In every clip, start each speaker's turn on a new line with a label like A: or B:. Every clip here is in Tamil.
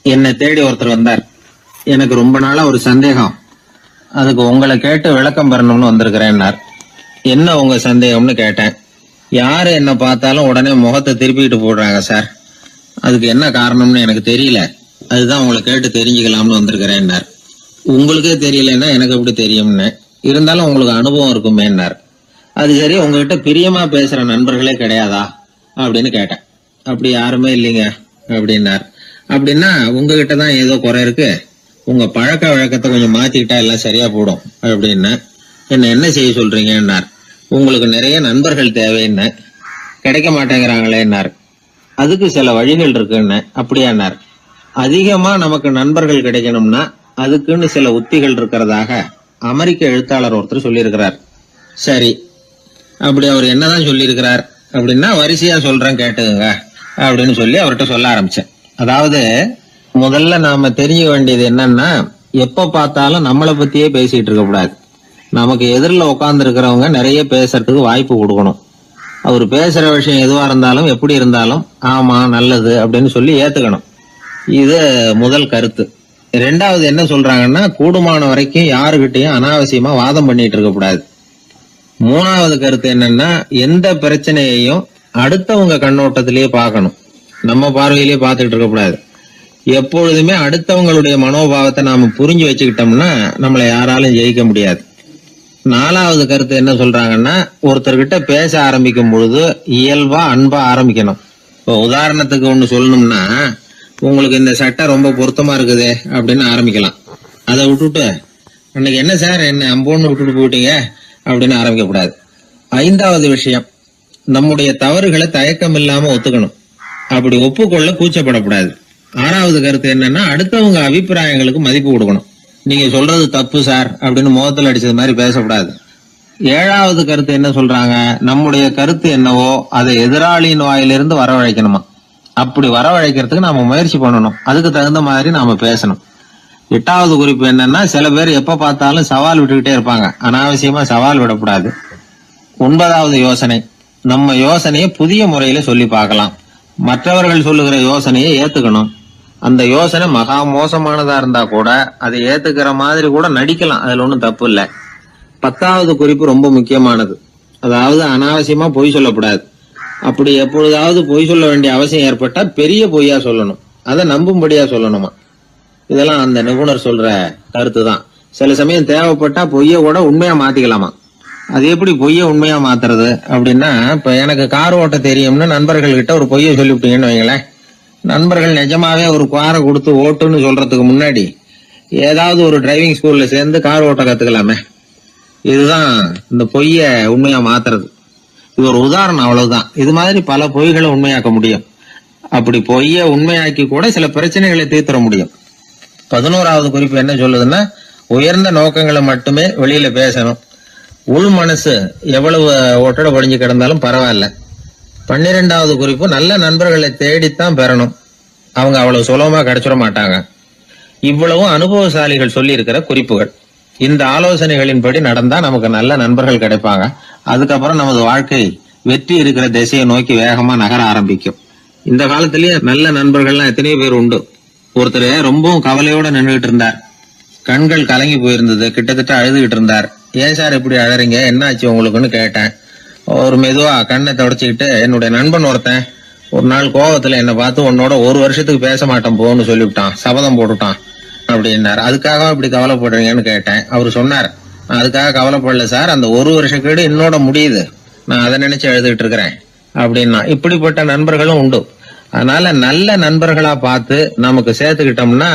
A: என்னை தேடி ஒருத்தர் வந்தார். எனக்கு ரொம்ப நாளா ஒரு சந்தேகம், அதுக்கு உங்களை கேட்டு விளக்கம் பெறணும்னு வந்திருக்கிறேன்னார். என்ன உங்க சந்தேகம்னு கேட்டேன். யாரு என்ன பார்த்தாலும் உடனே முகத்தை திருப்பிட்டு போடுறாங்க சார், அதுக்கு என்ன காரணம்னு எனக்கு தெரியல, அதுதான் உங்களை கேட்டு தெரிஞ்சுக்கலாம்னு வந்திருக்கிறேன்னார். உங்களுக்கே தெரியலன்னா எனக்கு எப்படி தெரியும்னு, இருந்தாலும் உங்களுக்கு அனுபவம் இருக்குமேன்னார். அது சரி, உங்ககிட்ட பிரியமா பேசுற நண்பர்களே கிடையாதா அப்படின்னு கேட்டேன். அப்படி யாருமே இல்லைங்க அப்படின்னார். அப்படின்னா உங்ககிட்ட தான் ஏதோ குறை இருக்கு, உங்க பழக்க வழக்கத்தை கொஞ்சம் மாத்திக்கிட்டா எல்லாம் சரியா போடும் அப்படின்னு. என்ன செய்ய சொல்றீங்கன்னார். உங்களுக்கு நிறைய நண்பர்கள் தேவைன்னு. கிடைக்க மாட்டேங்கிறாங்களேன்னார். அதுக்கு சில வழிகள் இருக்குன்னு. அப்படியானார். அதிகமா நமக்கு நண்பர்கள் கிடைக்கணும்னா அதுக்குன்னு சில உத்திகள் இருக்கிறதாக அமெரிக்க எழுத்தாளர் ஒருத்தர் சொல்லியிருக்கிறார். சரி, அப்படி அவர் என்னதான் சொல்லியிருக்கிறார் அப்படின்னா வரிசையா சொல்றேன் கேட்டுங்க அப்படின்னு சொல்லி அவர்கிட்ட சொல்ல ஆரம்பிச்சேன். அதாவது முதல்ல நாம தெரிஞ்சுக்க வேண்டியது என்னன்னா, எப்ப பார்த்தாலும் நம்மளை பத்தியே பேசிட்டு இருக்க கூடாது. நமக்கு எதிரில் உட்கார்ந்து இருக்கிறவங்க நிறைய பேசுறதுக்கு வாய்ப்பு கொடுக்கணும். அவர் பேசுற விஷயம் எதுவா இருந்தாலும் எப்படி இருந்தாலும் ஆமா நல்லது அப்படின்னு சொல்லி ஏத்துக்கணும். இது முதல் கருத்து. ரெண்டாவது என்ன சொல்றாங்கன்னா, கூடுமான வரைக்கும் யாருகிட்டையும் அனாவசியமா வாதம் பண்ணிட்டு இருக்க கூடாது. மூணாவது கருத்து என்னன்னா, எந்த பிரச்சனையையும் அடுத்தவங்க கண்ணோட்டத்திலேயே பார்க்கணும், நம்ம பார்வையிலேயே பார்த்துட்டு இருக்க கூடாது. எப்பொழுதுமே அடுத்தவங்களுடைய மனோபாவத்தை நாம புரிஞ்சு வச்சுக்கிட்டோம்னா நம்மளை யாராலும் ஜெயிக்க முடியாது. நாலாவது கருத்து என்ன சொல்றாங்கன்னா, ஒருத்தர்கிட்ட பேச ஆரம்பிக்கும் பொழுது இயல்பா அன்பா ஆரம்பிக்கணும். இப்போ உதாரணத்துக்கு ஒண்ணு சொல்லணும்னா, உங்களுக்கு இந்த சட்டை ரொம்ப பொருத்தமா இருக்குதே அப்படின்னு ஆரம்பிக்கலாம். அதை விட்டுட்டு அன்னைக்கு என்ன சார் என்ன அம்போன்னு விட்டுட்டு போயிட்டீங்க அப்படின்னு ஆரம்பிக்க கூடாது. ஐந்தாவது விஷயம், நம்முடைய தவறுகளை தயக்கம் இல்லாம ஒத்துக்கணும், அப்படி ஒப்புக்கொள்ள கூச்சப்படக்கூடாது. ஆறாவது கருத்து என்னன்னா, அடுத்தவங்க அபிப்பிராயங்களுக்கு மதிப்பு கொடுக்கணும். நீங்க சொல்றது தப்பு சார் அப்படின்னு முகத்தில் அடிச்சது மாதிரி பேசக்கூடாது. ஏழாவது கருத்து என்ன சொல்றாங்க, நம்முடைய கருத்து என்னவோ அதை எதிராளியின் வாயிலிருந்து வரவழைக்கணுமா. அப்படி வரவழைக்கிறதுக்கு நாம முயற்சி பண்ணணும், அதுக்கு தகுந்த மாதிரி நாம பேசணும். எட்டாவது குறிப்பு என்னன்னா, சில பேர் எப்ப பார்த்தாலும் சவால் விட்டுக்கிட்டே இருப்பாங்க, அனாவசியமா சவால் விடக்கூடாது. ஒன்பதாவது யோசனை, நம்ம யோசனையை புதிய முறையில சொல்லி பார்க்கலாம். மற்றவர்கள் சொல்லுகிற யோசனையை ஏத்துக்கணும். அந்த யோசனை மகா மோசமானதா இருந்தா கூட அதை ஏத்துக்கிற மாதிரி கூட நடிக்கலாம், அதுல ஒன்றும் தப்பு இல்லை. பத்தாவது குறிப்பு ரொம்ப முக்கியமானது, அதாவது அனாவசியமா பொய் சொல்லக்கூடாது. அப்படி எப்பொழுதாவது பொய் சொல்ல வேண்டிய அவசியம் ஏற்பட்டா பெரிய பொய்யா சொல்லணும், அதை நம்பும்படியா சொல்லணுமா. இதெல்லாம் அந்த நிபுணர் சொல்ற கருத்து தான். சில சமயம் தேவைப்பட்டா பொய்ய கூட உண்மையா மாத்திக்கலாமா. அது எப்படி பொய்ய உண்மையா மாத்துறது அப்படின்னா, இப்ப எனக்கு கார் ஓட்ட தெரியும்னு நண்பர்கள் கிட்ட ஒரு பொய்ய சொல்லிவிட்டீங்கன்னு வைங்களேன், நண்பர்கள் நிஜமாவே ஒரு காரை கொடுத்து ஓட்டுன்னு சொல்றதுக்கு முன்னாடி ஏதாவது ஒரு டிரைவிங் ஸ்கூல்ல சேர்ந்து கார் ஓட்ட கத்துக்கலாமே. இதுதான் இந்த பொய்ய உண்மையா மாத்துறது. இது ஒரு உதாரணம், அவ்வளவுதான். இது மாதிரி பல பொய்களை உண்மையாக்க முடியும். அப்படி பொய்ய உண்மையாக்கி கூட சில பிரச்சனைகளை தீர்த்திட முடியும். 11வது குறிப்பு என்ன சொல்லுதுன்னா, உயர்ந்த நோக்கங்களை மட்டுமே வெளியில பேசணும். உள் மனசு எவ்வளவு ஒட்டட படிஞ்சு கிடந்தாலும் பரவாயில்ல. 12வது குறிப்பு, நல்ல நண்பர்களை தேடித்தான் பெறணும், அவங்க அவ்வளவு சுலபமா கிடைச்சிட மாட்டாங்க. இவ்வளவும் அனுபவசாலிகள் சொல்லி இருக்கிற குறிப்புகள். இந்த ஆலோசனைகளின்படி நடந்தா நமக்கு நல்ல நண்பர்கள் கிடைப்பாங்க. அதுக்கப்புறம் நமது வாழ்க்கை வெற்றி இருக்கிற திசையை நோக்கி வேகமா நகர ஆரம்பிக்கும். இந்த காலத்திலேயே நல்ல நண்பர்கள்லாம் எத்தனையோ பேர் உண்டு. ஒருத்தர் ரொம்பவும் கவலையோட நின்றுகிட்டு இருந்தார், கண்கள் கலங்கி போயிருந்தது, கிட்டத்தட்ட அழுதுகிட்டு இருந்தார். ஏன் சார் இப்படி அழறீங்க, என்ன ஆச்சு உங்களுக்குன்னு கேட்டேன். ஒரு மெதுவா கண்ணை தொடச்சிக்கிட்டு, என்னுடைய நண்பன் ஒருத்தன் ஒரு நாள் கோவத்துல என்னை பார்த்து உன்னோட ஒரு வருஷத்துக்கு பேச மாட்டேன் போன்னு சொல்லிவிட்டான், சபதம் போட்டுட்டான் அப்படின்னாரு. அதுக்காக இப்படி கவலைப்படுறீங்கன்னு கேட்டேன். அவர் சொன்னார், நான் அதுக்காக கவலைப்படல சார், அந்த ஒரு வருஷ கேடு என்னோட முடியுது, நான் அதை நினைச்சு எழுதிட்டு இருக்கிறேன் அப்படின்னா. இப்படிப்பட்ட நண்பர்களும் உண்டு. அதனால நல்ல நண்பர்களா பார்த்து நமக்கு சேர்த்துக்கிட்டோம்னா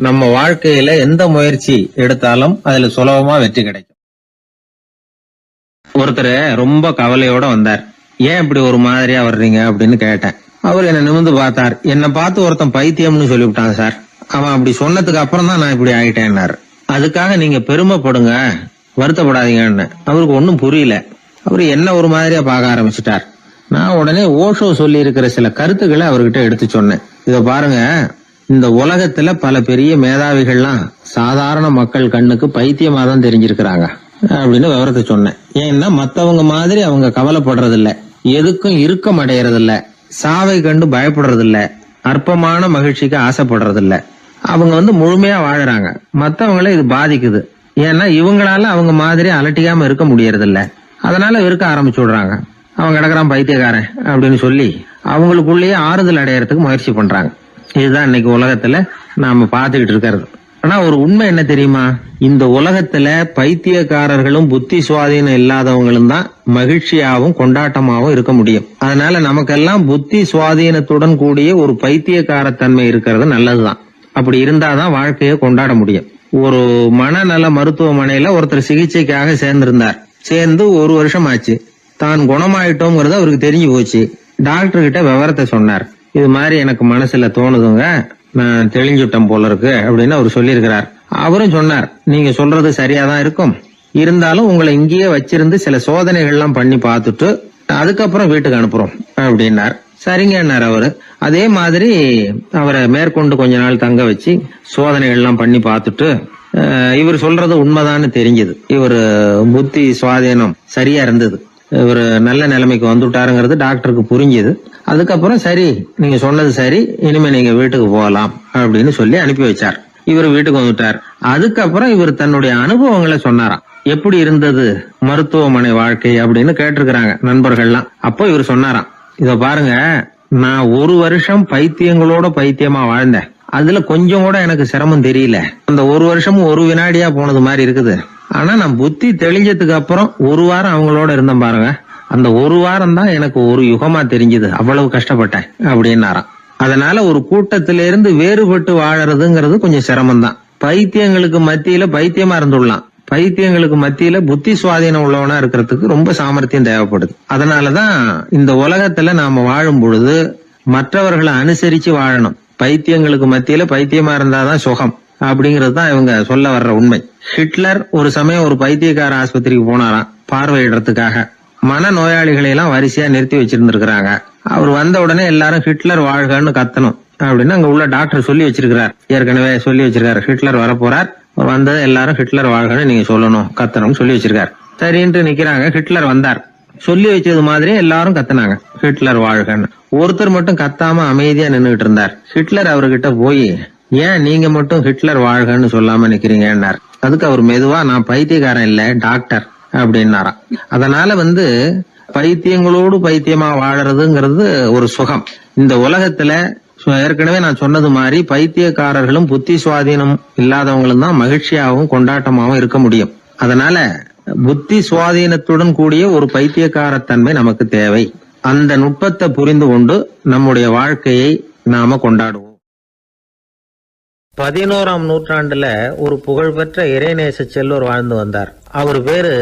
A: நம்ம வாழ்க்கையில எந்த முயற்சி எடுத்தாலும் அதுல சுலபமா வெற்றி கிடைக்கும். ஒருத்தர் ரொம்ப கவலையோட வந்தார். ஏன் இப்படி ஒரு மாதிரியா வர்றீங்க அப்படின்னு கேட்டேன். அவர் என்ன நிமிர்ந்து பார்த்தார். என்னை பார்த்து ஒருத்தன் பைத்தியம்னு சொல்லிவிட்டான் சார், அவன் அப்படி சொன்னதுக்கு அப்புறம் தான் நான் இப்படி ஆயிட்டேன்னாரு. அதுக்காக நீங்க பெருமைப்படுங்க, வருத்தப்படாதீங்கன்னு. அவருக்கு ஒன்னும் புரியல. அவரு என்ன ஒரு மாதிரியா பார்க்க ஆரம்பிச்சுட்டார். நான் உடனே ஓஷோ சொல்லி இருக்கிற சில கருத்துக்களை அவர்கிட்ட எடுத்து சொன்னேன். இத பாருங்க, இந்த உலகத்துல பல பெரிய மேதாவிகள்லாம் சாதாரண மக்கள் கண்ணுக்கு பைத்தியமா தான் தெரிஞ்சிருக்கிறாங்க அப்படின்னு விவரத்தை சொன்னேன். ஏன்னா மத்தவங்க மாதிரி அவங்க கவலைப்படுறது இல்ல, எதுக்கும் இறுக்கம் அடையறது இல்ல, சாவை கண்டு பயப்படுறது இல்ல, அற்பமான மகிழ்ச்சிக்கு ஆசைப்படுறது இல்ல. அவங்க முழுமையா வாழறாங்க. மத்தவங்களை இது பாதிக்குது. ஏன்னா இவங்களால அவங்க மாதிரி அலட்டிக்காம இருக்க முடியறது இல்ல. அதனால வெறுக்க ஆரம்பிச்சு விடுறாங்க. அவன் கிடக்குறான் பைத்தியக்காரன் அப்படின்னு சொல்லி அவங்களுக்குள்ளேயே ஆறுதல் அடையறதுக்கு முயற்சி பண்றாங்க. இதுதான் இன்னைக்கு உலகத்துல நாம பாத்துக்கிட்டு இருக்கிறது. ஆனா ஒரு உண்மை என்ன தெரியுமா? இந்த உலகத்துல பைத்தியக்காரர்களும் புத்தி சுவாதீனம் இல்லாதவங்களும் தான் மகிழ்ச்சியாவும் கொண்டாட்டமாவும் இருக்க முடியும். அதனால நமக்கெல்லாம் புத்தி சுவாதீனத்துடன் கூடிய ஒரு பைத்தியக்காரத்தன்மை இருக்கிறது நல்லதுதான். அப்படி இருந்தாதான் வாழ்க்கையை கொண்டாட முடியும். ஒரு மனநல மருத்துவமனையில ஒருத்தர் சிகிச்சைக்காக சேர்ந்திருந்தார். சேர்ந்து 1 வருஷம் ஆச்சு. தான் குணமாயிட்டோங்கிறது அவருக்கு தெரிஞ்சு போச்சு. டாக்டர் கிட்ட விவரத்தை சொன்னார். இது மாதிரி எனக்கு மனசுல தோணுதுங்க, நான் தெளிஞ்சுட்டேன் போல இருக்கு அப்படின்னு அவர் சொல்லியிருக்கிறார். அவரும் சொன்னார், நீங்க சொல்றது சரியாதான் இருக்கும், இருந்தாலும் உங்களை இங்கேயே வச்சிருந்து சில சோதனைகள்லாம் பண்ணி பார்த்துட்டு அதுக்கப்புறம் வீட்டுக்கு அனுப்புறோம் அப்படின்னார். சரிங்கன்னார் அவரு. அதே மாதிரி அவரை மேற்கொண்டு கொஞ்ச நாள் தங்க வச்சு சோதனைகள்லாம் பண்ணி பார்த்துட்டு இவர் சொல்றது உண்மைதான்னு தெரிஞ்சது. இவர் புத்தி சுவாதீனம் சரியா இருந்தது. இவர் நல்ல நிலைமைக்கு வந்துட்டாருங்கிறது டாக்டருக்கு புரிஞ்சது. அதுக்கப்புறம் சரி, நீங்க சொன்னது சரி, இனிமே நீங்க வீட்டுக்கு போகலாம் அப்படின்னு சொல்லி அனுப்பி வச்சார். இவர் வீட்டுக்கு வந்துட்டார். அதுக்கப்புறம் இவர் தன்னுடைய அனுபவங்களை சொன்னாராம். எப்படி இருந்தது மருத்துவமனை வாழ்க்கை அப்படின்னு கேட்டிருக்கிறாங்க நண்பர்கள்லாம். அப்போ இவர் சொன்னாராம், இத பாருங்க, நான் 1 வருஷம் பைத்தியங்களோட பைத்தியமா வாழ்ந்தேன். அதுல கொஞ்சம் கூட எனக்கு சிரமம் தெரியல. அந்த 1 வருஷமும் 1 வினாடியா போனது மாதிரி இருக்குது. ஆனா நான் புத்தி தெளிஞ்சதுக்கு அப்புறம் 1 வாரம் அவங்களோட இருந்தேன் பாருங்க, அந்த 1 வாரம் தான் எனக்கு 1 யுகமா தெரிஞ்சது. அவ்வளவு கஷ்டப்பட்டேன் அப்படின்னாராம். அதனால ஒரு கூட்டத்திலிருந்து வேறுபட்டு வாழறதுங்கிறது கொஞ்சம் சிரமம் தான். பைத்தியங்களுக்கு மத்தியில பைத்தியமா இருந்துடலாம். பைத்தியங்களுக்கு மத்தியில புத்தி சுவாதீனம் உள்ளவனா இருக்கிறதுக்கு ரொம்ப சாமர்த்தியம் தேவைப்படுது. அதனாலதான் இந்த உலகத்துல நாம வாழும் பொழுது மற்றவர்களை அனுசரிச்சு வாழணும். பைத்தியங்களுக்கு மத்தியில பைத்தியமா இருந்தாதான் சுகம் அப்படிங்கிறது தான் இவங்க சொல்ல வர்ற உண்மை. ஹிட்லர் ஒரு சமயம் ஒரு பைத்தியக்கார ஆஸ்பத்திரிக்கு போனாராம் பார்வையிடறதுக்காக. மன நோயாளிகளை எல்லாம் வரிசையா நிறுத்தி வச்சிருந்திருக்கிறாங்க. அவர் வந்த உடனே எல்லாரும் ஹிட்லர் வாழ்கன்னு கத்தணும் அப்படின்னு அங்க உள்ள டாக்டர் சொல்லி வச்சிருக்கிறார். ஏற்கனவே சொல்லி வச்சிருக்காரு, ஹிட்லர் வரப்போறார், வந்தது எல்லாரும் ஹிட்லர் வாழ்கன்னு நீங்க சொல்லணும், கத்தணும்னு சொல்லி வச்சிருக்காரு. சரின்ட்டு நிக்கிறாங்க. ஹிட்லர் வந்தார். சொல்லி வச்சது மாதிரி எல்லாரும் கத்துனாங்க, ஹிட்லர் வாழ்கன்னு. ஒருத்தர் மட்டும் கத்தாம அமைதியா நின்னுகிட்டு இருந்தார். ஹிட்லர் அவர்கிட்ட போய், ஏன் நீங்க மட்டும் ஹிட்லர் வாழ்கன்னு சொல்லாம நிக்கிறீங்கன்னார். அதுக்கு அவர் மெதுவா, நான் பைத்தியக்காரன் இல்ல, டாக்டர் அப்படின்னாராம். அதனால பைத்தியங்களோடு பைத்தியமா வாழறதுங்கிறது ஒரு சுகம். இந்த உலகத்துல ஏற்கனவே நான் சொன்னது மாதிரி பைத்தியக்காரர்களும் புத்தி சுவாதீனம் இல்லாதவங்களும் தான் மகிழ்ச்சியாகவும் கொண்டாட்டமாகவும் இருக்க முடியும். அதனால புத்தி சுவாதீனத்துடன் கூடிய ஒரு பைத்தியக்காரத்தன்மை நமக்கு தேவை. அந்த நுட்பத்தை புரிந்து கொண்டு நம்முடைய வாழ்க்கையை நாம கொண்டாடுவோம். 11ஆம் நூற்றாண்டுல ஒரு புகழ்பெற்ற இறைநேச செல்வர் வாழ்ந்து வந்தார். அவர் பேரு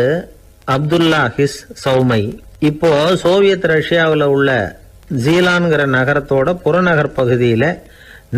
A: அப்துல்லா ஹிஸ் சௌமை. இப்போ சோவியத் ரஷ்யாவில் உள்ள ஜீலான்கிற நகரத்தோட புறநகர் பகுதியில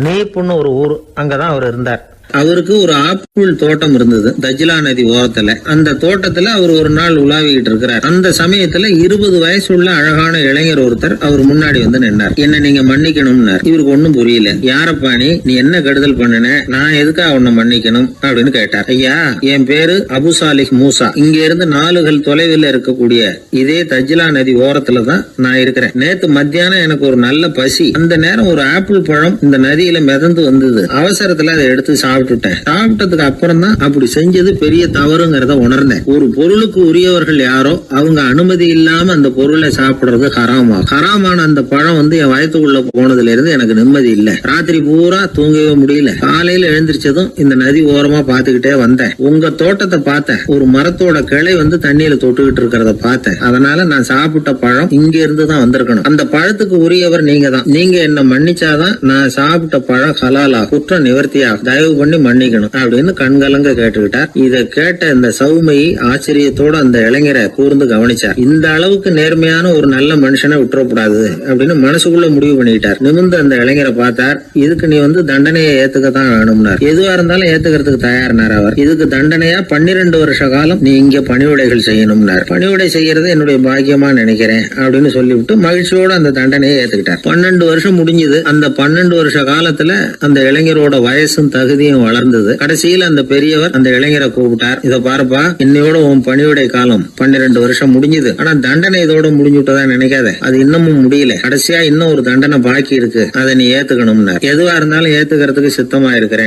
A: நீப்புன்னு ஒரு ஊர், அங்கதான் அவர் இருந்தார். அவருக்கு ஒரு ஆப்பிள் தோட்டம் இருந்தது தஜ்லா நதி ஓரத்துல. அந்த தோட்டத்துல அவர் ஒரு நாள் உலாவிக்கிட்டு இருக்கிறார். அந்த சமயத்துல 20 வயசுள்ள அழகான இளைஞர் ஒருத்தர் அவர் முன்னாடி வந்து நின்னார். என்ன நீங்க மன்னிக்கணும்னார். இவருக்கு ஒன்னும் புரியல. யாரப்பா நீ என்ன கெடுதல் பண்ணுன, நான் எதுக்கா உன்னை மன்னிக்கணும் அப்படின்னு கேட்டார். ஐயா, என் பேரு அபு சாலிஹ் மூசா. இங்க இருந்து 4 கல் தொலைவில் இருக்கக்கூடிய இதே தஜ்லா நதி ஓரத்துலதான் நான் இருக்கிறேன். நேத்து மத்தியானம் எனக்கு ஒரு நல்ல பசி. அந்த நேரம் ஒரு ஆப்பிள் பழம் இந்த நதியில மிதந்து வந்தது. அவசரத்துல அதை எடுத்து சாப்பிட்டதுக்கு அப்புறம் தான் அப்படி செஞ்சது பெரிய தவறுங்கிறத உணர்ந்தேன். ஒரு பொருளுக்கு உரியவர்கள் யாரோ அவங்க அனுமதி இல்லாம அந்த பொருளை சாப்பிடுறது ஹராமான அந்த பழம் என் வயத்துக்குள்ள போனதுல இருந்து எனக்கு நிம்மதி இல்ல. ராத்திரி பூரா தூங்கவே முடியல. காலையில எழுந்திரிச்சதும் இந்த நதி ஓரமா பாத்துக்கிட்டே வந்தேன். உங்க தோட்டத்தை பார்த்தேன். ஒரு மரத்தோட கிளை தண்ணியில தொட்டுக்கிட்டு இருக்கிறத பார்த்தேன். அதனால நான் சாப்பிட்ட பழம் இங்க இருந்து தான் வந்திருக்கணும். அந்த பழத்துக்கு உரியவர் நீங்க தான். நீங்க என்ன மன்னிச்சாதான் நான் சாப்பிட்ட பழம் ஹலாலா, குற்றம் நிவர்த்தியா, தயவு பண்ணி மன்னிக்கணும் அப்படின்னு கண்கலங்க கேட்டுக்கிட்டார். இத கேட்ட இந்த சௌமை ஆச்சரியத்தோட அந்த இளைஞரை கூர்ந்து கவனிச்சார். இந்த அளவுக்கு நேர்மையான ஒரு நல்ல மனுஷனை விட்டுறக்கூடாது அப்படின்னு மனசுக்குள்ள முடிவு பண்ணிட்டார். நிமிர்ந்து அந்த இளைஞரை பார்த்தார். இதுக்கு நீ தண்டனையை ஏத்துக்கத்தான் வேணும்னார். எதுவா இருந்தாலும் ஏத்துக்கிறதுக்கு தயார்னார் அவர். இதுக்கு தண்டனையா 12 வருஷ காலம் நீ இங்க பணிவிடைகள் செய்யணும்னார். பணிவிடை செய்யறது என்னுடைய பாக்கியமா நினைக்கிறேன் அப்படின்னு சொல்லிவிட்டு மகிழ்ச்சியோட அந்த தண்டனையை ஏத்துக்கிட்டார். 12 வருஷம் முடிஞ்சது. அந்த 12 வருஷ காலத்துல அந்த இளைஞரோட வயசும் தகுதியும் சந்தேகம் வளர்ந்தது. கடைசியில அந்த பெரியவர் அந்த இளைஞரை கூப்பிட்டார். இத பாருப்பா, இன்னையோட உன் பணியுடைய காலம் 12 வருஷம் முடிஞ்சது. ஆனா தண்டனை இதோட முடிஞ்சு விட்டதா நினைக்காத, அது இன்னமும் முடியல. கடைசியா இன்னும் ஒரு தண்டனை பாக்கி இருக்கு, அதை நீ ஏத்துக்கணும்னா. எதுவா இருந்தாலும் ஏத்துக்கிறதுக்கு சித்தமா இருக்கிறேன்.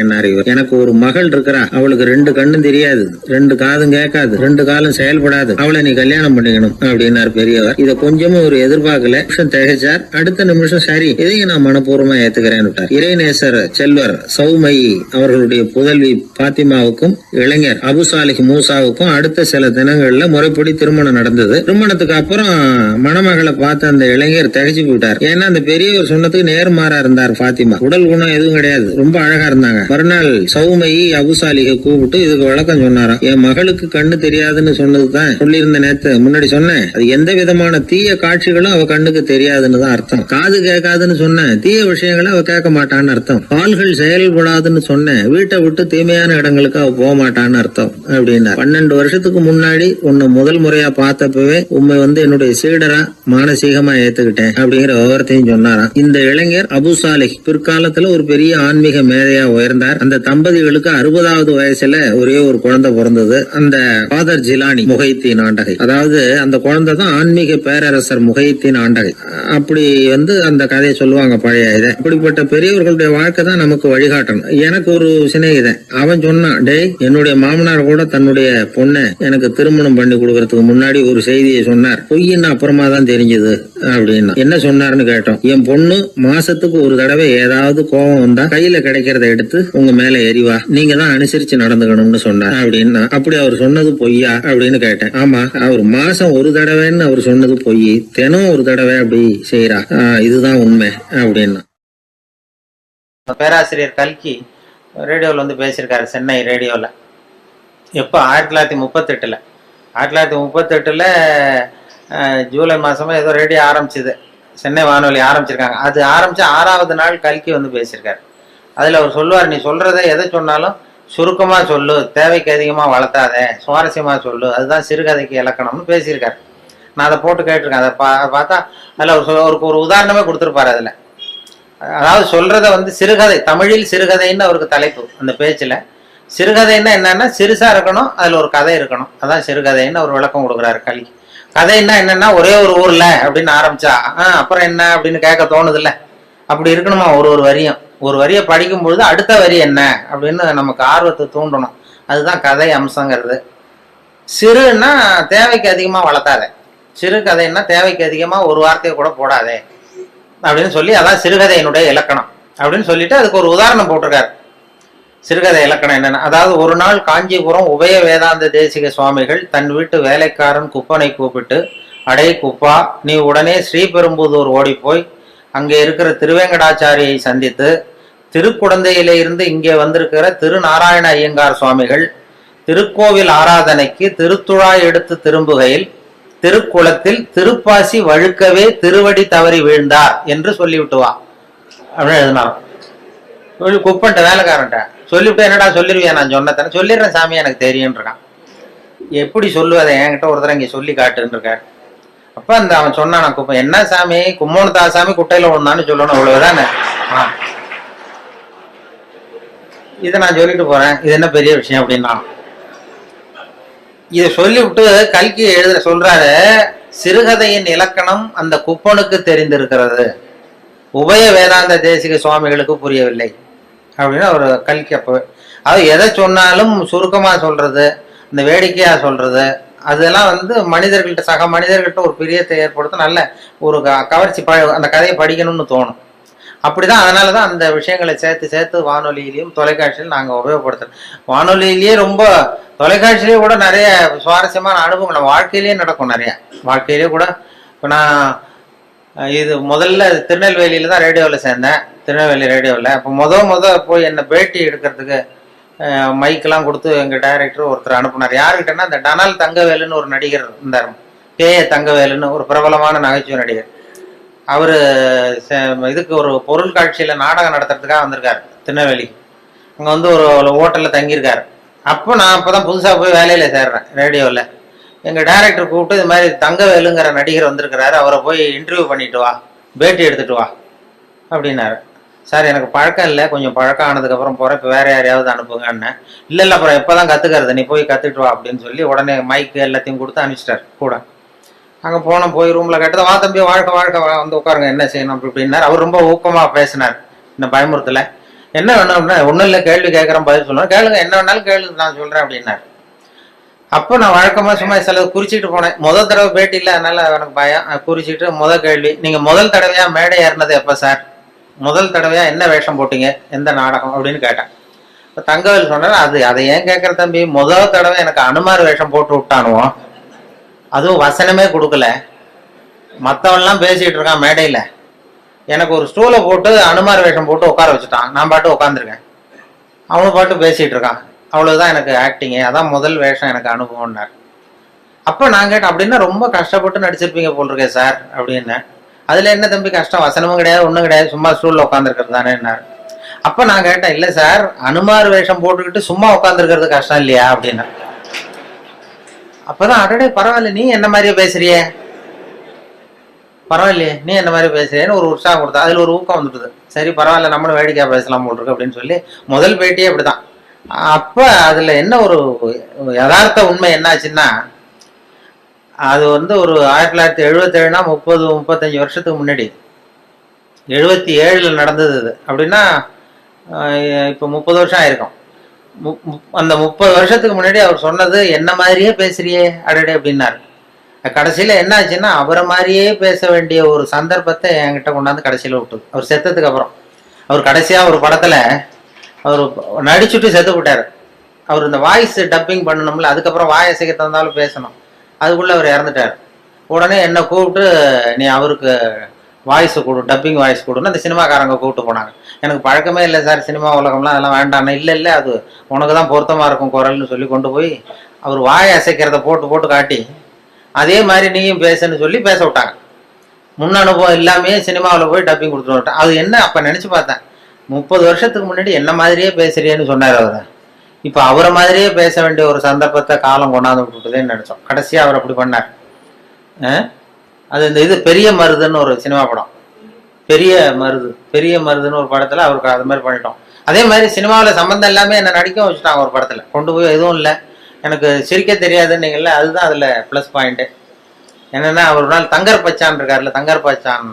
A: எனக்கு ஒரு மகள் இருக்கிறா, அவளுக்கு 2 கண்ணும் தெரியாது, 2 காதும் கேட்காது, 2 காலும் செயல்படாது. அவளை நீ கல்யாணம் பண்ணிக்கணும் அப்படின்னாரு பெரியவர். இத கொஞ்சமும் ஒரு எதிர்பார்க்கல. திகைச்சார். அடுத்த நிமிஷம் சரி, இதையும் நான் மனப்பூர்வமா ஏத்துக்கிறேன். இறைநேசர் செல்வர் சௌமயி அவர்களுடைய புதல்வி பாத்திமாவுக்கும் இளைஞர் அபுசாலிக் மூசாவுக்கும் அடுத்த சில தினங்கள்ல முறைப்படி திருமணம் நடந்தது. திருமணத்துக்கு அப்புறம் மணமகளை பார்த்த அந்த இளைஞர் திகைச்சு போயிட்டார். ஏன்னா அந்த பெரியவர் சொன்னதுக்கு நேர்மாறா இருந்தார். பாத்திமா உடல் குணம் எதுவும் கிடையாது, ரொம்ப அழகா இருந்தாங்க. மறுநாள் சௌமயி அபுசாலிகை கூப்பிட்டு இதுக்கு விளக்கம் சொன்னாராம். என் மகளுக்கு கண்ணு தெரியாதுன்னு சொன்னதுதான் சொல்லியிருந்த நேத்து முன்னாடி சொன்னேன். அது எந்த விதமான தீய காட்சிகளும் அவ கண்ணுக்கு தெரியாதுன்னு தான் அர்த்தம். காது கேட்காதுன்னு சொன்னேன், தீய விஷயங்களை அவ கேட்க மாட்டான்னு அர்த்தம். கால்கள் செயல்படாதுன்னு சொன்னேன், வீட்டை விட்டு தீமையான இடங்களுக்கு அவ போக மாட்டான்னு அர்த்தம் அப்படின்னா. 12 வருஷத்துக்கு முன்னாடி உன்னை முதல் முறையா பார்த்தப்பவே உண்மை என்னுடைய சீடரா மானசீகமா ஏத்துக்கிட்டேன் அப்படிங்கிற விவரத்தையும் சொன்னாராம். இந்த இளைஞர் அபுசாலிக் பிற்காலத்துல ஒரு பெரிய ஆன்மீக மேதையா உயர்ந்தார். அந்த தம்பதிகளுக்கு 60வது வயசுல ஒரே ஒரு குழந்தை பிறந்தது. அந்த ஃபாதர் ஜிலானி முகைத்தீன் ஆண்டகை, அதாவது அந்த குழந்தை தான் ஆன்மீக பேரரசர் முகைத்தீன் ஆண்டகை. அப்படி அந்த கதையை சொல்லுவாங்க பழைய இதை. அப்படிப்பட்ட பெரியவர்களுடைய வாழ்க்கை தான் நமக்கு வழிகாட்டணும். எனக்கு ஒரு சிநேகிதன், அவன் சொன்னான், டேய் என்னுடைய மாமனார் கூட தன்னுடைய பொண்ணை எனக்கு திருமணம் பண்ணி கொடுக்கறதுக்கு முன்னாடி ஒரு செய்தியை சொன்னார், பொய்ன்னு அப்புறமா தான் தெரிஞ்சது அப்படின்னா. என்ன சொன்னார்னு கேட்டோம். என் பொண்ணு மாசத்துக்கு ஒரு தடவை ஏதாவது கோபம் வந்தா கையில கிடைக்கிறத எடுத்து உங்க மேல எரிவா, நீங்க தான் அனுசரிச்சு நடந்துக்கணும்னு சொன்னார் அப்படின்னா. அப்படி அவர் சொன்னது பொய்யா அப்படின்னு கேட்டேன். ஆமா, அவர் மாசம் ஒரு தடவைன்னு அவர் சொன்னது பொய், தினம் ஒரு தடவை அப்படி செய்யறா, இதுதான் உண்மை அப்படின்னா.
B: பேராசிரியர் கல்கி ரேடியோவில் பேசியிருக்காரு, சென்னை ரேடியோவில். எப்போ 1938 1938 ஜூலை மாதமாக ஏதோ ரேடியோ ஆரம்பிச்சுது, சென்னை வானொலி ஆரம்பிச்சிருக்காங்க. அது ஆரம்பித்து 6வது நாள் கல்கி பேசியிருக்காரு. அதில் அவர் சொல்லுவார், நீ சொல்கிறத எதை சொன்னாலும் சுருக்கமாக சொல்லு, தேவைக்கு அதிகமாக வளர்த்தாத, சுவாரஸ்யமாக சொல்லு, அதுதான் சிறுகதைக்கு இலக்கணம்னு பேசியிருக்காரு. நான் அதை போட்டு கேட்டிருக்கேன். அதை பார்த்தா அதில் அவருக்கு ஒரு உதாரணமே கொடுத்துருப்பாரு. அதில் அதாவது சொல்கிறத சிறுகதை, தமிழில் சிறுகதைன்னு அவருக்கு தலைப்பு. அந்த பேச்சில் சிறுகதைன்னா என்னன்னா சிறுசா இருக்கணும், அதில் ஒரு கதை இருக்கணும், அதான் சிறுகதைன்னு அவர் விளக்கம் கொடுக்குறாரு கல்கி. கதைன்னா என்னன்னா ஒரே ஒரு ஊர்ல அப்படின்னு ஆரம்பிச்சா அப்புறம் என்ன அப்படின்னு கேட்க தோணுதில்ல, அப்படி இருக்கணுமா. ஒரு வரியை படிக்கும் பொழுது அடுத்த வரி என்ன அப்படின்னு நமக்கு ஆர்வத்தை தூண்டணும், அதுதான் கதை அம்சங்கிறது. சிறுன்னா தேவைக்கு அதிகமாக வளர்த்தாதே, சிறு கதைன்னா தேவைக்கு அதிகமாக ஒரு வார்த்தையை கூட போடாதே அப்படின்னு சொல்லி, அதான் சிறுகதையினுடைய இலக்கணம் அப்படின்னு சொல்லிட்டு அதுக்கு ஒரு உதாரணம் போட்டிருக்காரு. சிறுகதை இலக்கணம் என்னன்னா, அதாவது ஒரு நாள் காஞ்சிபுரம் உபய வேதாந்த தேசிக சுவாமிகள் தன் வீட்டு வேலைக்காரன் குப்பனை கூப்பிட்டு, அடே குப்பா, நீ உடனே ஸ்ரீபெரும்புதூர் ஓடிப்போய் அங்கே இருக்கிற திருவேங்கடாச்சாரியை சந்தித்து, திருக்குடந்தையில இருந்து இங்கே வந்திருக்கிற திருநாராயண ஐயங்கார் சுவாமிகள் திருக்கோவில் ஆராதனைக்கு திருத்துழாய் எடுத்து திரும்புகையில் திருக்குளத்தில் திருப்பாசி வழுக்கவே திருவடி தவறி வீழ்ந்தார் என்று சொல்லிவிட்டு வா அப்படின்னு எழுதினார். குப்பன்ட்ட வேலைக்காரன்ட்ட சொல்லிவிட்டு, என்னடா சொல்லிருவியா, நான் சொன்னதானே, சொல்லிடுறேன் சாமி எனக்கு தெரியும் இருக்கான். எப்படி சொல்லுவதை என்கிட்ட ஒரு தடவை இங்கே சொல்லி காட்டுன்னு இருக்காரு. அப்ப அவன் சொன்னான், குப்பை என்ன சாமி, கும்மோனு சாமி குட்டையில விழுந்தான்னு சொல்லணும், அவ்வளவுதானே. இதை நான் சொல்லிட்டு போறேன், இது என்ன பெரிய விஷயம் அப்படின்னா. இதை சொல்லிவிட்டு கல்கி சொல்றாரு, சிறுகதையின் இலக்கணம் அந்த குப்பனுக்கு தெரிந்திருக்கிறது, உபய வேதாந்த தேசிக சுவாமிகளுக்கு புரியவில்லை அப்படின்னு ஒரு கல்கி. அப்போ அது எதை சொன்னாலும் சுருக்கமா சொல்றது, இந்த வேடிக்கையா சொல்றது, அதெல்லாம் மனிதர்கள்ட்ட, சக மனிதர்கள்ட்ட ஒரு பிரியத்தை ஏற்படுத்த நல்ல ஒரு கவர்ச்சி, அந்த கதையை படிக்கணும்னு தோணும். அப்படிதான், அதனாலதான் அந்த விஷயங்களை சேர்த்து வானொலியிலையும் தொலைக்காட்சியிலும் நாங்கள் உபயோகப்படுத்துறோம். வானொலியிலேயே ரொம்ப, தொலைக்காட்சியிலேயே கூட நிறைய சுவாரஸ்யமான அனுபவம் நம்ம வாழ்க்கையிலேயே நடக்கும். நிறைய வாழ்க்கையிலேயே கூட. இப்போ நான் இது முதல்ல திருநெல்வேலியில தான் ரேடியோவில் சேர்ந்தேன், திருநெல்வேலி ரேடியோவில். அப்போ முத போய் என்னை பேட்டி எடுக்கிறதுக்கு மைக்கெல்லாம் கொடுத்து எங்கள் டைரக்டர் ஒருத்தர் அனுப்புனார். யாருக்கிட்டன்னா, இந்த டனல் தங்கவேலுன்னு ஒரு நடிகர் இருந்தார், கே.ஏ. தங்கவேலுன்னு ஒரு பிரபலமான நகைச்சுவை நடிகர். அவர் இதுக்கு ஒரு பொருள் காட்சியில நாடகம் நடத்துறதுக்காக வந்திருக்காரு திருநெல்வேலி. அங்கே ஒரு ஹோட்டலில் தங்கியிருக்காரு. அப்போ நான் அப்போதான் புதுசாக போய் வேலையில சேர்றேன் ரேடியோவில். எங்கள் டைரக்டர் கூப்பிட்டு, இது மாதிரி தங்கவேலுங்கிற நடிகர் வந்திருக்கிறாரு, அவரை போய் இன்டர்வியூ பண்ணிட்டு வா, பேட்டி எடுத்துட்டு வா அப்படின்னாரு. சார் எனக்கு பழக்கம் இல்லை, கொஞ்சம் பழக்கம் ஆனதுக்கப்புறம் போகிறேன், இப்போ வேறு யாரையாவது அனுப்புங்கன்னு. இல்லை அப்புறம் எப்போ தான் கற்றுக்கிறது, நீ போய் கற்றுட்டு வா அப்படின்னு சொல்லி உடனே மைக்கு எல்லாத்தையும் கொடுத்து அனுப்பிச்சிட்டார் கூட. அங்கே போனோம், போய் ரூமில் கேட்டது, வா தம்பி வாழ்க்கை வாழ்க்கை வந்து உட்காருங்க, என்ன செய்யணும் அப்படி இப்படின்னார். அவர் ரொம்ப ஊக்கமாக பேசினார், இந்த பயமுறுத்தலை. என்ன வேணும் அப்படின்னா, ஒன்றும் இல்லை, கேள்வி கேட்குறேன் பதில் சொல்லுவேன், கேளுங்க என்ன வேணாலும் கேளு நான் சொல்கிறேன் அப்படின்னார். அப்போ நான் வழக்கமாக சும்மா சில குறிச்சிட்டு போனேன். முதல் தடவை பேட்டி இல்லை, அதனால எனக்கு பயம். குறிச்சிட்டு முதல் கேள்வி, நீங்கள் முதல் தடவையாக மேடை ஏறினது எப்போ சார், முதல் தடவையா என்ன வேஷம் போட்டீங்க, எந்த நாடகம் அப்படின்னு கேட்டேன். இப்போ தங்கவேல் சொன்னார், அதை ஏன் கேட்குற தம்பி, முதல் தடவை எனக்கு அனுமார் வேஷம் போட்டு விட்டானுவோம், அதுவும் வசனமே கொடுக்கல, மற்றவன்லாம் பேசிகிட்டு இருக்கான் மேடையில், எனக்கு ஒரு ஸ்டூலை போட்டு அனுமார் வேஷம் போட்டு உட்கார வச்சுட்டான், நான் பாட்டு உட்காந்துருக்கேன், அவனு பாட்டு பேசிகிட்டு இருக்கான், அவ்வளோதான் எனக்கு ஆக்டிங்கு, அதான் முதல் வேஷம் எனக்கு அனுபவம்னார். அப்போ நான் கேட்டேன், அப்படின்னா ரொம்ப கஷ்டப்பட்டு நடிச்சிருப்பீங்க போல் இருக்கேன் சார் அப்படின்னேன். அதில் என்ன தம்பி கஷ்டம், வசனமும் கிடையாது ஒன்றும் கிடையாது, சும்மா ஸ்டூலில் உட்காந்துருக்கிறது தானேன்னார். அப்போ நான் கேட்டேன், இல்லை சார் அனுமார் வேஷம் போட்டுக்கிட்டு சும்மா உட்காந்துருக்கிறது கஷ்டம் இல்லையா அப்படின்னா. அப்போதான் அடடே பரவாயில்ல, நீ என்ன மாதிரியே பேசுறியே, பரவாயில்லையே நீ என்ன மாதிரி பேசுறேன்னு ஒரு உற்சாகம் கொடுத்தா, அதில் ஒரு ஊக்கம் வந்துட்டுது. சரி பரவாயில்ல, நம்மளும் வேடிக்கையாக பேசலாம் போல் இருக்கு அப்படின்னு சொல்லி முதல் பேட்டியே அப்படிதான். அப்போ அதில் என்ன ஒரு யதார்த்த உண்மை என்னாச்சுன்னா, அது வந்து ஒரு 1977னா 35 வருஷத்துக்கு முன்னாடி, 77 நடந்தது இது அப்படின்னா, இப்போ 30 வருஷம் ஆயிருக்கும். அந்த 30 வருஷத்துக்கு முன்னாடி அவர் சொன்னது என்ன மாதிரியே பேசுறியே அடடே அப்படின்னாரு. கடைசியில் என்ன ஆச்சுன்னா, அவரை மாதிரியே பேச வேண்டிய ஒரு சந்தர்ப்பத்தை என்கிட்ட கொண்டாந்து கடைசியில் விட்டுது. அவர் செத்ததுக்கு அப்புறம், அவர் கடைசியாக ஒரு படத்தில் அவர் நடிச்சுட்டு செத்து விட்டார். அவர் இந்த வாய்ஸ் டப்பிங் பண்ணணும்ல, அதுக்கப்புறம் வாய் அசைக்க தந்தாலும் பேசணும், அதுக்குள்ளே அவர் இறந்துட்டார். உடனே என்னை கூப்பிட்டு, நீ அவருக்கு வாய்ஸ் கொடு, டப்பிங் வாய்ஸ் கொடுன்னு அந்த சினிமாக்காரங்க கூப்பிட்டு போனாங்க. எனக்கு பழக்கமே இல்லை சார் சினிமா உலகம்லாம், அதெல்லாம் வேண்டாம். இல்லை அது உனக்கு தான் பொருத்தமாக இருக்கும் குரல்னு சொல்லி கொண்டு போய் அவர் வாய் அசைக்கிறத போட்டு காட்டி, அதே மாதிரி நீயும் பேசுன்னு சொல்லி பேச விட்டாங்க. முன் அனுபவம் இல்லாமே சினிமாவில் போய் டப்பிங் கொடுத்துட்டு விட்டேன். அது என்ன அப்போ நினச்சி பார்த்தேன், 30 வருஷத்துக்கு முன்னாடி என்ன மாதிரியே பேசுறியேன்னு சொன்னார் அவர். இப்போ அவரை மாதிரியே பேச வேண்டிய ஒரு சந்தர்ப்பத்தை காலம் கொண்டாந்து விட்டுட்டுதேன்னு நினச்சோம். கடைசியாக அவர் அப்படி பண்ணார். அது இந்த இது பெரிய மருதுன்னு ஒரு சினிமா படம், பெரிய மருதுன்னு ஒரு படத்தில் அவருக்கு அது மாதிரி பண்ணிட்டோம். அதே மாதிரி சினிமாவில் சம்மந்தம் எல்லாமே என்னை நடிக்க வச்சுட்டாங்க ஒரு படத்தில், கொண்டு போய் எதுவும் இல்லை, எனக்கு சிரிக்க தெரியாதுன்னீங்கல்ல, அதுதான் அதில் ப்ளஸ் பாயிண்ட்டு. என்னென்னா, ஒரு நாள் தங்கர் பச்சான் இருக்கார்ல, தங்கர் பச்சான்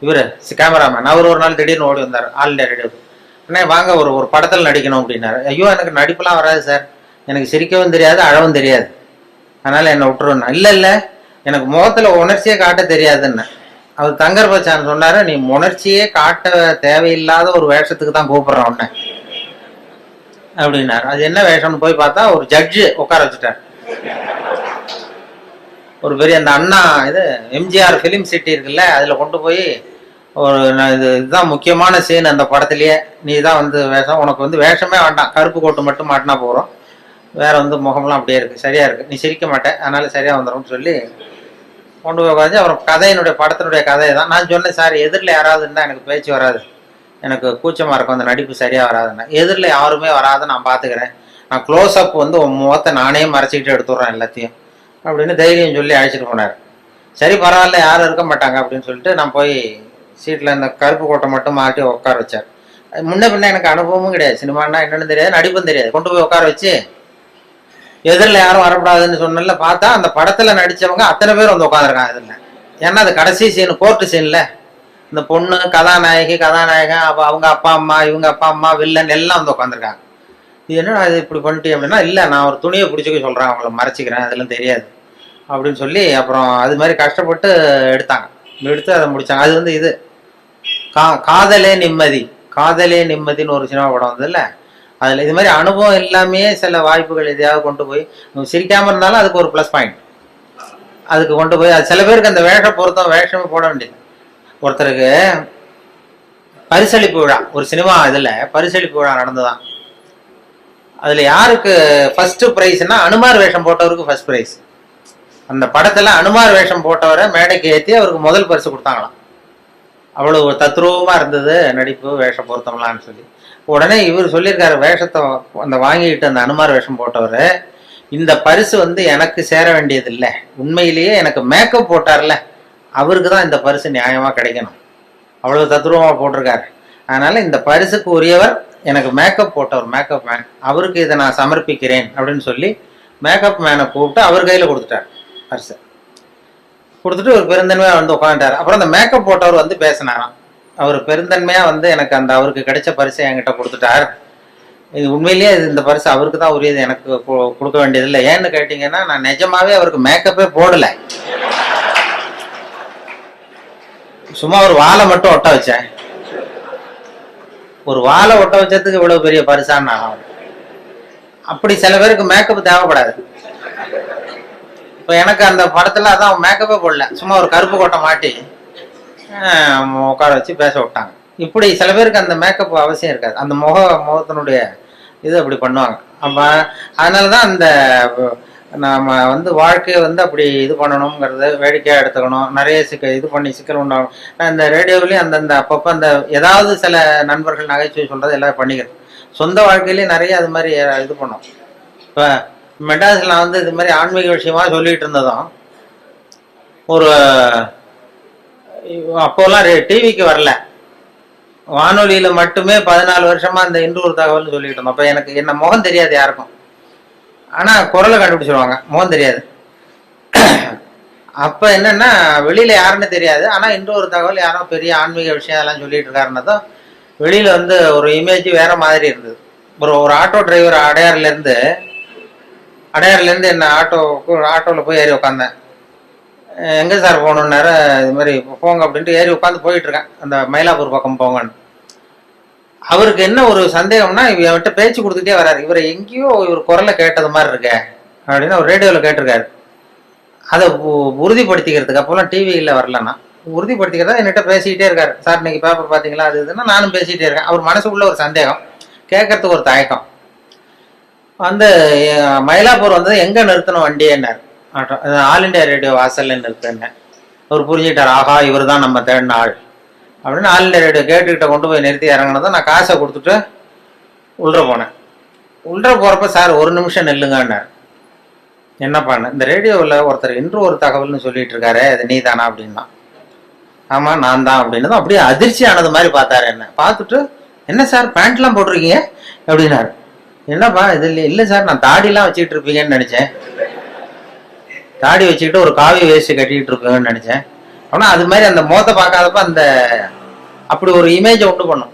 B: இவர் கேமராமேன், அவர் ஒரு நாள் திடீர்னு ஓடி வந்தார் ஆல் இண்டியா ரேடியோக்கு. அண்ணே வாங்க ஒரு படத்தில் நடிக்கணும் அப்படின்னாரு. ஐயோ எனக்கு நடிப்புலாம் வராது சார், எனக்கு சிரிக்கவும் தெரியாது அழவும் தெரியாது, அதனால் என்னை விட்டுருவேன். இல்லை எனக்கு முகத்தில் உணர்ச்சியே காட்ட தெரியாதுன்னு. அவர் தங்கர் பச்சான் சொன்னார், நீ உணர்ச்சியே காட்ட தேவையில்லாத ஒரு வேஷத்துக்கு தான் கூப்பிட்றேன் உன்னை அப்படின்னாரு. அது என்ன வேஷம்னு போய் பார்த்தா, ஒரு ஜட்ஜு உட்கார வச்சுட்டார். ஒரு பெரிய அந்த அண்ணா இது எம்ஜிஆர் ஃபிலிம் சிட்டி இருக்குல்ல, அதில் கொண்டு போய் ஒரு இதுதான் முக்கியமான சீன் அந்த படத்துலேயே, நீ தான் வந்து வேஷம், உனக்கு வந்து வேஷமே வேண்டாம், கருப்பு கோட்டு மட்டும் மாட்டினா போகிறோம், வேற வந்து முகம்லாம் அப்படியே இருக்குது, சரியாக இருக்குது, நீ சிரிக்க மாட்டேன் அதனால சரியாக வந்துடும் சொல்லி கொண்டு போய் உட்காந்து, அப்புறம் படத்தினுடைய கதையை தான் நான் சொன்னேன். சார் எதிரில் யாராவது இருந்தால் எனக்கு பேச்சு வராது, எனக்கு கூச்சமாக இருக்கும், அந்த நடிப்பு சரியாக வராதுன்னா. எதிரில் யாருமே வராது, நான் பார்த்துக்கிறேன், நான் க்ளோஸ் அப் வந்து முகத்தை நானே மறைச்சிக்கிட்டு எடுத்துடுறேன் எல்லாத்தையும் அப்படின்னு தைரியம் சொல்லி அழைச்சிட்டு போனார். சரி பரவாயில்ல யாரும் இருக்க மாட்டாங்க அப்படின்னு சொல்லிட்டு நான் போய் சீட்டில் இந்த கருப்பு கோட்டை மட்டும் மாட்டி உட்கார வச்சார். முன்ன பின்ன எனக்கு அனுபவமும் கிடையாது, சினிமானா என்னன்னு தெரியாது, நடிப்பும் தெரியாது. கொண்டு போய் உட்கார வச்சு எதிரில் யாரும் வரக்கூடாதுன்னு சொன்னல, பார்த்தா அந்த படத்தில் நடித்தவங்க அத்தனை பேர் வந்து உட்காந்துருக்காங்க இதில். ஏன்னா அது கடைசி சீன், கோர்ட்டு சீனில் இந்த பொண்ணு கதாநாயகன், அப்போ அவங்க அப்பா அம்மா, இவங்க அப்பா அம்மா, வில்லன் எல்லாம் வந்து உட்காந்துருக்காங்க. இது என்ன அது இப்படி பண்ணிட்டே அப்படின்னா, இல்லை நான் ஒரு துணியை பிடிச்சிக்க சொல்கிறேன், அவங்கள மறைச்சிக்கிறேன், அதெல்லாம் தெரியாது அப்படின்னு சொல்லி அப்புறம் அது மாதிரி கஷ்டப்பட்டு எடுத்து அதை முடித்தாங்க. அது வந்து இது காதலே நிம்மதின்னு ஒரு சினிமா படம் வந்ததுல்ல, அதில் இது மாதிரி அனுபவம் எல்லாமே சில வாய்ப்புகள் எதையாவது கொண்டு போய் சிரிக்காமல் இருந்தாலும் அதுக்கு ஒரு ப்ளஸ் பாயிண்ட், அதுக்கு கொண்டு போய் அது சில பேருக்கு அந்த வேஷமே போட வேண்டியது. ஒருத்தருக்கு பரிசளிப்பு விழா, ஒரு சினிமா இதில் பரிசளிப்பு விழா நடந்துதான். அதில் யாருக்கு ஃபர்ஸ்ட் ப்ரைஸ்னா, அனுமார் வேஷம் போட்டவருக்கு ஃபர்ஸ்ட் ப்ரைஸ். அந்த படத்தில் அனுமார் வேஷம் போட்டவரை மேடைக்கு ஏற்றி அவருக்கு முதல் பரிசு கொடுத்தாங்களாம். அவ்வளோ தத்ரூபமாக இருந்தது நடிப்பு, வேஷ பொருத்தம்லான்னு சொல்லி. உடனே இவர் சொல்லியிருக்காரு, வேஷத்தை அந்த வாங்கிட்டு அந்த அனுமார் வேஷம் போட்டவர், இந்த பரிசு வந்து எனக்கு சேர வேண்டியது இல்லை, உண்மையிலேயே எனக்கு மேக்கப் போட்டார்ல அவருக்கு தான் இந்த பரிசு நியாயமாக கிடைக்கணும், அவ்வளோ தத்ரூபமாக போட்டிருக்காரு. அதனால இந்த பரிசுக்கு உரியவர் எனக்கு மேக்கப் போட்டவர், மேக்கப் மேன், அவருக்கு இதை நான் சமர்ப்பிக்கிறேன் அப்படின்னு சொல்லி மேக்கப் மேனை கூப்பிட்டு அவர் கையில் கொடுத்துட்டார் பரிசை. கொடுத்துட்டு ஒரு பெருந்தன்மையாக வந்து உட்காந்துட்டார். அப்புறம் அந்த மேக்கப் போட்டவர் வந்து பேசினாராம். அவர் பெருந்தன்மையாக வந்து எனக்கு அந்த அவருக்கு கிடைச்ச பரிசை என்கிட்ட கொடுத்துட்டார். இது உண்மையிலேயே இந்த பரிசு அவருக்கு தான் உரியது, எனக்கு கொடுக்க வேண்டியதில்லை. ஏன்னு கேட்டிங்கன்னா நான் நிஜமாவே அவருக்கு மேக்கப்பே போடலை, சும்மா ஒரு வாழை மட்டும் ஒட்ட வச்சேன். ஒரு வாழை ஒட்ட வச்சதுக்கு இவ்வளவு பெரிய பரிசான்னு அப்படி சில பேருக்கு மேக்கப் தேவைப்படாது. இப்போ எனக்கு அந்த படத்துல அதான் மேக்கப்பே போடல, சும்மா ஒரு கருப்பு கோட்டை மாட்டி உட்கார வச்சு பேச விட்டாங்க. இப்படி சில பேருக்கு அந்த மேக்கப் அவசியம் இருக்காது, அந்த முகத்தினுடைய இது அப்படி பண்ணுவாங்க. அப்போ அதனாலதான் அந்த நம்ம வந்து வாழ்க்கையை வந்து அப்படி இது பண்ணணுங்கிறது வேடிக்கையாக எடுத்துக்கணும். நிறைய இது பண்ணி சிக்கல் உண்டாகும். நான் இந்த ரேடியோவிலையும் அந்தந்த அப்பப்போ அந்த ஏதாவது சில நண்பர்கள் நகைச்சுவை சொல்றது எல்லாம் பண்ணிக்கிறது. சொந்த வாழ்க்கையிலேயே நிறைய அது மாதிரி இது பண்ணோம். இப்போ மெட்ராஸில் நான் வந்து இது மாதிரி ஆன்மீக விஷயமா சொல்லிட்டு இருந்ததும், ஒரு அப்போல்லாம் டிவிக்கு வரல, வானொலியில மட்டுமே 14 வருஷமா அந்த இன்று ஒரு தகவல்னு சொல்லிட்டு இருந்தோம். அப்ப எனக்கு என்ன முகம் தெரியாது யாருக்கும், ஆனா குரலை கண்டுபிடிச்சிருவாங்க, முகம் தெரியாது. அப்ப என்னன்னா வெளியில யாருன்னு தெரியாது, ஆனா இன்று ஒரு தகவல் யாரோ பெரிய ஆன்மீக விஷயம் அதெல்லாம் சொல்லிட்டு இருக்காருன்னதும் வெளியில வந்து ஒரு இமேஜ் வேற மாதிரி இருந்தது. ஒரு ஆட்டோ டிரைவர் அடையாறுல இருந்து என்ன ஆட்டோவில் போய் ஏறி உட்காந்தேன். எங்கே சார் போகணுன்னாரு. இது மாதிரி போங்க அப்படின்ட்டு ஏறி உட்காந்து போயிட்டு இருக்கேன், அந்த மயிலாப்பூர் பக்கம் போங்கன்னு. அவருக்கு என்ன ஒரு சந்தேகம்னா, இவன்கிட்ட பேச்சு கொடுத்துட்டே வர்றாரு, இவரை எங்கேயோ இவர் குரலை கேட்டது மாதிரி இருக்க அப்படின்னு அவர் ரேடியோவில் கேட்டிருக்காரு. அதை உறுதிப்படுத்திக்கிறதுக்கு அப்போல்லாம் டிவியில் வரலன்னா உறுதிப்படுத்திக்கிறதா என்கிட்ட பேசிக்கிட்டே இருக்காரு. சார் இன்னைக்கு பேப்பர் பார்த்தீங்களா, அது இதுன்னா நானும் பேசிக்கிட்டே இருக்கேன். அவர் மனசுக்குள்ள ஒரு சந்தேகம், கேட்கறதுக்கு ஒரு தயக்கம். வந்து மயிலாப்பூர் வந்து எங்கே நிறுத்தணும் வண்டியேன்னார். ஆட்டோ ஆல் இண்டியா ரேடியோ வாசல்ல நிறுத்தினேன். அவர் புரிஞ்சுக்கிட்டார், ஆஹா இவர் தான் நம்ம தேடின ஆள் அப்படின்னு. ஆல் இண்டியா ரேடியோ கேட்டுக்கிட்ட கொண்டு போய் நிறுத்தி இறங்கினதும் நான் காசை கொடுத்துட்டு உள்ள போனேன். உள்ள போகிறப்ப சார் ஒரு நிமிஷம் நில்லுங்கன்னார். என்னப்பான்னு, இந்த ரேடியோவில் ஒருத்தர் இன்று ஒரு தகவல்னு சொல்லிட்டு இருக்காரு, அது நீ தானா அப்படின்னா. ஆமாம் நான் தான் அப்படின்னதும் அப்படியே அதிர்ச்சி ஆனது மாதிரி பார்த்தாரு. என்ன பார்த்துட்டு, என்ன சார் பேண்ட்லாம் போட்டிருக்கீங்க அப்படின்னாரு. என்னப்பா இது இல்லை சார், நான் தாடிலாம் வச்சுக்கிட்டு இருப்பீங்கன்னு நினச்சேன், தாடி வச்சுக்கிட்டு ஒரு காவி வேஸ்ட் கட்டிக்கிட்டு இருப்பீங்கன்னு நினச்சேன். ஆனால் அது மாதிரி அந்த முகத்தை பார்க்காதப்ப அந்த அப்படி ஒரு இமேஜை உண்டு பண்ணும்.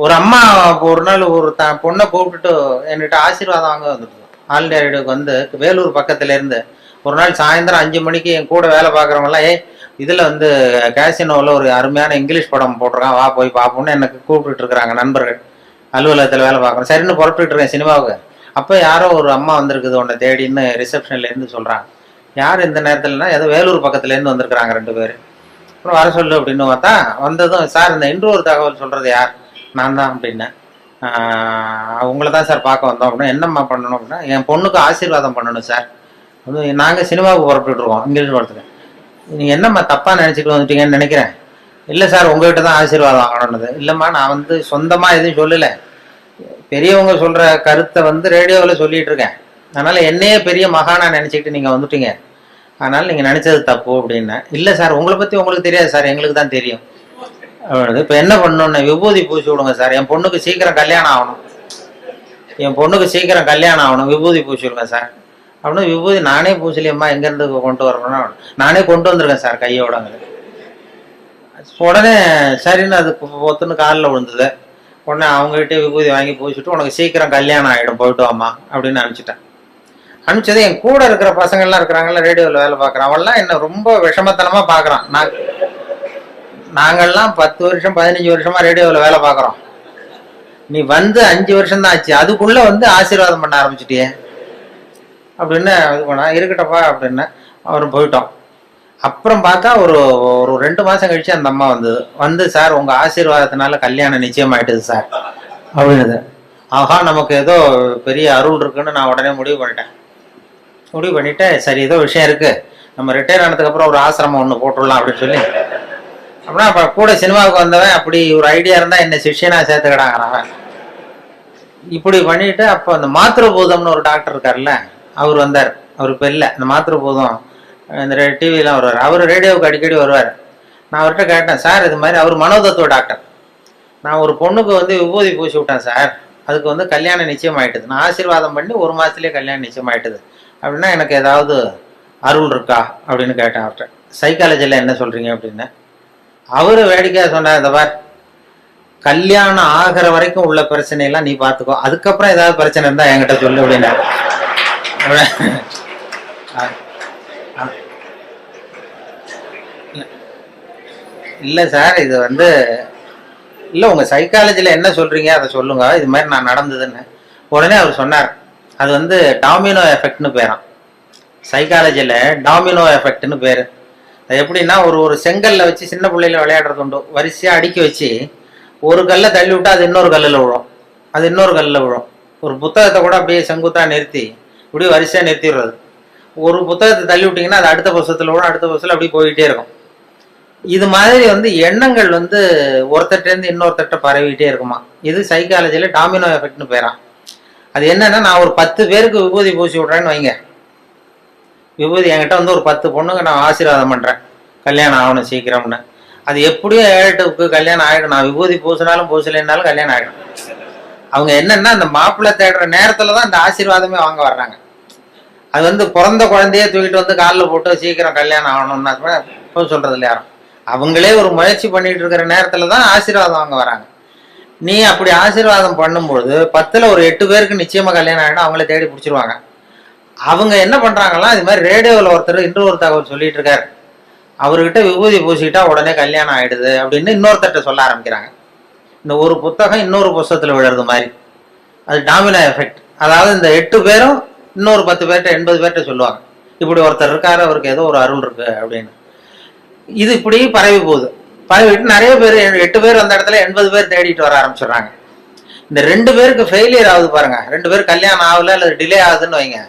B: ஒரு அம்மா ஒரு நாள் ஒரு பொண்ணை கூப்பிட்டுட்டு என்கிட்ட ஆசீர்வாதம் வாங்க வந்துட்டு ஆல் இண்டியா ரேடியோக்கு வந்து வேலூர் பக்கத்துல இருந்து ஒரு நாள் சாயந்தரம் 5 மணிக்கு என் கூட வேலை பார்க்குறவங்களாம், இதில் வந்து கேசினோவில் ஒரு அருமையான இங்கிலீஷ் படம் போட்டிருக்கான், வா போய் பார்ப்போம்னு எனக்கு கூப்பிட்டுட்டு இருக்கிறாங்க நண்பர்கள். அலுவலகத்தில் வேலை பார்க்குறோம், சரின்னு புறப்பட்டு இருக்கேன் சினிமாவுக்கு. அப்போ யாரோ ஒரு அம்மா வந்திருக்குது உன்னை தேடின்னு ரிசப்ஷன்லேருந்து சொல்கிறாங்க. யார் இந்த நேரத்துலனா, ஏதோ வேலூர் பக்கத்துலேருந்து வந்திருக்கிறாங்க 2 பேர். அப்புறம் வர சொல்லு அப்படின்னு பார்த்தா, வந்ததும் சார் இந்த இன்று ஒரு தகவல் சொல்கிறது யார், நான் தான் அப்படின்னேன். உங்களை தான் சார் பார்க்க வந்தோம் அப்படின்னா. என்னம்மா பண்ணணும் அப்படின்னா, என் பொண்ணுக்கு ஆசீர்வாதம் பண்ணணும் சார். நாங்கள் சினிமாவுக்கு புறப்பட்டுருக்கோம் இங்கிலீஷ் படத்துக்கு, நீங்கள் என்னம்மா தப்பாக நினச்சிட்டு வந்துட்டீங்கன்னு நினைக்கிறேன். இல்லை சார் உங்ககிட்ட தான் ஆசீர்வாதம் வாங்கணுன்னது. இல்லைம்மா நான் வந்து சொந்தமாக எதுவும் சொல்லலை, பெரியவங்க சொல்கிற கருத்தை வந்து ரேடியோவில் சொல்லிட்டு இருக்கேன், அதனால் என்னையே பெரிய மகானா நினச்சிக்கிட்டு நீங்கள் வந்துட்டீங்க, அதனால் நீங்கள் நினச்சது தப்பு அப்படின்னா. இல்லை சார் உங்களை பற்றி உங்களுக்கு தெரியாது சார், எங்களுக்கு தான் தெரியும் அப்படின்னு. இப்போ என்ன பண்ணணுன்னு, விபூதி பூசி விடுங்க சார், என் பொண்ணுக்கு சீக்கிரம் கல்யாணம் ஆகணும், விபூதி பூசி விடுங்க சார் அப்படின்னு. விபூதி நானே பூசலியம்மா, எங்கேருந்து கொண்டு வரணும்னா, நானே கொண்டு வந்திருக்கேன் சார் கையோடங்குது. உடனே சரின்னு அது ஒத்துன்னு காலில் விழுந்தது. உடனே அவங்ககிட்ட விபூதி வாங்கி பூசிட்டு, உனக்கு சீக்கிரம் கல்யாணம் ஆகிடும் போயிட்டு வாம்மா அப்படின்னு அனுப்பிச்சிட்டேன். அனுப்பிச்சது என் கூட இருக்கிற பசங்கள்லாம் இருக்கிறாங்கல்ல, ரேடியோவில் வேலை பார்க்குறான், அவன்லாம் என்ன ரொம்ப விஷமத்தனமாக பார்க்குறான். நாங்கள்லாம் 10 வருஷம் 15 வருஷமா ரேடியோவில் வேலை பார்க்குறோம், நீ வந்து 5 வருஷம் தான் ஆச்சு, அதுக்குள்ளே வந்து ஆசீர்வாதம் பண்ண ஆரம்பிச்சிட்டியே அப்படின்னு இது பண்ணா. இருக்கட்டப்பா அப்படின்னு அவரும் போயிட்டோம். அப்புறம் பார்த்தா ஒரு 2 மாதம் கழிச்சு அந்த அம்மா வந்து சார் உங்கள் ஆசீர்வாதத்தினால கல்யாணம் நிச்சயமாயிட்டுது சார் அப்படின்னுது. ஆஹா நமக்கு ஏதோ பெரிய அருள் இருக்குன்னு நான் உடனே முடிவு பண்ணிட்டு சரி ஏதோ விஷயம் இருக்கு, நம்ம ரிட்டையர் ஆனதுக்கப்புறம் ஒரு ஆசிரமம் ஒன்று போட்டுடலாம் அப்படின்னு சொல்லி, அப்படின்னா அப்போ கூட சினிமாவுக்கு வந்தவன் அப்படி ஒரு ஐடியா இருந்தால் என்ன சிஷ்யனா சேர்த்துக்கிடாங்க அவன். இப்படி பண்ணிட்டு அப்போ அந்த மாத்திருபூதம்னு ஒரு டாக்டர் இருக்காருல்ல, அவர் வந்தார். அவருக்கு இப்போ இல்லை, இந்த மாத்திருபூதம் இந்த டிவிலாம் வருவார், அவர் ரேடியோவுக்கு அடிக்கடி வருவார். நான் அவர்கிட்ட கேட்டேன், சார் இது மாதிரி அவர் மனோதத்துவ டாக்டர், நான் ஒரு பொண்ணுக்கு வந்து விபூதி பூசி விட்டேன் சார், அதுக்கு வந்து கல்யாணம் நிச்சயம் ஆயிட்டுது, நான் ஆசீர்வாதம் பண்ணி 1 மாதத்துலேயே கல்யாணம் நிச்சயம் ஆயிட்டுது அப்படின்னா எனக்கு ஏதாவது அருள் இருக்கா அப்படின்னு கேட்டேன் அவர்கிட்ட. சைக்காலஜியில் என்ன சொல்கிறீங்க அப்படின்னு. அவரு வேடிக்கையாக சொன்னார், இந்த பார், கல்யாணம் ஆகிற வரைக்கும் உள்ள பிரச்சனையெல்லாம் நீ பார்த்துக்கோ, அதுக்கப்புறம் ஏதாவது பிரச்சனை இருந்தால் என்கிட்ட சொல்லு அப்படின்னா. இல்லை சார், இது வந்து இல்லை, உங்கள் சைக்காலஜியில் என்ன சொல்கிறீங்க அதை சொல்லுங்க, இது மாதிரி நான் நடந்ததுன்னு. உடனே அவர் சொன்னார், அது வந்து டாமினோ எஃபெக்ட்னு பேரான். சைக்காலஜியில் டாமினோ எஃபெக்ட்னு பேர். அது எப்படின்னா, ஒரு செங்கல்ல வச்சு சின்ன பிள்ளையில விளையாடுறது உண்டு, வரிசையாக அடுக்கி வச்சு ஒரு கல்லை தள்ளி விட்டா அது இன்னொரு கல்லில் விழும், அது இன்னொரு கல்லில் விழும். ஒரு புத்தகத்தை கூட அப்படியே செங்குத்தாக நிறுத்தி இப்படி வரிசையாக நிறுத்திடுறது. ஒரு புத்தகத்தை தள்ளி விட்டிங்கன்னா அது அடுத்த புத்தகத்தில் விழும், அடுத்த புத்தகத்தில் அப்படியே போயிட்டே இருக்கும். இது மாதிரி வந்து எண்ணங்கள் வந்து ஒருத்தர்கிட்டேருந்து இன்னொருத்தர்கிட்ட பரவிட்டே இருக்குமா. இது சைக்காலஜியில் டாமினோ எஃபெக்ட்னு பேரான். அது என்னன்னா, நான் ஒரு 10 பேருக்கு விபூதி பூசி விட்றேன்னு வைங்க. விபூதி என்கிட்ட வந்து ஒரு 10 பொண்ணுங்க நான் ஆசீர்வாதம் பண்ணுறேன், கல்யாணம் ஆகணும் சீக்கிரம்னு. அது எப்படியும் 7-8க்கு கல்யாணம் ஆகிடும். நான் விபூதி பூசினாலும் பூசலைன்னாலும் கல்யாணம் ஆகிடும். அவங்க என்னன்னா, அந்த மாப்பிள்ளை தேடுற நேரத்தில் தான் அந்த ஆசீர்வாதமே வாங்க வர்றாங்க. அது வந்து பிறந்த குழந்தையே தூக்கிட்டு வந்து காலில் போட்டு சீக்கிரம் கல்யாணம் ஆகணும்னா கூட சொல்கிறது இல்லை யாரும். அவங்களே ஒரு முயற்சி பண்ணிட்டு இருக்கிற நேரத்தில் தான் ஆசீர்வாதம் வாங்க வராங்க. நீ அப்படி ஆசீர்வாதம் பண்ணும்பொழுது 10ல் ஒரு 8 பேருக்கு நிச்சயமாக கல்யாணம் ஆகிடும், அவங்கள தேடி பிடிச்சிருவாங்க. அவங்க என்ன பண்ணுறாங்கலாம், இது மாதிரி ரேடியோவில் ஒருத்தர் இன்று ஒரு தகவல் சொல்லிட்டு இருக்காரு, அவர்கிட்ட விபூதி பூசிட்டா உடனே கல்யாணம் ஆகிடுது அப்படின்னு இன்னொருத்தர்கிட்ட சொல்ல ஆரம்பிக்கிறாங்க. இந்த ஒரு புத்தகம் இன்னொரு புத்தகத்தில் விழுறது மாதிரி. அது டாமினோ எஃபெக்ட். அதாவது இந்த 8 பேரும் இன்னொரு 10 பேர்கிட்ட 80 பேர்கிட்ட சொல்லுவாங்க, இப்படி ஒருத்தர் இருக்காரு, அவருக்கு ஏதோ ஒரு அருள் இருக்கு அப்படின்னு. இது இப்படி பரவி போகுது. பரவிட்டு நிறைய பேர், 8 பேர் அந்த இடத்துல 80 பேர் தேடிட்டு வர ஆரம்பிச்சிடுறாங்க. இந்த 2 பேருக்கு ஃபெயிலியர் ஆகுது பாருங்க, 2 பேர் கல்யாணம் ஆகல அல்லது டிலே ஆகுதுன்னு வைங்க,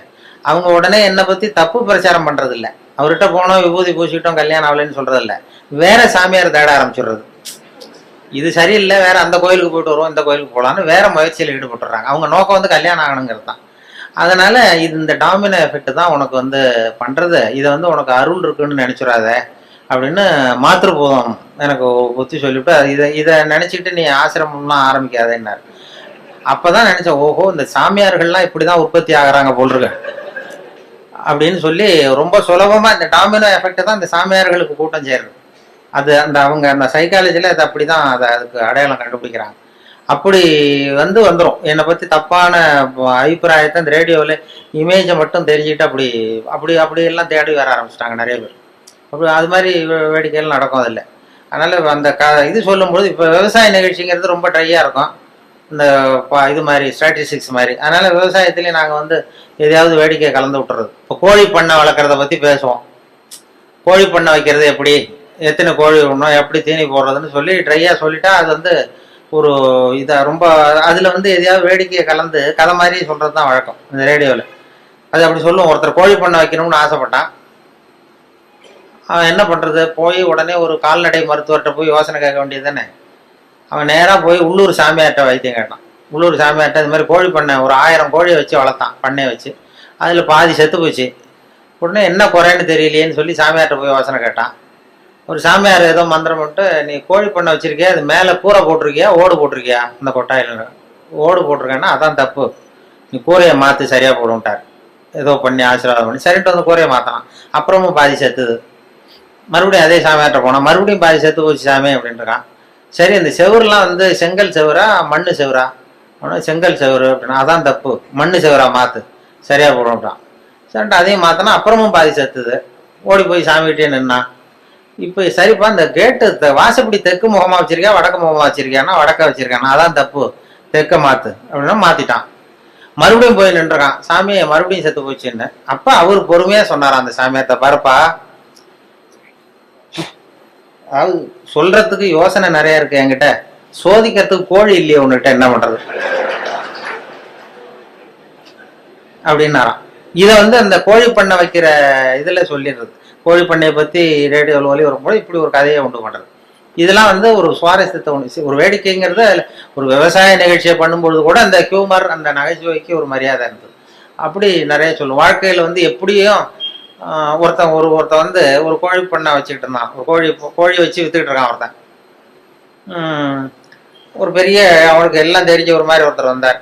B: அவங்க உடனே என்னை பற்றி தப்பு பிரச்சாரம் பண்ணுறது இல்லை, அவர்கிட்ட போனோம் விபூதி பூசிட்டோம் கல்யாணம் ஆகலைன்னு சொல்றது இல்லை, வேற சாமியார் தேட ஆரம்பிச்சிடுறது. இது சரியில்லை, வேற அந்த கோயிலுக்கு போயிட்டு வருவோம், இந்த கோயிலுக்கு போகலான்னு வேற முயற்சியில் ஈடுபட்டுறாங்க. அவங்க நோக்கம் வந்து கல்யாணம் ஆகணுங்கிறது தான். அதனால இது இந்த டாமினோ எஃபெக்ட் தான் உனக்கு வந்து பண்றது. இதை வந்து உனக்கு அருள் இருக்குன்னு நினைச்சிடாத அப்படின்னு மாத்திருபோதம் எனக்கு புத்தி சொல்லிவிட்டு, இதை நினைச்சிக்கிட்டு நீ ஆசிரமம்லாம் ஆரம்பிக்காதேன்னாரு. அப்பதான் நினைச்சேன், ஓஹோ, இந்த சாமியார்கள்லாம் இப்படிதான் உற்பத்தி ஆகுறாங்க போல் இருக்கு அப்படின்னு சொல்லி, ரொம்ப சுலபமா இந்த டாமினோ எஃபெக்ட் தான் இந்த சாமியார்களுக்கு கூட்டம் சேருது. அது அந்த அவங்க அந்த சைக்காலஜில அது அப்படிதான் அதை அதுக்கு அடையாளம் கண்டுபிடிக்கிறாங்க. அப்படி வந்துடும். என்னை பற்றி தப்பான அபிப்பிராயத்தை இந்த ரேடியோவில் இமேஜை மட்டும் தெரிஞ்சுக்கிட்டு அப்படி அப்படி அப்படி எல்லாம் தேடி வர ஆரம்பிச்சிட்டாங்க நிறைய பேர். அப்படி அது மாதிரி வேடிக்கைகள் நடக்கும் அதில். அதனால் அந்த இது சொல்லும்போது, இப்போ விவசாய நிகழ்ச்சிங்கிறது ரொம்ப ட்ரையாக இருக்கும், இந்த இது மாதிரி ஸ்ட்ராட்டஜிக்ஸ் மாதிரி. அதனால் விவசாயத்துலேயும் நாங்கள் வந்து எதையாவது வேடிக்கை கலந்து விட்டுறது. இப்போ கோழி பண்ணை வளர்க்குறத பற்றி பேசுவோம். கோழி பண்ணை வைக்கிறது எப்படி, எத்தனை கோழி விடணும், எப்படி தீனி போடுறதுன்னு சொல்லி ட்ரையாக சொல்லிட்டா அது வந்து ஒரு இதை ரொம்ப அதில் வந்து எதையாவது வேடிக்கையை கலந்து கதை மாதிரி சொல்கிறது தான் வழக்கம் இந்த ரேடியோவில். அது அப்படி சொல்லுவோம். ஒருத்தர் கோழி பண்ணை வைக்கணும்னு ஆசைப்பட்டான். அவன் என்ன பண்ணுறது, போய் உடனே ஒரு கால்நடை மருத்துவர்கிட்ட போய் யோசனை கேட்க வேண்டியது தானே. அவன் நேராக போய் உள்ளூர் சாமியார்கிட்ட வைத்தியம் கேட்டான். உள்ளூர் சாமியார்கிட்ட இது மாதிரி கோழி பண்ணை ஒரு 1000 கோழியை வச்சு வளர்த்தான், பண்ணையை வச்சு. அதில் பாதி செத்து போச்சு. உடனே என்ன குறைன்னு தெரியலையேன்னு சொல்லி சாமியார்கிட்ட போய் யோசனை கேட்டான். ஒரு சாமியார் ஏதோ மந்திரம் பண்ணிட்டு, நீ கோழி பண்ணை வச்சிருக்கியா, அது மேலே கூரை போட்டிருக்கியா, ஓடு போட்டிருக்கியா, அந்த கொட்டாயில் ஓடு போட்டிருக்கேன்னா அதான் தப்பு, நீ கூரையை மாற்றி சரியாக போடுன்ட்டார். ஏதோ பண்ணி ஆசீர்வாதம் பண்ணி சரிட்டு வந்து கூரையை மாற்றினான். அப்புறமும் பாதி செத்துது. மறுபடியும் அதே சாமியார்கிட்ட போனான், மறுபடியும் பாதி செத்து போச்சு சாமி அப்படின்ட்டுருக்கான். சரி, இந்த செவருலாம் வந்து செங்கல் செவரா மண்ணு செவரா அப்படின்னா, செங்கல் செவரு அப்படின்னா அதான் தப்பு, மண்ணு செவரா மாற்று சரியாக போடுன்ட்டான். சரிட்டு அதையும் மாற்றினா அப்புறமும் பாதி செத்துது. ஓடி போய் சாமிகிட்டே நின்னான். இப்போ சரிப்பா, இந்த கேட்டு வாசப்படி தெற்கு முகமாக வச்சிருக்கியா வடக்கு முகமாக வச்சிருக்கியானா வடக்க வச்சிருக்கானா, அதான் தப்பு, தெற்க மாற்று அப்படின்னா மாற்றிட்டான். மறுபடியும் போய் நின்றுருக்கான். சாமி மறுபடியும் செத்து போச்சுன்னு. அப்போ அவர் பொறுமையாக சொன்னார் அந்த சாமியார்த்த, பாருப்பா, அதாவது சொல்றதுக்கு யோசனை நிறைய இருக்கு என்கிட்ட, சோதிக்கிறதுக்கு கோழி இல்லையே உன்கிட்ட, என்ன பண்றது அப்படின்னாராம். இதை வந்து அந்த கோழி பண்ணை வைக்கிற இதில் சொல்லிடுறது. கோழி பண்ணையை பற்றி ரேடியோவில் ஒலி வரும்போது இப்படி ஒரு கதையை உண்டு பண்ணுறது. இதெல்லாம் வந்து ஒரு சுவாரஸ்யத்தை ஒன்று, ஒரு வேடிக்கைங்கிறது. ஒரு விவசாய நிகழ்ச்சியை பண்ணும்பொழுது கூட அந்த ஹியூமர், அந்த நகைச்சுவைக்கு ஒரு மரியாதை இருந்தது. அப்படி நிறைய சொல்லும். வாழ்க்கையில் வந்து எப்படியும் ஒருத்தன் வந்து ஒரு கோழி பண்ணை வச்சுக்கிட்டு இருந்தான். ஒரு கோழி வச்சு வித்துக்கிட்டு இருக்கான் ஒருத்தன். ஒரு பெரிய அவனுக்கு எல்லாம் தெரிஞ்ச ஒரு மாதிரி ஒருத்தர் வந்தார்.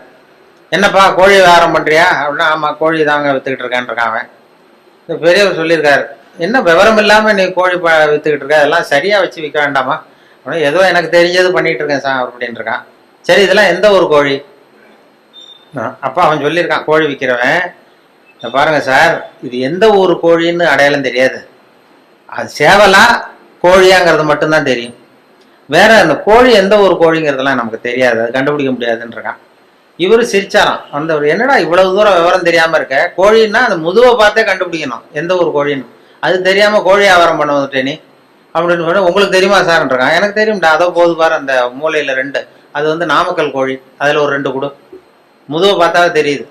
B: என்னப்பா கோழி வியாபாரம் பண்ணுறியா அப்படின்னா, ஆமாம் கோழி தாங்க விற்றுக்கிட்டு இருக்கேன் அவன். இந்த பெரியவர் சொல்லியிருக்காரு, என்ன விவரம் இல்லாமல் நீ கோழி விற்றுக்கிட்டு இருக்க, அதெல்லாம் சரியாக வச்சு விற்க வேண்டாமா அப்படின்னா, ஏதோ எனக்கு தெரிஞ்சது பண்ணிகிட்டு இருக்கேன் சார் அப்படின்னு இருக்கான். சரி இதெல்லாம் எந்த ஒரு கோழி? அப்போ அவன் சொல்லியிருக்கான், கோழி விற்கிறவன், பாருங்க சார் இது எந்த ஊர் கோழின்னு அடையாளம் தெரியாது, அது சேவலா கோழியாங்கிறது மட்டும்தான் தெரியும், வேற அந்த கோழி எந்த ஒரு கோழிங்கிறதுலாம் நமக்கு தெரியாது, அது கண்டுபிடிக்க முடியாதுன்றான். இவரு சிரிச்சாராம். அந்த என்னடா இவ்வளவு தூரம் விவரம் தெரியாம இருக்க, கோழின்னா அந்த முதுவை பார்த்தே கண்டுபிடிக்கணும் எந்த ஒரு கோழின்னு, அது தெரியாம கோழி வியாபாரம் பண்ண வந்துட்டே நீ அப்படின்னு சொல்லி, உங்களுக்கு தெரியுமா சார்ன்றான். எனக்கு தெரியும்டா, அதோ போது பாரு அந்த மூலையில 2, அது வந்து நாமக்கல் கோழி, அதுல ஒரு 2 கூடு, முதுவை பார்த்தாவே தெரியுது.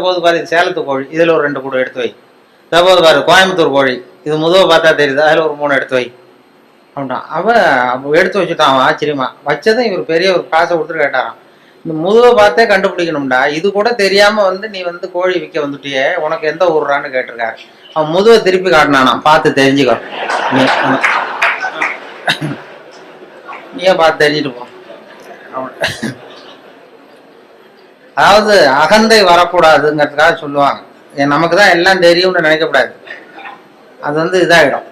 B: போது பாரு இது சேலத்து கோழி, இதுல ஒரு 2 கூடு எடுத்து வை. போது பாரு கோயம்புத்தூர் கோழி, இது முதுவை பார்த்தா தெரியுது, அதுல ஒரு 3 எடுத்து வை அப்படின்ட்டான். அவன் எடுத்து வச்சுட்டான். அவன் ஆச்சரியமா வச்சதும் இவர் பெரிய ஒரு காசை கொடுத்துட்டு கேட்டாரான், இந்த முதுவை பார்த்தே கண்டுபிடிக்கணும்டா, இது கூட தெரியாம வந்து நீ வந்து கோழி விற்க வந்துட்டியே, உனக்கு எந்த ஊர்றான்னு கேட்டிருக்காரு. அவன் முதுவை திருப்பி காட்டினானா, பார்த்து தெரிஞ்சுக்கோ, நீயே பார்த்து தெரிஞ்சுட்டு போ. அதாவது அகந்தை வரக்கூடாதுங்கிறதுக்காக சொல்லுவாங்க. நமக்கு தான் எல்லாம் தெரியும்னு நினைக்கக்கூடாது, அது வந்து இதாகிடும்.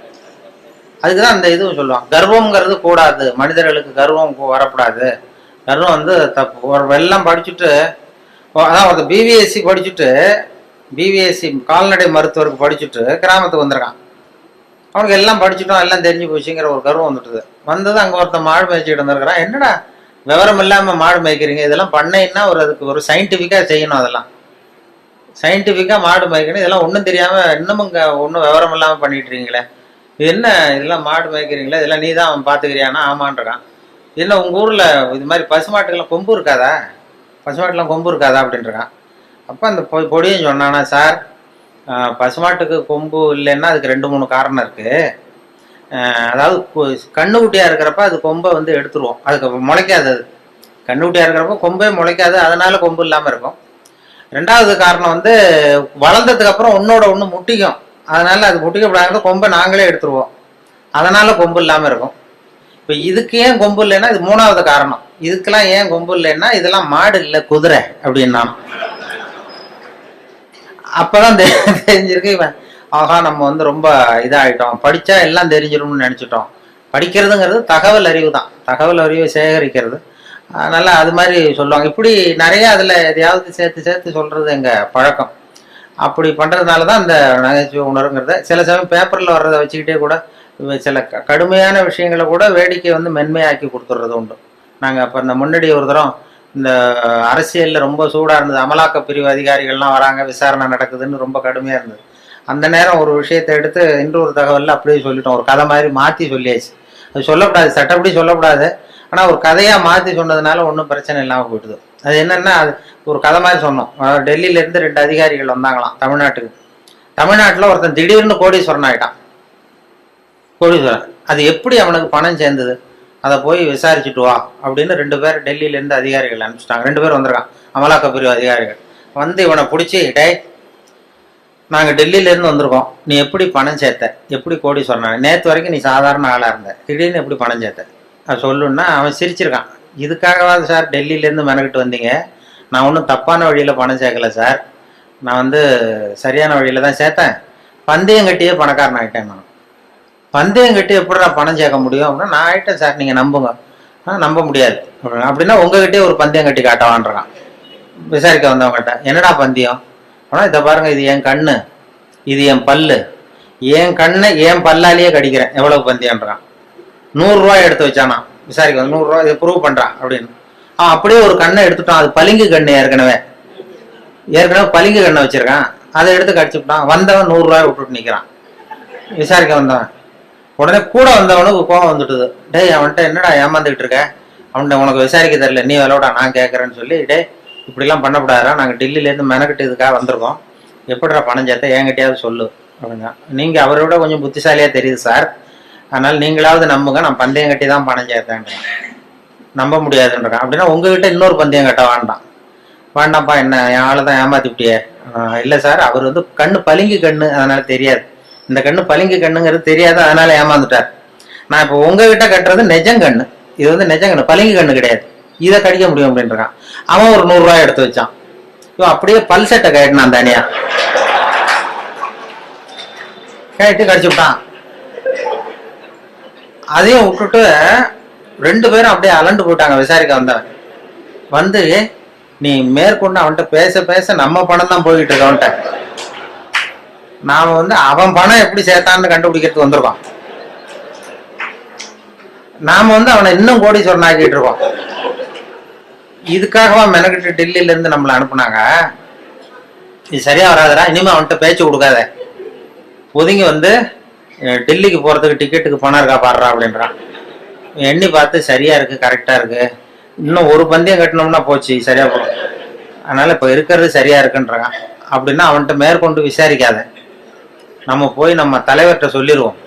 B: அதுக்குதான் அந்த இதுவும் சொல்லுவாங்க, கர்வம்ங்கிறது கூடாது, மனிதர்களுக்கு கர்வம் வரக்கூடாது, கர்வம் வந்து தப்பு. ஒரு வெள்ளம் படிச்சுட்டு, அதான் ஒரு பிபிஎஸ்சி படிச்சுட்டு, பிபிஎஸ்சி கால்நடை மருத்துவருக்கு படிச்சுட்டு கிராமத்துக்கு வந்திருக்கான். அவனுக்கு எல்லாம் படிச்சுட்டோம், எல்லாம் தெரிஞ்சு போச்சுங்கிற ஒரு கர்வம் வந்துட்டுது. வந்தது அங்கே ஒருத்தன் மாடு மேய்ச்சிட்டு வந்திருக்கிறான். என்னடா விவரம் இல்லாமல் மாடு மேய்க்கிறீங்க, இதெல்லாம் பண்ணைன்னா அதுக்கு ஒரு சயின்டிஃபிக்காக செய்யணும், அதெல்லாம் சயின்டிஃபிக்காக மாடு மேய்க்கணும், இதெல்லாம் ஒன்றும் தெரியாமல் இன்னமும் இங்கே ஒன்றும் விவரம் இல்லாமல் பண்ணிட்டு இருக்கீங்களே, இது என்ன இதெல்லாம் மாடு மேய்க்கிறீங்களே, இதெல்லாம் நீ தான் பார்த்துக்கிறியானா? ஆமான்றான். என்ன உங்கள் ஊரில் இது மாதிரி பசுமாட்டுக்கெல்லாம் கொம்பு இருக்காதா, பசுமாட்டுலாம் கொம்பு இருக்காதா அப்படின்றான். அப்போ அந்த பொடியும் சொன்னானா, சார் பசுமாட்டுக்கு கொம்பு இல்லைன்னா அதுக்கு 2-3 காரணம் இருக்குது. அதாவது கண்ணுக்குட்டியாக இருக்கிறப்ப அது கொம்பை வந்து எடுத்துருவோம், அதுக்கு முளைக்காது, அது கண்ணுக்குட்டியாக இருக்கிறப்ப கொம்பே முளைக்காது, அதனால கொம்பு இல்லாமல் இருக்கும். 2வது காரணம் வந்து வளர்ந்ததுக்கு அப்புறம் ஒன்னோட ஒன்று முட்டிக்கும், அதனால அது முட்டிக்கப்படாத கொம்பை நாங்களே எடுத்துருவோம், அதனால கொம்பு இல்லாமல் இருக்கும். இப்போ இதுக்கு ஏன் கொம்பு இல்லைன்னா இது 3வது காரணம். இதுக்கெல்லாம் ஏன் கொம்பு இல்லைன்னா இதெல்லாம் மாடு இல்லை குதிரை அப்படின்னா. அப்பதான் தெரிஞ்சிருக்கு இவன், ஆகா நம்ம வந்து ரொம்ப இதாகிட்டோம், படிச்சா எல்லாம் தெரிஞ்சிடும்னு நினைச்சிட்டோம். படிக்கிறதுங்கிறது தகவல் அறிவு தான், தகவல் அறிவை சேகரிக்கிறது. அதனால அது மாதிரி சொல்லுவாங்க. இப்படி நிறைய அதுல எதையாவது சேர்த்து சேர்த்து சொல்றது எங்க பழக்கம். அப்படி பண்றதுனால தான் அந்த நகைச்சுவை உணர்வுங்கிறத சில சமயம் பேப்பர்ல வர்றதை வச்சுக்கிட்டே கூட சில கடுமையான விஷயங்களை கூட வேடிக்கை வந்து மென்மையாக்கி கொடுத்துட்றது உண்டு. நாங்கள் அப்போ இந்த முன்னாடி ஒரு தரம் இந்த அரசியலில் ரொம்ப சூடாக இருந்தது, அமலாக்க பிரிவு அதிகாரிகள்லாம் வராங்க, விசாரணை நடக்குதுன்னு ரொம்ப கடுமையாக இருந்தது. அந்த நேரம் ஒரு விஷயத்தை எடுத்து இன்னொரு தகவலில் அப்படியே சொல்லிட்டோம், ஒரு கதை மாதிரி மாற்றி சொல்லியாச்சு. அது சொல்லக்கூடாது, சட்டப்படி சொல்லக்கூடாது, ஆனால் ஒரு கதையாக மாற்றி சொன்னதுனால ஒன்றும் பிரச்சனை இல்லாமல் போயிடுது. அது என்னென்னா, அது ஒரு கதை மாதிரி சொன்னோம். டெல்லியிலேருந்து 2 அதிகாரிகள் வந்தாங்களாம் தமிழ்நாட்டுக்கு. தமிழ்நாட்டில் ஒருத்தன் திடீர்னு கோடீஸ்வரன் ஆகிட்டான். கோடீஸ்வரன், அது எப்படி அவனுக்கு பணம் சேர்ந்தது, அதை போய் விசாரிச்சுட்டு வா அப்படின்னு 2 பேர் டெல்லியிலேருந்து அதிகாரிகள் அனுப்பிச்சிட்டாங்க. 2 பேர் வந்திருக்கான், அமலாக்க பிரிவு அதிகாரிகள். வந்து இவனை பிடிச்சி, டே நாங்கள் டெல்லியிலேருந்து வந்திருக்கோம், நீ எப்படி பணம் சேர்த்த, எப்படி கோடீஸ்வரன், நேற்று வரைக்கும் நீ சாதாரண ஆளாக இருந்த, திடீர்னு எப்படி பணம் சேர்த்த, அது சொல்லுன்னா அவன் சிரிச்சிருக்கான். இதுக்காகவாது சார் டெல்லியிலேருந்து மெனக்கிட்டு வந்தீங்க, நான் ஒன்றும் தப்பான வழியில் பணம் சேர்க்கல சார், நான் வந்து சரியான வழியில் தான் சேர்த்தேன், பந்தயம் கட்டியே பணக்காரன் ஆகிட்டேன். நான் பந்தயம் கட்டி எப்படி நான் பணம் சேர்க்க முடியும் அப்படின்னா, நான் ஆகிட்டேன் சார், நீங்கள் நம்புங்க. நம்ப முடியாது அப்படின்னா உங்ககிட்டே ஒரு பந்தயம் கட்டி காட்டவான்றான். விசாரிக்க வந்தவங்ககிட்ட என்னடா பந்தயம் ஆனால், இதை பாருங்க, இது என் கண்ணு, இது என் பல்லு, என் கண்ணை என் பல்லாலேயே கடிக்கிறேன், எவ்வளவு பந்தயம்ன்றான். 100 ரூபாய் எடுத்து வச்சானா விசாரிக்க, 100 ரூபாய் இதை ப்ரூவ் பண்றான் அப்படின்னு. அப்படியே ஒரு கண்ணை எடுத்துட்டான், அது பளிங்கு கண்ணு, ஏற்கனவே பளிங்கு கண்ணை வச்சிருக்கான், அதை எடுத்து கடிச்சுட்டான். வந்தவன் 100 ரூபாய் விட்டுட்டு நிற்கிறான். விசாரிக்க வந்தவன் உடனே கூட வந்தவனுக்கு கோவம் வந்துட்டுது. டேய் அவன்கிட்ட என்னடா ஏமாந்துக்கிட்டு இருக்க, அவன்கிட்ட உனக்கு விசாரிக்க தெரியல, நீ விளையாடா நான் கேட்கறேன்னு சொல்லி, டே இப்படிலாம் பண்ணக்கூடாதா, நாங்கள் டெல்லியிலேருந்து மெனக்கிட்டு இதுக்காக வந்திருக்கோம், எப்படிடா பணம் சேர்த்த என்கிட்டயாவது சொல்லு அப்படின்னா. நீங்கள் அவரை விட கொஞ்சம் புத்திசாலியாக தெரியுது சார், அதனால் நீங்களாவது நம்புங்க, நான் பந்தயம் கட்டி தான் பணம் சேர்த்தேன்றேன். நம்ப முடியாதுன்றான். அப்படின்னா உங்ககிட்ட இன்னொரு பந்தயம் கட்ட வேண்டாம்ப்பா, என்ன என் ஆளை தான் ஏமாத்தி விட்டியே. இல்லை சார், அவர் வந்து கண்ணு பளிங்கு கண்ணு, அதனால தெரியாது, இந்த கண்ணு பளிங்கு கண்ணுங்கிறது தெரியாது, அதனால ஏமாந்துட்டார். நான் இப்போ உங்ககிட்ட கட்டுறது நெஜங்கண்ணு, இது வந்து நெஜங்கண்ணு, பளிங்கு கண்ணு கிடையாது. இதை கடிக்க முடியும் அப்படின்றான். அவன் ஒரு 100 ரூபாய் எடுத்து வச்சான். இவன் அப்படியே பல்செட்டை கட்டினான் தனியா, கேட்டு கடிச்சு விட்டான். அதையும் விட்டுட்டு 2 பேரும் அப்படியே அலண்டு போயிட்டாங்க. விசாரிக்க வந்தவன் வந்து, நீ மேற்கொண்டு அவன்கிட்ட பேச பேச நம்ம பணம் தான் போய்கிட்டு இருக்க, அவன்கிட்ட நாம வந்து அவன் பணம் எப்படி சேர்த்தான்னு கண்டுபிடிக்கிறதுக்கு வந்திருக்கோம். நாம வந்து அவனை இன்னும் கோடீஸ்வரன் ஆக்கிட்டு இருக்கோம். இதுக்காகவா மெனக்கிட்டு டெல்லியில இருந்து நம்மளை அனுப்புனாங்க? இது சரியா வராதரா, இனிமே அவன்கிட்ட பேச்சு கொடுக்காத, ஒதுங்கி வந்து டெல்லிக்கு போறதுக்கு டிக்கெட்டுக்கு பணம் இருக்கா பாடுறா அப்படின்றான். எண்ணி பார்த்து சரியா இருக்கு, கரெக்டா இருக்கு, இன்னும் ஒரு பந்தயம் கட்டணும்னா போச்சு சரியா போகும், அதனால இப்ப இருக்கிறது சரியா இருக்குன்றாங்க. அப்படின்னா அவன்கிட்ட மேற்கொண்டு விசாரிக்காத, நம்ம போய் நம்ம தலைவர்கிட்ட சொல்லிடுவோம்,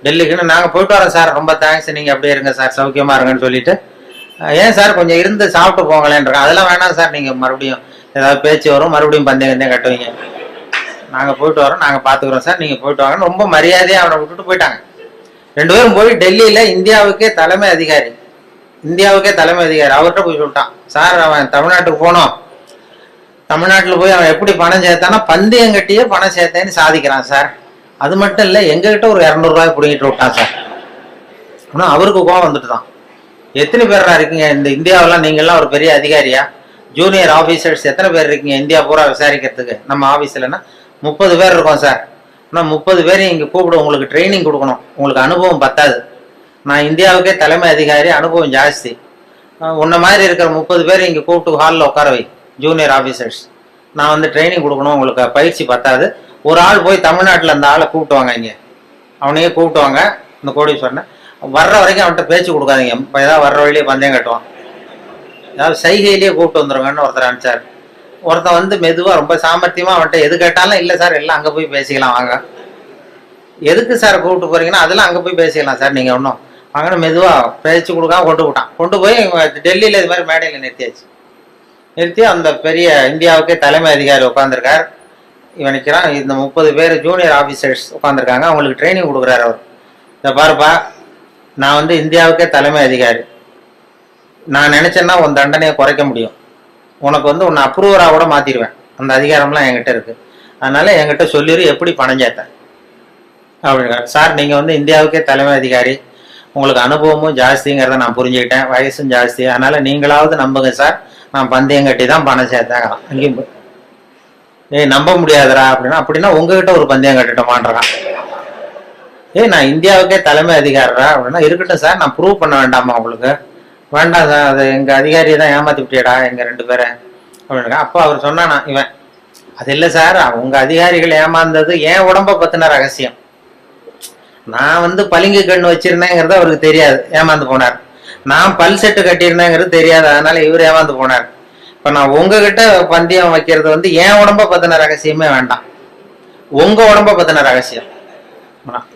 B: டெல்லிக்குன்னு நாங்க போயிட்டு வரோம் சார், ரொம்ப தேங்க்ஸ், நீங்க அப்படியே இருங்க சார், சௌக்கியமா இருங்கன்னு சொல்லிட்டு, ஏன் சார் கொஞ்சம் இருந்து சாப்பிட்டு போங்களேன்றாங்க. அதெல்லாம் வேணாம் சார், நீங்க மறுபடியும் ஏதாவது பேச்சு வரும், மறுபடியும் பந்தயம் கட்டுவீங்க, நாங்க போயிட்டு வரோம், நாங்க பாத்துக்கிறோம் சார், நீங்க போயிட்டு வாங்க, ரொம்ப மரியாதையா அவனை விட்டுட்டு போயிட்டாங்க. 2 பேரும் போய் டெல்லியில இந்தியாவுக்கே தலைமை அதிகாரி அவர்கிட்ட போய் சொல்லிட்டான், சார் அவன் தமிழ்நாட்டுக்கு போனோம், தமிழ்நாட்டுல போய் அவன் எப்படி பணம் சேர்த்தானா பந்தயம் கட்டியே பணம் சேர்த்தேன்னு சாதிக்கிறான் சார், அது மட்டும் இல்ல எங்ககிட்ட ஒரு 200 ரூபாய் பிடிங்கிட்டு விட்டான் சார். ஆனா அவருக்கு கோவம் வந்துட்டு தான், எத்தனை பேரா இருக்கீங்க இந்த இந்தியாவெல்லாம், நீங்கெல்லாம் ஒரு பெரிய அதிகாரியா, ஜூனியர் ஆபீசர்ஸ் எத்தனை பேர் இருக்கீங்க இந்தியா பூரா விசாரிக்கிறதுக்கு, நம்ம ஆபீஸ்லன்னா 30 பேர் இருக்கோம் சார், ஆனால் 30 பேரையும் இங்கே கூப்பிட, உங்களுக்கு ட்ரைனிங் கொடுக்கணும், உங்களுக்கு அனுபவம் பத்தாது, நான் இந்தியாவுக்கே தலைமை அதிகாரி, அனுபவம் ஜாஸ்தி, உன்ன மாதிரி இருக்கிற 30 பேர் இங்கே கூப்பிட்டு ஹாலில் உட்கார வை, ஜூனியர் ஆஃபீஸர்ஸ், நான் வந்து ட்ரைனிங் கொடுக்கணும், உங்களுக்கு பயிற்சி பத்தாது, ஒரு ஆள் போய் தமிழ்நாட்டில் அந்த ஆளை கூப்பிட்டுவாங்க, இங்கே அவனையே கூப்பிட்டுவாங்க, இந்த கோடீஸ்வரனை வர்ற வரைக்கும் அவன்கிட்ட பேச்சு கொடுக்காதீங்க, இப்போ ஏதாவது வர்ற வழியிலே பந்தயம் கட்டுவான், ஏதாவது சைகையிலேயே கூப்பிட்டு வந்துருங்கன்னு ஒருத்தர் அனுப்பிச்சார். ஒருத்தன் வந்து மெதுவா ரொம்ப சாமர்த்தியமா அவன்கிட்ட எது கேட்டாலும் இல்லை சார் எல்லாம் அங்கே போய் பேசிக்கலாம் வாங்க, எதுக்கு சார் கூப்பிட்டு போறீங்கன்னா அதெல்லாம் அங்கே போய் பேசிக்கலாம் சார், நீங்கள் ஒன்றும் வாங்கன்னு மெதுவா பேச்சு கொடுக்காம கொண்டு போய் டெல்லியில் இது மாதிரி மேடையில் நிறுத்தி அந்த பெரிய இந்தியாவுக்கே தலைமை அதிகாரி உட்காந்துருக்கார், இவன் நிற்கிறான், இந்த 30 பேர் ஜூனியர் ஆஃபீஸர்ஸ் உட்காந்துருக்காங்க, அவங்களுக்கு ட்ரைனிங் கொடுக்குறாரு அவர். இதை பாருப்பா, நான் வந்து இந்தியாவுக்கே தலைமை அதிகாரி, நான் நினைச்சேன்னா உன் தண்டனையை குறைக்க முடியும், உனக்கு வந்து உன்னை அப்ரூவராக கூட மாத்திடுவேன், அந்த அதிகாரம்லாம் என்கிட்ட இருக்கு, அதனால என்கிட்ட சொல்லிடு எப்படி பணம் சேர்த்தேன் அப்படிங்கிறார். சார் நீங்க வந்து இந்தியாவுக்கே தலைமை அதிகாரி, உங்களுக்கு அனுபவமும் ஜாஸ்திங்கிறத நான் புரிஞ்சுக்கிட்டேன், வயசும் ஜாஸ்தி, அதனால நீங்களாவது நம்புங்க சார், நான் பந்தயம் கட்டி தான் பணம் சேர்த்தேன். அங்கேயும் நம்ப முடியாதரா அப்படின்னா உங்ககிட்ட ஒரு பந்தயம் கட்டிட்டோமான்றான். நான் இந்தியாவுக்கே தலைமை அதிகாரா அப்படின்னா, இருக்கட்டும் சார், நான் ப்ரூவ் பண்ண வேண்டாமா உங்களுக்கு? வேண்டாம் சார், அது எங்க அதிகாரியை தான் ஏமாத்தி விட்டியடா எங்க 2 பேரை அப்படின்னா. அப்போ அவர் சொன்னானா, இவன் அது இல்லை சார், உங்க அதிகாரிகள் ஏமாந்தது என் உடம்ப பத்தின ரகசியம், நான் வந்து பளிங்கு கண்ணு வச்சிருந்தேங்கிறது அவருக்கு தெரியாது, ஏமாந்து போனார், நான் பல் செட்டு கட்டியிருந்தேங்கிறது தெரியாது, அதனால இவர் ஏமாந்து போனார். இப்ப நான் உங்ககிட்ட பந்தயம் வைக்கிறது வந்து என் உடம்ப பத்தின ரகசியமே வேண்டாம், உங்க உடம்ப பத்தின ரகசியம்.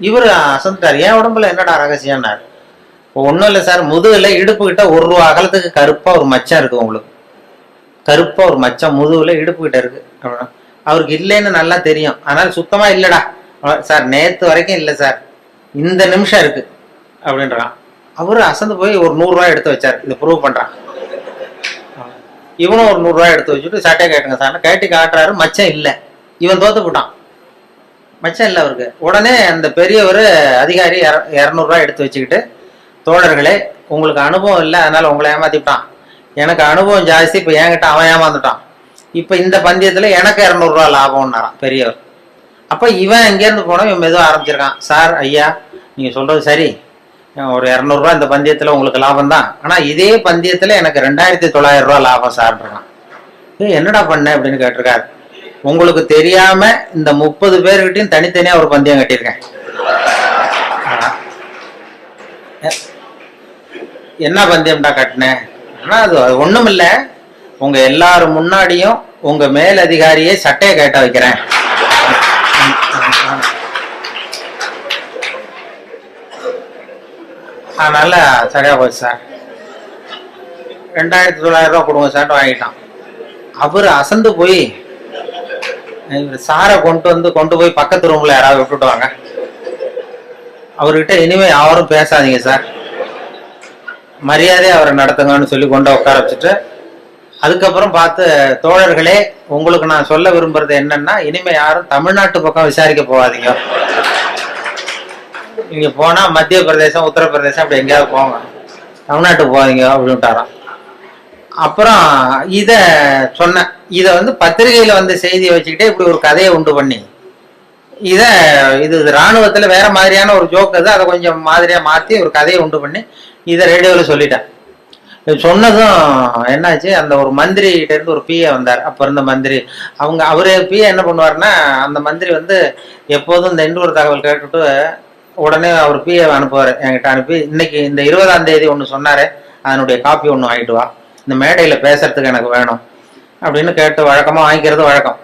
B: இவரு அசந்தார், என் உடம்புல என்னடா ரகசியம்னாரு. ஒன்றும் இல்லை சார், முதுகுல இடுப்பு கிட்ட 1 ரூபா அகலத்துக்கு கருப்பா ஒரு மச்சம் இருக்கு, உங்களுக்கு கருப்பா ஒரு மச்சம் முதுகுல இடுப்பு கிட்ட இருக்கு அப்படின்னா. அவருக்கு இல்லைன்னு நல்லா தெரியும், அதனால சுத்தமா இல்லடா சார், நேத்து வரைக்கும் இல்லை சார், இந்த நிமிஷம் இருக்கு அப்படின்றான். அவரு அசந்து போய் ஒரு 100 ரூபாய் எடுத்து வச்சார், இதை ப்ரூவ் பண்றான். இவனும் ஒரு 100 ரூபாய் எடுத்து வச்சுட்டு சட்டை கேட்டுங்க சார், கேட்டி காட்டுறாரு, மச்சம் இல்லை, இவன் தோத்து போட்டான், மச்சம் இல்லை அவருக்கு. உடனே அந்த பெரியவர் அதிகாரி 200 ரூபாய் எடுத்து வச்சுக்கிட்டு, தோழர்களே உங்களுக்கு அனுபவம் இல்லை அதனால உங்களை ஏமாத்திட்டான், எனக்கு அனுபவம் ஜாஸ்தி, இப்போ என்கிட்ட அவன் ஏமாந்துட்டான், இப்போ இந்த பந்தயத்துல எனக்கு 200 ரூபா லாபம்னாரான் பெரியவர். அப்ப இவன் எங்கேருந்து போனோம், இவன் மெதுவாக ஆரம்பிச்சிருக்கான், சார் ஐயா நீங்க சொல்றது சரி, ஒரு 200 ரூபா இந்த பந்தயத்துல உங்களுக்கு லாபம் தான், ஆனா இதே பந்தயத்துல எனக்கு 2900 ரூபா லாபம் சார்ன்றான். என்னடா பண்ண அப்படின்னு கேட்டிருக்காரு. உங்களுக்கு தெரியாம இந்த 30 பேர்கிட்டையும் தனித்தனியா ஒரு பந்தயம் கட்டியிருக்கேன். என்ன பந்தயம்டா கட்டினேன்? ஆனா அது ஒண்ணும் இல்ல, உங்க எல்லாரும் முன்னாடியும் உங்க மேல் அதிகாரியே சட்டையை கேட்ட வைக்கிறேன். அதனால சரியா போச்சு சார், 2900 ரூபா கொடுங்க சார் வாங்கிட்டான். அவரு அசந்து போய் சாரை கொண்டு போய் பக்கத்து ரூம்ல யாராவது விட்டுட்டு வாங்க, அவர்கிட்ட இனிமே யாரும் பேசாதீங்க சார், மரியாதையை அவரை நடத்துங்கன்னு சொல்லி கொண்டு உட்கார வச்சுட்டு, அதுக்கப்புறம் பார்த்து, தோழர்களே, உங்களுக்கு நான் சொல்ல விரும்புறது என்னன்னா, இனிமே யாரும் தமிழ்நாட்டு பக்கம் விசாரிக்க போகாதீங்க. நீங்க போனா மத்திய பிரதேசம், உத்தரப்பிரதேசம் அப்படி எங்கேயாவது போங்க, தமிழ்நாட்டுக்கு போகாதீங்க அப்படின்ட்டாராம். அப்புறம் இத சொன்ன, இத பத்திரிகையில செய்தியை வச்சுக்கிட்டே இப்படி ஒரு கதையை உண்டு பண்ணி, இது ராணுவத்துல வேற மாதிரியான ஒரு ஜோக், அதை கொஞ்சம் மாதிரியா மாத்தி ஒரு கதையை உண்டு பண்ணி இதை ரேடியோவில் சொல்லிட்டேன். சொன்னதும் என்னாச்சு, அந்த ஒரு மந்திரி கிட்ட இருந்து ஒரு பிஏ வந்தார். அப்ப இருந்த மந்திரி, அவரு பிஏ என்ன பண்ணுவாருன்னா, அந்த மந்திரி எப்போதும் இந்த இன்னொரு தகவல் கேட்டுட்டு உடனே அவர் பிஏ அனுப்புவார். என்கிட்ட அனுப்பி, இன்னைக்கு இந்த 20ஆம் தேதி ஒன்று சொன்னாரு, அதனுடைய காப்பி ஒன்று வாங்கிட்டு வா, இந்த மேடையில பேசுறதுக்கு எனக்கு வேணும் அப்படின்னு கேட்டு வழக்கமா வாங்கிக்கிறது வழக்கம்.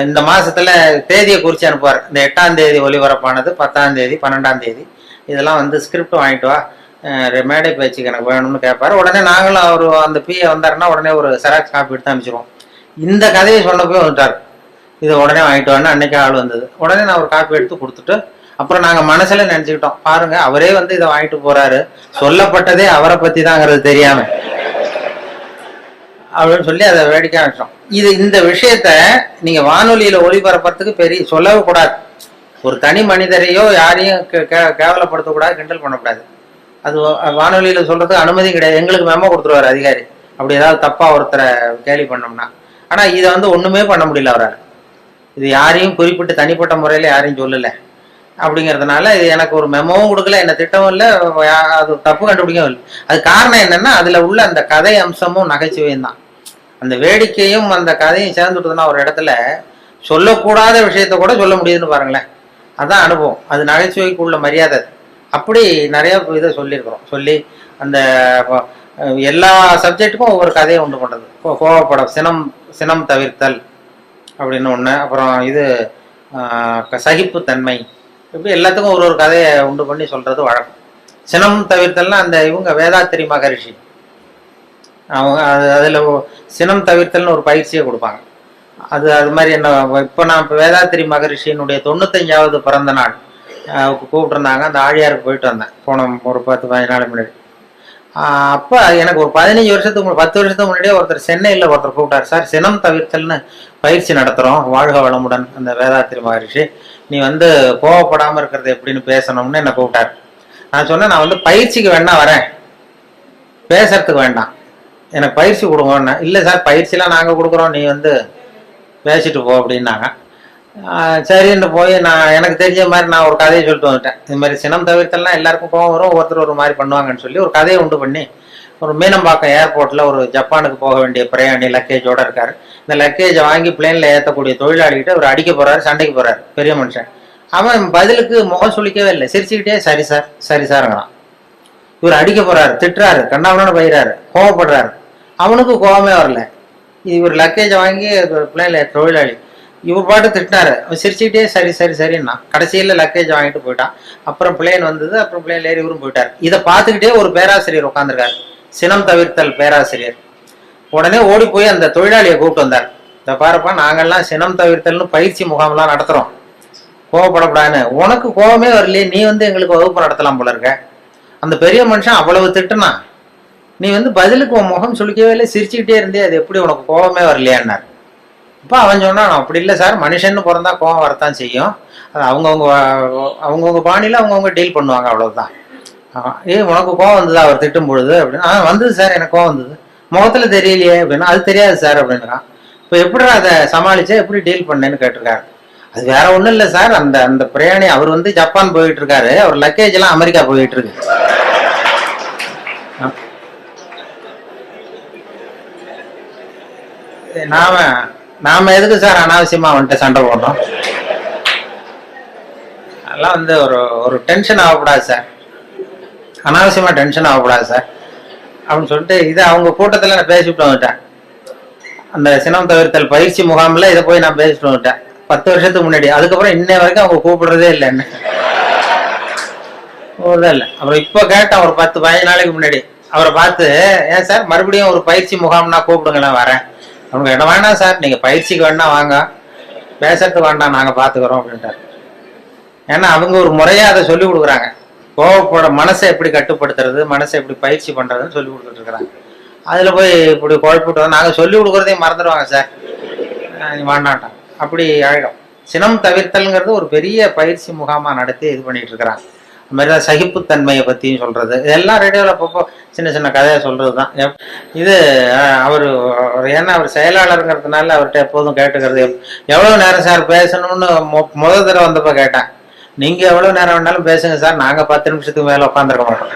B: இந்த மாசத்துல தேதியை குறிச்சு அனுப்புவார். இந்த 8ஆம் தேதி ஒலிபரப்பானது, 10ஆம் தேதி, 12ஆம் தேதி, இதெல்லாம் ஸ்கிரிப்ட் வாங்கிட்டு வா, மேடை பேச்சுக்கு எனக்கு வேணும்னு கேட்பாரு. உடனே நாங்களும் அவர் அந்த பிஏ வந்தாருன்னா உடனே ஒரு செராக்ஸ் காப்பி எடுத்து அனுப்பிச்சிருவோம். இந்த கதையை சொன்னப்போ வந்துட்டார், இதை உடனே வாங்கிட்டு வான்னு அன்னைக்கு ஆள் வந்தது. உடனே நான் ஒரு காப்பி எடுத்து கொடுத்துட்டு, அப்புறம் நாங்க மனசுல நினைச்சுக்கிட்டோம், பாருங்க அவரே இதை வாங்கிட்டு போறாரு, சொல்லப்பட்டதே அவரை பத்தி தாங்கிறது தெரியாம அப்படின்னு சொல்லி அதை வேடிக்கை வச்சோம். இந்த விஷயத்த நீங்க வானொலியில ஒளிபரப்புறதுக்கு பெரிய சொல்லவே கூடாது. ஒரு தனி மனிதரையோ யாரையும் கேவலப்படுத்தக்கூடாது, கிண்டல் பண்ணக்கூடாது. அது வானொலியில சொல்றதுக்கு அனுமதி கிடையாது. எங்களுக்கு மெமோ கொடுத்துருவாரு அதிகாரி, அப்படி ஏதாவது தப்பா ஒருத்தரை கேலி பண்ணோம்னா. ஆனா இதை ஒண்ணுமே பண்ண முடியல அவரால். இது யாரையும் குறிப்பிட்டு தனிப்பட்ட முறையில யாரையும் சொல்லல அப்படிங்கிறதுனால இது எனக்கு ஒரு மெமோவும் கொடுக்கல, என்ன திட்டமும் இல்லை, அது தப்பு கண்டுபிடிக்கவும் இல்லை. அது காரணம் என்னன்னா, அதுல உள்ள அந்த கதை அம்சமும் நகைச்சுவையும் தான். அந்த வேடிக்கையும் அந்த கதையும் சேர்ந்துட்டுதுன்னா ஒரு இடத்துல சொல்லக்கூடாத விஷயத்த கூட சொல்ல முடியுதுன்னு பாருங்களேன். அதான் அனுபவம், அது நகைச்சுவைக்கு உள்ள மரியாதை. அப்படி நிறைய இதை சொல்லியிருக்கிறோம். சொல்லி அந்த எல்லா சப்ஜெக்டுக்கும் ஒவ்வொரு கதையை உண்டு பண்றது. கோவப்படம், சினம் தவிர்த்தல் அப்படின்னு ஒண்ணு. அப்புறம் சகிப்புத்தன்மை, இப்படி எல்லாத்துக்கும் ஒரு கதையை உண்டு பண்ணி சொல்றது வழக்கம். சினம் தவிர்த்தல்னா அந்த வேதாத்திரி மகரிஷி, அவங்க அதுல சினம் தவிர்த்தல்னு ஒரு பயிற்சியை கொடுப்பாங்க. அது மாதிரி என்ன, இப்போ நான் வேதாத்திரி மகரிஷியினுடைய 95வது பிறந்த நாள் கூப்பிட்டுருந்தாங்க. அந்த ஆழியாருக்கு போயிட்டு வந்தேன் போன ஒரு 10-15 நாள் முன்னாடி. அப்ப எனக்கு ஒரு 15 வருஷத்துக்கு 10 வருஷத்துக்கு முன்னாடியே ஒருத்தர் சென்னையில் ஒருத்தர் கூப்பிட்டார், சார் சினம் தவிர்த்தல்னு பயிற்சி நடத்துறோம், வாழ்க வளமுடன் அந்த வேதாத்திரி மகரிஷி, நீ கோவப்படாம இருக்கிறது எப்படின்னு பேசணும்னு என்ன கூப்பிட்டார். நான் சொன்னேன், நான் பயிற்சிக்கு வேணா வரேன், பேசுறதுக்கு வேண்டாம், எனக்கு பயிற்சி கொடுங்கன்னு. இல்லை சார் பயிற்சிலாம் நாங்கள் கொடுக்குறோம், நீ பேசிட்டு போ அப்படின்னாங்க. சரின்னு போய் நான் எனக்கு தெரிஞ்ச மாதிரி நான் ஒரு கதையை சொல்லிட்டு வந்துட்டேன். இது மாதிரி சினம் தவிர்த்தல்லாம் எல்லாருக்கும் கோவம் வரும், ஒருத்தர் ஒரு மாதிரி பண்ணுவாங்கன்னு சொல்லி ஒரு கதையை உண்டு பண்ணி, ஒரு மீனம்பாக்கம் ஏர்போர்ட்ல ஒரு ஜப்பானுக்கு போக வேண்டிய பிரயாணி லக்கேஜோட இருக்காரு. இந்த லக்கேஜை வாங்கி பிளேன்ல ஏற்றக்கூடிய தொழிலாளிகிட்ட அவர் அடிக்க போறாரு, சண்டைக்கு போறாரு, பெரிய மனுஷன். அவன் பதிலுக்கு முகம் சுளிக்கவே இல்லை, சிரிச்சுக்கிட்டே சரி சார் சரி சாருங்கிறான். இவர் அடிக்க போறாரு, திட்டுறாரு, கண்ணாமண்ணு பயிறாரு, கோவப்படுறாரு. அவனுக்கு கோவமே வரல. இவர் லக்கேஜை வாங்கி பிளேன்ல தொழிலாளி இவர் பாட்டு திட்டினாரு, சிரிச்சுக்கிட்டே சரி சரி சரின்னா கடைசியில லக்கேஜ் வாங்கிட்டு போயிட்டான். அப்புறம் பிளேன் வந்தது, அப்புறம் பிளேன்ல ஏறி இவரும் போயிட்டார். இதை பார்த்துக்கிட்டே ஒரு பேராசிரியர் உட்காந்துருக்காரு, சினம் தவிர்த்தல் பேராசிரியர். உடனே ஓடி போய் அந்த தொழிலாளியை கூப்பிட்டு வந்தார். இதை பாருப்பா, நாங்கெல்லாம் சினம் தவிர்த்தல்னு பயிற்சி முகாம்லாம் நடத்துறோம், கோவப்படக்கூடாதுன்னு. உனக்கு கோவமே வரலையே, நீ எங்களுக்கு வகுப்பு நடத்தலாம் போல இருக்க. அந்த பெரிய மனுஷன் அவ்வளவு திட்டுனா, நீ பதிலுக்கு உன் முகம் சுளிக்கவே இல்லை, சிரிச்சுக்கிட்டே இருந்தே, அது எப்படி உனக்கு கோவமே வரலையான்னார். இப்போ அவன் சொன்னான், அப்படி இல்லை சார், மனுஷன்னு பிறந்தா கோவம் வரத்தான் செய்யும், அது அவங்கவுங்க பாணியில அவங்கவுங்க டீல் பண்ணுவாங்க, அவ்வளவுதான். உனக்கு கோவம் வந்ததா அவர் திட்டும் பொழுது அப்படின்னு. வந்தது சார், எனக்கு கோவம் வந்தது, முகத்துல தெரியலையே அப்படின்னா. அது தெரியாது சார் அப்படின்றான். இப்போ எப்படி அதை சமாளிச்சா, எப்படி டீல் பண்ணேன்னு கேட்டிருக்காரு. அது வேற ஒண்ணும் இல்லை சார், அந்த பிரயாணி அவர் ஜப்பான் போயிட்டு இருக்காரு, அவர் லக்கேஜ் எல்லாம் அமெரிக்கா போயிட்டு இருக்கு. நாம எதுக்கு சார் அனாவசியமா சண்டை போடுறோம்? அதெல்லாம் ஒரு டென்ஷன் ஆகக்கூடாது சார், அனாவசியமா டென்ஷன் ஆகக்கூடாது சார் அப்படின்னு சொல்லிட்டு இதை அவங்க கூட்டத்துல நான் பேசிவிட்டு வந்துட்டேன். அந்த சினம் தவிர்த்தல் பயிற்சி முகாம்ல இதை போய் நான் பேசிட்டு வந்துட்டேன் 10 வருஷத்துக்கு முன்னாடி. அதுக்கப்புறம் இன்னை வரைக்கும் அவங்க கூப்பிடுறதே இல்லை என்ன, இல்லை. அப்புறம் இப்ப கேட்டேன் ஒரு 10-15 நாளைக்கு முன்னாடி அவரை பார்த்து, ஏன் சார் மறுபடியும் ஒரு பயிற்சி முகாம்னா கூப்பிடுங்களேன் வரேன். அவங்க என்ன வேணாம் சார், நீங்க பயிற்சிக்கு வேணா வாங்க, பேசுறதுக்கு வேண்டாம், நாங்க பாத்துக்கிறோம் அப்படின்ட்டாரு. ஏன்னா அவங்க ஒரு முறையா அதை சொல்லி கொடுக்குறாங்க. கோவப்பட மனசை எப்படி கட்டுப்படுத்துறது, மனசை எப்படி பயிற்சி பண்றதுன்னு சொல்லி கொடுத்துட்டு இருக்கிறாங்க. அதுல போய் இப்படி குழப்பிட்டு நாங்க சொல்லி கொடுக்குறதையும் மறந்துடுவாங்க சார், நீ வேண்டாட்டான் அப்படி ஆயிடும். சினம் தவிர்த்தல்ங்கிறது ஒரு பெரிய பயிற்சி முகாமா நடத்தி இது பண்ணிட்டு இருக்கிறாங்க. அது மாதிரிதான் சகிப்புத்தன்மையை பத்தியும் சொல்றது, இதெல்லாம் ரேடியோவில் அப்பப்போ சின்ன சின்ன கதையை சொல்றது தான். இது அவர் ஏன்னா அவர் செயலாளருங்கிறதுனால அவர்கிட்ட எப்போதும் கேட்டுக்கிறது, எவ்வளவு நேரம் சார் பேசணும்னு முதல் தடவை வந்தப்ப கேட்டேன். நீங்க எவ்வளவு நேரம் வேணாலும் பேசுங்க சார், நாங்க 10 நிமிஷத்துக்கு மேல உட்காந்துருக்க மாட்டோம்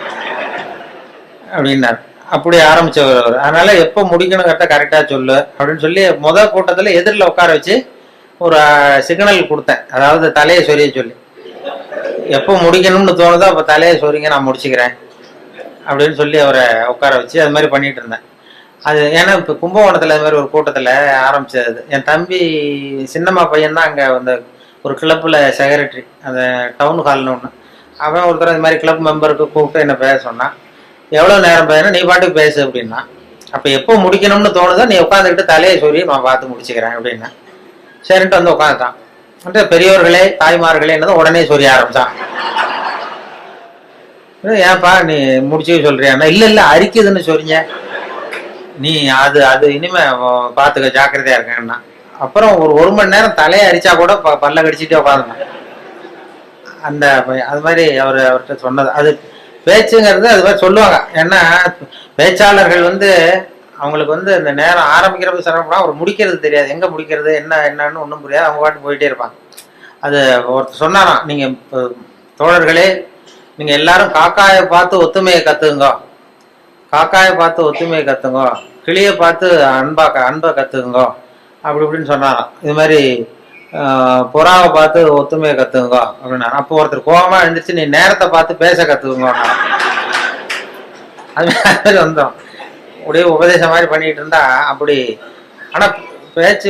B: அப்படின்னாரு. அப்படி ஆரம்பிச்சவர். அதனால எப்போ முடிக்கணுங்கிறத கரெக்டா சொல்லு அப்படின்னு சொல்லி முதல் கூட்டத்துல எதிரில் உட்கார வச்சு ஒரு சிக்னல் கொடுத்தேன். அதாவது தலையை சொரிய சொல்லி, எப்போ முடிக்கணும்னு தோணுதோ அப்போ தலையை சொரிங்க, நான் முடிச்சுக்கிறேன் அப்படின்னு சொல்லி அவரை உட்கார வச்சு அது மாதிரி பண்ணிட்டு இருந்தேன். அது ஏன்னா இப்போ கும்பகோணத்தில் அது மாதிரி ஒரு கூட்டத்தில் ஆரம்பிச்சது. என் தம்பி சின்னம்மா பையன் தான் அங்கே அந்த ஒரு கிளப்பில் செக்ரட்டரி, அந்த டவுன் ஹால்னு ஒன்று. அவன் ஒருத்தர் இது மாதிரி கிளப் மெம்பருக்கு கூப்பிட்டு என்ன பேச சொன்னான். எவ்வளோ நேரம் பேசுனா, நீ பாட்டுக்கு பேசு அப்படின்னா. அப்போ எப்போ முடிக்கணும்னு தோணுதோ நீ உட்காந்துக்கிட்டு தலையை சொல்லி நான் பார்த்து முடிச்சுக்கிறேன் அப்படின்னா. சரின்ட்டு வந்து உட்காந்துட்டான். பெரியவர்களே தாய்மார்களே என்னதான் உடனே சொல்லி ஆரம்பிச்சான். ஏன்பா நீ முடிச்சு சொல்றியா? இல்ல இல்ல அரிக்குதுன்னு சொல்றீங்க, நீ அது அது இனிமே பாத்துக்க, ஜாக்கிரதையா இருக்கேன்னா. அப்புறம் ஒரு மணி நேரம் தலையை அரிச்சா கூட பல்ல கடிச்சிட்டே உட்காந்துருந்தான் அந்த. அது மாதிரி அவர்கிட்ட சொன்னது அது பேச்சுங்கிறது அது மாதிரி சொல்லுவாங்க. ஏன்னா பேச்சாளர்கள் அவங்களுக்கு இந்த நேரம் ஆரம்பிக்கிறப்ப சிரமப்படா, அவர் முடிக்கிறது தெரியாது, எங்க முடிக்கிறது என்னன்னு ஒன்றும் புரியாது, அவங்க பாட்டு போயிட்டே இருப்பாங்க. அது ஒருத்தர் சொன்னாராம், நீங்க தோழர்களே நீங்க எல்லாரும் காக்காயை பார்த்து ஒத்துமையை கத்துங்க, காக்காயை பார்த்து ஒத்துமையை கத்துங்க, கிளியை பார்த்து அன்பை கத்துங்க அப்படி இப்படின்னு சொன்னாராம். இது மாதிரி புறாவை பார்த்து ஒத்துமையை கத்துங்க அப்படின்னா. அப்போ ஒருத்தர் கோபமா எழுந்துச்சு, நீ நேரத்தை பார்த்து பேச கத்துக்குங்க. அது மாதிரி வந்தோம் அப்படியே உபதேசம் மாதிரி பண்ணிட்டு இருந்தா அப்படி. ஆனா பேச்சு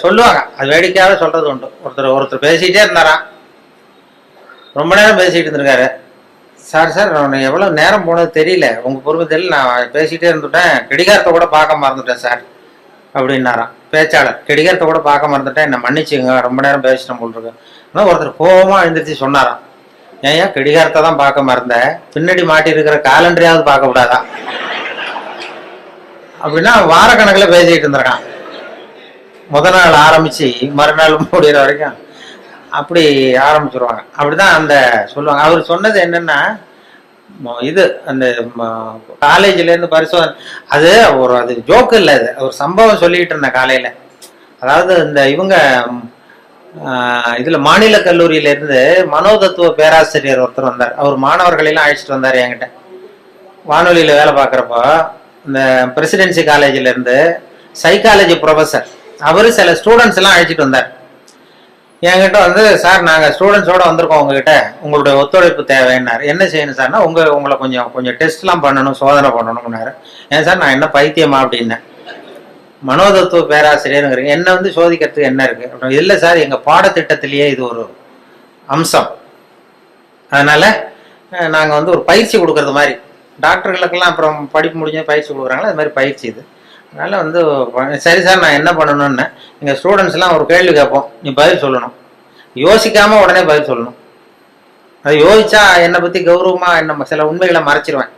B: சொல்லுவாங்க, அது வேடிக்கையாவே சொல்றது உண்டு. ஒருத்தர் பேசிட்டே இருந்தாராம், ரொம்ப நேரம் பேசிட்டு இருந்திருக்காரு. சார் எவ்வளவு நேரம் போனது தெரியல, உங்க பொறுமை தெரியல, நான் பேசிட்டே இருந்துட்டேன், கடிகாரத்தை கூட பார்க்க மறந்துட்டேன் சார் அப்படின்னாராம் பேச்சாளர். கடிகாரத்தை கூட பார்க்க மறந்துட்டேன், என்ன மன்னிச்சுங்க, ரொம்ப நேரம் பேசிட்டேன் போல் இருக்கு. ஆனால் ஒருத்தர் கோபமா எழுந்திரிச்சு சொன்னாராம், ஏன் கடிகாரத்தை தான் பார்க்க மறந்த, பின்னாடி மாட்டி இருக்கிற காலண்டரையாவது பார்க்க கூடாதா அப்படின்னா. வாரக்கணக்கில் பேசிக்கிட்டு இருந்திருக்கான், முதல் நாள் ஆரம்பிச்சு மறுநாள் முடிகிற வரைக்கும் அப்படி ஆரம்பிச்சிருவாங்க. அப்படிதான் அந்த சொல்லுவாங்க. அவர் சொன்னது என்னன்னா, இது அந்த காலேஜ்ல இருந்து பரிசோதனை, அது ஜோக்கு இல்லை, அது ஒரு சம்பவம் சொல்லிட்டு இருந்தேன் காலையில. அதாவது இவங்க இதுல மாநில கல்லூரியில இருந்து மனோதத்துவ பேராசிரியர் ஒருத்தர் வந்தார். அவர் மாணவர்களெல்லாம் அழைச்சிட்டு வந்தார் என்கிட்ட. வானொலியில வேலை பார்க்குறப்போ இந்த பிரசிடென்சி காலேஜ்ல இருந்து சைக்காலஜி ப்ரொஃபஸர் அவரு சில ஸ்டூடெண்ட்ஸ் எல்லாம் அழைச்சிட்டு வந்தார் என்கிட்ட. சார் நாங்க ஸ்டூடெண்ட்ஸோட வந்திருக்கோம், உங்ககிட்ட உங்களுடைய ஒத்துழைப்பு தேவைன்னாரு. என்ன செய்யணும் சார்னா, உங்களை கொஞ்சம் டெஸ்ட் எல்லாம் பண்ணணும், சோதனை பண்ணணும்னாரு. ஏன் சார் நான் என்ன பைத்தியமா அப்படின்னேன். மனோதத்துவ பேராசிரியருங்கிறீங்க, என்ன சோதிக்கிறதுக்கு என்ன இருக்கு? இல்லை சார், எங்க பாடத்திட்டத்திலேயே இது ஒரு அம்சம், அதனால நாங்க ஒரு பயிற்சி கொடுக்கறது மாதிரி, டாக்டர்களுக்கெல்லாம் அப்புறம் படிப்பு முடிஞ்ச பயிற்சி கொடுக்குறாங்களா, அது மாதிரி பயிற்சி இது. அதனால சரி சார் நான் என்ன பண்ணணும்னு, எங்க ஸ்டூடெண்ட்ஸ் எல்லாம் ஒரு கேள்வி கேட்போம், நீ பதில் சொல்லணும், யோசிக்காம உடனே பதில் சொல்லணும். அது யோசிச்சா என்னை பத்தி கௌரவமா என்ன சில உண்மைகளை மறைச்சிருவேன்,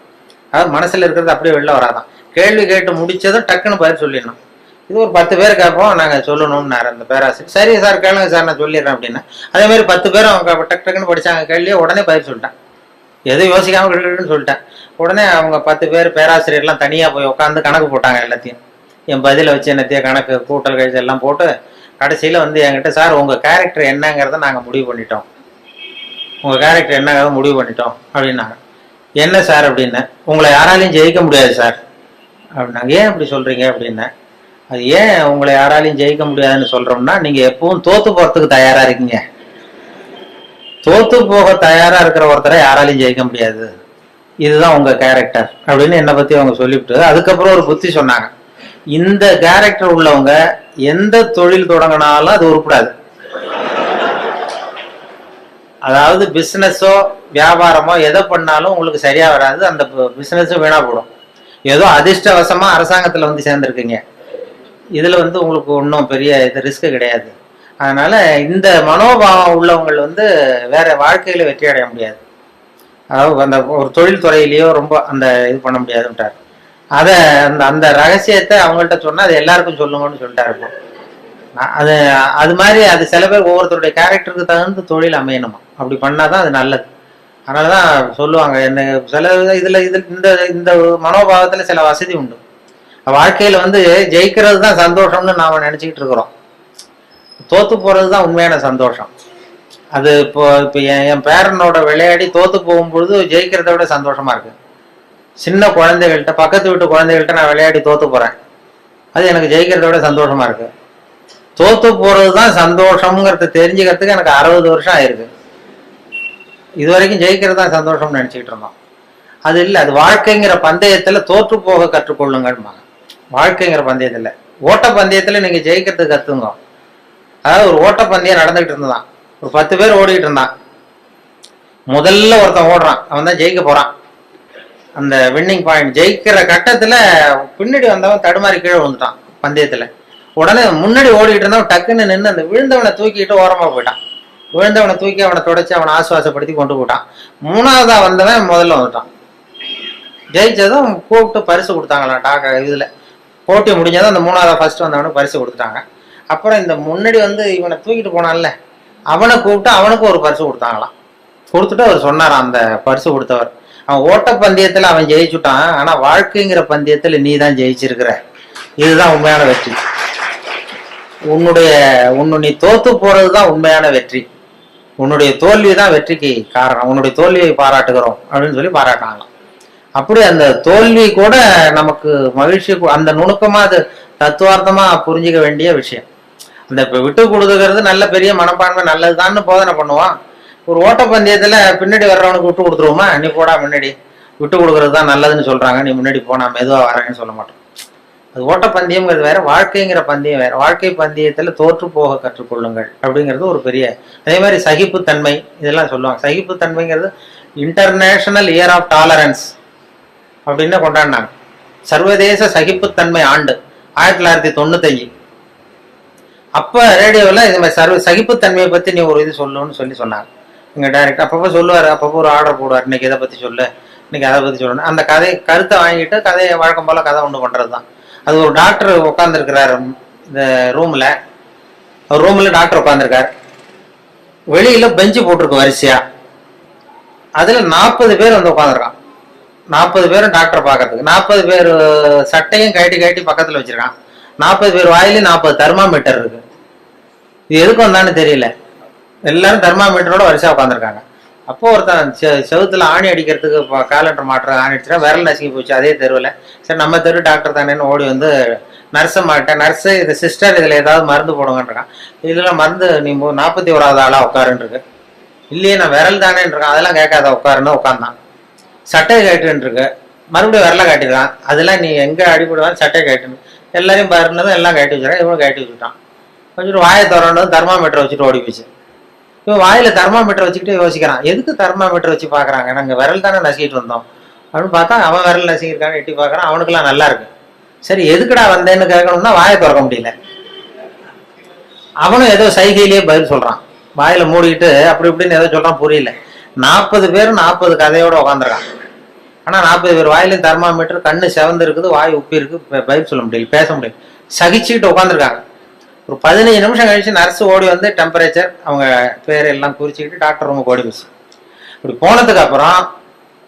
B: அதாவது மனசுல இருக்கிறது அப்படியே வெளில வராதான். கேள்வி கேட்டு முடிச்சதும் டக்குன்னு பதில் சொல்லிடணும். இது ஒரு 10 பேர் கேட்போம், நாங்க சொல்லணும்னாரு அந்த பேராசிரியர். சரி சார் கேளுங்க சார் நான் சொல்லிடுறேன் அப்படின்னா. அதே மாதிரி 10 பேரும் அவங்க டக்குன்னு படிச்சாங்க கேள்வியை, உடனே பதில் சொல்லிட்டேன், எதுவும் யோசிக்காம கேட்டுன்னு சொல்லிட்டேன். உடனே அவங்க 10 பேர் பேராசிரியர்லாம் தனியா போய் உட்காந்து கணக்கு போட்டாங்க. எல்லாத்தையும் என் பதில வச்சு என்னத்தையும் கணக்கு கூட்டல் கழிச்சு எல்லாம் போட்டு கடைசியில என்கிட்ட, சார் உங்க கேரக்டர் என்னங்கிறத நாங்க முடிவு பண்ணிட்டோம், உங்க கேரக்டர் என்னங்கிறத முடிவு பண்ணிட்டோம் அப்படின்னாங்க. என்ன சார் அப்படின்னு, உங்களை யாராலையும் ஜெயிக்க முடியாது சார் அப்படின்னாங்க. ஏன் அப்படி சொல்றீங்க அப்படின்னா, அது ஏன் உங்களை யாராலையும் ஜெயிக்க முடியாதுன்னு சொல்றோம்னா, நீங்க எப்பவும் தோத்து போறதுக்கு தயாரா இருக்கீங்க, தோத்து போக தயாரா இருக்கிற ஒருத்தரை யாராலையும் ஜெயிக்க முடியாது, இதுதான் உங்க கேரக்டர் அப்படின்னு என்னை பத்தி அவங்க சொல்லிவிட்டு அதுக்கப்புறம் ஒரு புத்தி சொன்னாங்க. இந்த கேரக்டர் உள்ளவங்க எந்த தொழில் தொடங்கினாலும் அது உருப்படாது. அதாவது பிசினஸோ வியாபாரமோ எதை பண்ணாலும் உங்களுக்கு சரியா வராது, அந்த பிசினஸும் வீணா போடும். ஏதோ அதிர்ஷ்டவசமா அரசாங்கத்துல சேர்ந்துருக்கீங்க, இதுல உங்களுக்கு ஒன்றும் பெரிய இது ரிஸ்க் கிடையாது. அதனால இந்த மனோபாவம் உள்ளவங்க வேற வாழ்க்கையில வெற்றி அடைய முடியாது. அதாவது அந்த ஒரு தொழில் துறையிலேயோ ரொம்ப அந்த இது பண்ண முடியாதுன்ட்டார். அதை அந்த அந்த ரகசியத்தை அவங்கள்ட்ட சொன்னா அது எல்லாருக்கும் சொல்லுங்கன்னு சொல்லிட்டாரு. இப்போ அது அது மாதிரி அது சில பேர் ஒவ்வொருத்தருடைய கேரக்டருக்கு தகுந்த தொழில் அமையணுமா, அப்படி பண்ணாதான் அது நல்லது. அதனாலதான் சொல்லுவாங்க என்ன சில இதுல இந்த இந்த மனோபாவத்துல சில வசதி உண்டு. வாழ்க்கையில ஜெயிக்கிறது தான் சந்தோஷம்னு நாம நினைச்சுக்கிட்டு இருக்கிறோம். தோத்து போறதுதான் உண்மையான சந்தோஷம். அது இப்போ இப்போ என் பேரனோட விளையாடி தோத்து போகும்பொழுது ஜெயிக்கிறத விட சந்தோஷமா இருக்கு. சின்ன குழந்தைகள்கிட்ட பக்கத்து வீட்டு குழந்தைகள்கிட்ட நான் விளையாடி தோத்து போறேன், அது எனக்கு ஜெயிக்கிறத விட சந்தோஷமா இருக்கு. தோத்து போறதுதான் சந்தோஷம்ங்கிறத தெரிஞ்சுக்கிறதுக்கு எனக்கு 60 வருஷம் ஆயிருக்கு. இது வரைக்கும் ஜெயிக்கிறது தான் சந்தோஷம்னு நினைச்சுக்கிட்டு இருந்தோம். அது இல்லை, அது வாழ்க்கைங்கிற பந்தயத்துல தோற்று போக கற்றுக்கொள்ளுங்கம்பாங்க. வாழ்க்கைங்கிற பந்தயத்துல, ஓட்ட பந்தயத்துல நீங்க ஜெயிக்கிறதுக்கு கத்துங்க. அதாவது ஒரு ஓட்ட பந்தயம் நடந்துகிட்டு இருந்தான், ஒரு 10 பேர் ஓடிக்கிட்டு இருந்தான். முதல்ல ஒருத்தன் ஓடுறான், அவன் தான் ஜெயிக்க போறான். அந்த வின்னிங் பாயிண்ட் ஜெயிக்கிற கட்டத்துல பின்னாடி வந்தவன் தடுமாறி கீழே விழுந்துட்டான் பந்தயத்துல. உடனே முன்னாடி ஓடிக்கிட்டு இருந்தவன் டக்குன்னு நின்று அந்த விழுந்தவனை தூக்கிட்டு ஓரமா போயிட்டான். விழுந்தவனை தூக்கி அவனை தொடச்சி அவனை ஆசுவாசப்படுத்தி கொண்டு போட்டான். 3வதா வந்தவன் முதல்ல வந்துட்டான். ஜெயிச்சதும் கூப்பிட்டு பரிசு கொடுத்தாங்களாம். இதுல போட்டி முடிஞ்சதும் அந்த 3வதா ஃபர்ஸ்ட் வந்தவனுக்கு பரிசு கொடுத்துட்டாங்க. அப்புறம் இந்த முன்னாடி இவனை தூக்கிட்டு போனான்ல, அவனை கூப்பிட்டு அவனுக்கு ஒரு பரிசு கொடுத்தாங்களாம். கொடுத்துட்டு அவர் சொன்னாராம், அந்த பரிசு கொடுத்தவர், அவன் ஓட்ட பந்தயத்துல அவன் ஜெயிச்சுட்டான், ஆனா வாழ்க்கைங்கிற பந்தயத்துல நீ தான் ஜெயிச்சிருக்கிற, இதுதான் உண்மையான வெற்றி. நீ தோத்து போறதுதான் உண்மையான வெற்றி. உன்னுடைய தோல்வி தான் வெற்றிக்கு காரணம். உன்னுடைய தோல்வியை பாராட்டுகிறோம் அப்படின்னு சொல்லி பாராட்டினாங்களாம். அப்படி அந்த தோல்வி கூட நமக்கு மகிழ்ச்சி, அந்த நுணுக்கமா அது தத்துவார்த்தமா புரிஞ்சுக்க வேண்டிய விஷயம். அந்த இப்ப விட்டு கொடுத்துக்கிறது நல்ல பெரிய மனப்பான்மை நல்லதுதான்னு போதனை பண்ணுவான். ஒரு ஓட்டப்பந்தயத்துல பின்னாடி வர்றவனுக்கு விட்டு கொடுத்துருவோமா, நீ போடா முன்னாடி, விட்டு கொடுக்கறது தான் நல்லதுன்னு சொல்றாங்க, நீ முன்னாடி போனா மெதுவா வரேன்னு சொல்ல மாட்டோம். அது ஓட்டப்பந்தயம்ங்கிறது வேற, வாழ்க்கைங்கிற பந்தயம் வேற. வாழ்க்கை பந்தயத்துல தோற்று போக கற்றுக்கொள்ளுங்கள் அப்படிங்கிறது ஒரு பெரிய. அதே மாதிரி சகிப்புத்தன்மை இதெல்லாம் சொல்லுவாங்க. சகிப்புத்தன்மைங்கிறது இன்டர்நேஷனல் இயர் ஆஃப் டாலரன்ஸ் அப்படின்னு கொண்டாடினாங்க. சர்வதேச சகிப்புத்தன்மை ஆண்டு 1995. அப்ப ரேடியோவில் இது மாதிரி சகிப்புத்தன்மையை பத்தி நீ ஒரு இது சொல்லணும்னு சொன்னாங்க. இங்க டைரக்ட் அப்பப்போ சொல்லுவாரு, அப்பப்போ ஒரு ஆர்டர் போடுவார், இன்னைக்கு இதை பத்தி சொல்லு, இன்னைக்கு அதை பத்தி சொல்லணும். அந்த கருத்தை வாங்கிட்டு கதையை வழக்கம் போல கதை ஒன்று பண்றதுதான். அது ஒரு டாக்டர் உட்காந்துருக்கிறாரு இந்த ரூம்ல, அவர் ரூம்ல டாக்டர் உட்காந்துருக்காரு. வெளியில பெஞ்சு போட்டிருக்கு வரிசையா, அதுல 40 பேர் உட்காந்துருக்கான். 40 பேரும் டாக்டர் பார்க்கறதுக்கு. 40 பேர் சட்டையும் கட்டி பக்கத்துல வச்சிருக்கான். 40 பேர் வாயிலும் 40 தெர்மாமீட்டர் இருக்கு. இது எதுக்கு வந்தான்னு தெரியல, எல்லாரும் தெர்மாமீட்டரோட வரிசையா உட்காந்துருக்காங்க. அப்போ ஒருத்தன் செவுத்துல ஆணி அடிக்கிறதுக்கு காலண்டர் மாட்டுற ஆணி அடிச்சுட்டா விரல் நசுக்கி போச்சு அதே தெருவில். சரி நம்ம தெரு டாக்டர் தானேன்னு ஓடி நர்ஸை மாட்டேன், நர்ஸு இது சிஸ்டர் இதில் ஏதாவது மருந்து போடுங்கன்றான். இதெல்லாம் மருந்து நீ 41வது ஆளா உட்காருன்னு இருக்கு. இல்லையே நான் விரல் தானேன்னு இருக்கான். அதெல்லாம் கேட்காத உட்காருன்னு உட்காந்தான். சட்டையை கேட்டுன்னு இருக்கு, மறுபடியும் விரலை காட்டிருக்கான். அதெல்லாம் நீ எங்கே அடிபடுவான்னு சட்டையை கேட்டுன்னு எல்லாரையும் பாருனதும் எல்லாம் கட்டி வச்சுருக்கான். இவனும் கட்டி வச்சுட்டான். கொஞ்சம் வாயை திறந்ததும் தெர்மாமீட்டர் வச்சுட்டு ஓடி போச்சு. இவன் வாயில தெர்மாமீட்டர் வச்சுக்கிட்டு யோசிக்கிறான், எதுக்கு தெர்மாமீட்டர் வச்சு பாக்குறாங்க, நாங்க விரல் தானே நசுக்கிட்டு வந்தோம் அப்படின்னு பார்த்தா அவன் விரல் நசுக்கிருக்கான்னு எட்டி பாக்குறான். அவனுக்குலாம் நல்லா இருக்கு. சரி எதுக்குடா வந்தேன்னு கேட்கணும்னா வாயை திறக்க முடியல. அவனும் ஏதோ சைகையிலேயே பதில் சொல்றான், வாயில மூடிட்டு அப்படி இப்படின்னு ஏதோ சொல்றான், புரியல. 40 பேரும் 40 கதையோட உட்காந்துருக்கான். ஆனா 40 பேர் வாயிலையும் தெர்மாமீட்டர், கண்ணு செவந்து இருக்குது, வாய் உப்பி இருக்கு, பதில் சொல்ல முடியல, பேச முடியல, சகிச்சுக்கிட்டு உட்காந்துருக்காங்க. ஒரு 15 நிமிஷம் கழிச்சு நர்ஸ் ஓடி டெம்பரேச்சர் அவங்க பேர் எல்லாம் குறிச்சுக்கிட்டு டாக்டர் ரூமுக்கு ஓடி போச்சு. இப்படி போனதுக்கு அப்புறம்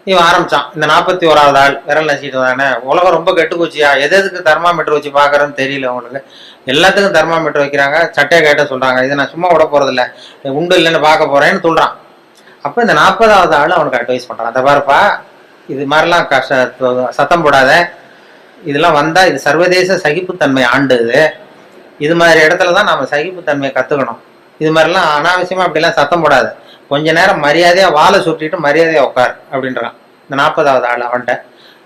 B: இவன் ஆரம்பிச்சான், இந்த 41வது ஆள் விரல் நசிக்கிட்டு தானே, உலகம் ரொம்ப கெட்டு போச்சியா, எதுக்கு தெர்மாமீட்டர் வச்சு பாக்குறேன்னு தெரியல உங்களுக்கு, எல்லாத்துக்கும் தெர்மாமீட்டர் வைக்கிறாங்க, சட்டையை கேட்ட சொல்றாங்க, இதை நான் சும்மா விட போறது இல்லை, உண்டு இல்லைன்னு பார்க்க போறேன்னு சொல்றான். அப்ப இந்த 40வது ஆள் அவனுக்கு அட்வைஸ் பண்றான், அந்த பாருப்பா இது மாதிரிலாம் சத்தம் போடாத, இதெல்லாம் வந்தா இது சர்வதேச சகிப்புத்தன்மை ஆண்டு, இது மாதிரி இடத்துலதான் நாம சகிப்புத்தன்மையை கத்துக்கணும். இது மாதிரிலாம் அனாவசியமா அப்படிலாம் சத்தம் போடாது, கொஞ்ச நேரம் மரியாதையா வாழை சுட்டிட்டு மரியாதையா உட்கார் அப்படின்றான் இந்த 40வது ஆள் அவன்கிட்ட.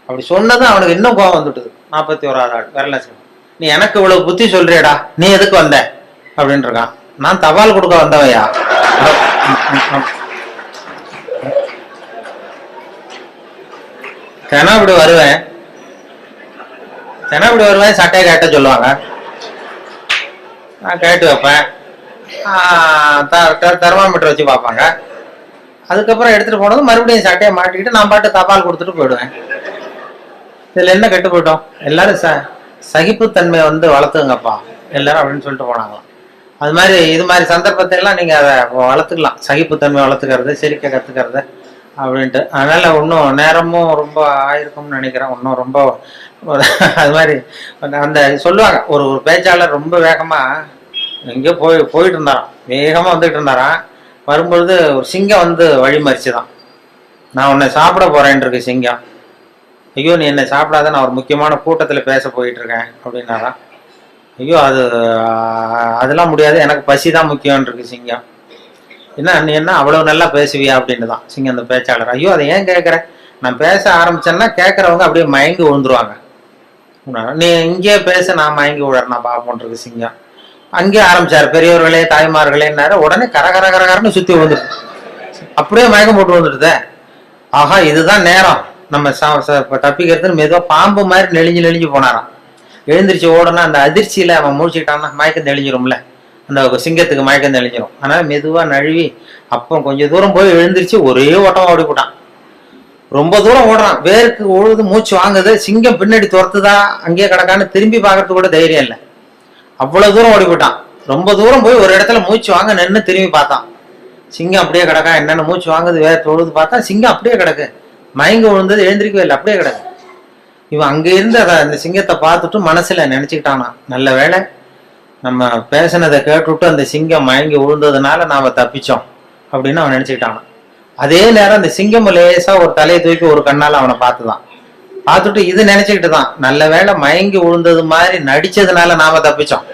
B: அப்படி சொன்னதும் அவனுக்கு இன்னும் கோவம் வந்துட்டுது. 41வது ஆள் விரல, நீ எனக்கு இவ்வளவு புத்தி சொல்றியடா, நீ எதுக்கு வந்த அப்படின்னு இருக்கான். நான் தபால் கொடுக்க வந்தவையா, தெனாப்படி வருவேன் சட்டையை கேட்ட சொல்லுவாங்க, நான் கேட்டு வைப்பேன், தெர்மாமீட்டர் வச்சு பார்ப்பாங்க, அதுக்கப்புறம் எடுத்துட்டு போனது மறுபடியும் சட்டையை மாட்டிக்கிட்டு நான் பாட்டு தபால் கொடுத்துட்டு போயிடுவேன். இதுல என்ன கெட்டு போயிட்டோம்? எல்லாரும் சகிப்புத்தன்மையை வந்து வளர்த்துங்கப்பா எல்லாரும் அப்படின்னு சொல்லிட்டு போனாங்களாம். அது மாதிரி இது மாதிரி சந்தர்ப்பத்தை எல்லாம் நீங்க அதை வளர்த்துக்கலாம், சகிப்புத்தன்மை வளர்த்துக்கிறது, சிரிக்க கத்துக்கிறது அப்படின்ட்டு. அதனால இன்னும் நேரமும் ரொம்ப ஆயிருக்கும்னு நினைக்கிறேன். இன்னும் ரொம்ப அது மாதிரி அந்த சொல்லுவாங்க, ஒரு பேச்சாளர் ரொம்ப வேகமா எங்கேயோ போயிட்டு இருந்தாராம், வேகமா வந்துட்டு இருந்தாராம். வரும்பொழுது ஒரு சிங்கம் வந்து வழிமறிச்சுதான். நான் உன்னை சாப்பிட போறேன் இருக்கு சிங்கம். ஐயோ நீ என்னை சாப்பிடாத, நான் ஒரு முக்கியமான கூட்டத்தில் பேச போயிட்டு இருக்கேன் அப்படின்னாராம். ஐயோ அதெல்லாம் முடியாது, எனக்கு பசி தான் முக்கியம் இருக்கு சிங்கம். என்ன நீ என்ன அவ்வளவு நல்லா பேசுவியா அப்படின்னு தான் சிங்கம் அந்த பேச்சாளர். ஐயோ அதை ஏன் கேட்குற, நான் பேச ஆரம்பிச்சேன்னா கேட்கறவங்க அப்படியே மயங்கி விழுந்துருவாங்க. நீ இங்கேயே பேச, நான் மயங்கி விழறேன் நான் பார்ப்போன்றது சிங்கம். அங்கேயே ஆரம்பிச்சாரு, பெரியவர்களே தாய்மார்களேன்னாரு. உடனே கரகரன்னு சுத்தி வந்துடுது, அப்படியே மயக்கம் போட்டு வந்துடுதே. ஆஹா இதுதான் நேரம் நம்ம தப்பிக்கிறதுன்னு மெதுவா பாம்பு மாதிரி நெளிஞ்சு போனாராம். எழுந்திரிச்சு ஓடனா அந்த அதிர்ச்சியில அவன் முடிச்சுக்கிட்டான்னா மயக்கம் தெளிஞ்சிரும்ல, அந்த சிங்கத்துக்கு மயக்கம் தெளிஞ்சிரும். அதனால மெதுவா நழுவி அப்போ கொஞ்சம் தூரம் போய் எழுந்திரிச்சு ஒரே ஓட்டமா ஓடி போட்டான். ரொம்ப தூரம் ஓடுறான், வேருக்கு ஓடுது, மூச்சு வாங்குது. சிங்கம் பின்னாடி துரத்துதா அங்கேயே கிடக்கான்னு திரும்பி பார்க்கறதுக்கு கூட தைரியம் இல்லை, அவ்வளவு தூரம் ஓடி போயிட்டான். ரொம்ப தூரம் போய் ஒரு இடத்துல மூச்சு வாங்க நின்று திரும்பி பார்த்தான், சிங்கம் அப்படியே கிடக்கா. என்னென்ன மூச்சு வாங்குது வேற தொழுது பார்த்தா சிங்கம் அப்படியே கிடக்கு, மயங்க விழுந்தது எழுந்திரிக்கவே இல்லை, அப்படியே கிடக்கு. இவன் அங்க இருந்து அந்த சிங்கத்தை பார்த்துட்டு மனசுல நினைச்சுக்கிட்டானா, நல்ல வேலை நம்ம பேசினதை கேட்டுவிட்டு அந்த சிங்கம் மயங்கி விழுந்ததுனால நாம தப்பிச்சோம் அப்படின்னு அவன் நினைச்சுக்கிட்டானா. அதே நேரம் அந்த சிங்கம் லேசா ஒரு தலையை தூக்கி ஒரு கண்ணால அவனை பார்த்துதான். பார்த்துட்டு இது நினைச்சுக்கிட்டு தான், நல்ல வேலை மயங்கி விழுந்தது மாதிரி நடிச்சதுனால நாம தப்பிச்சோம்,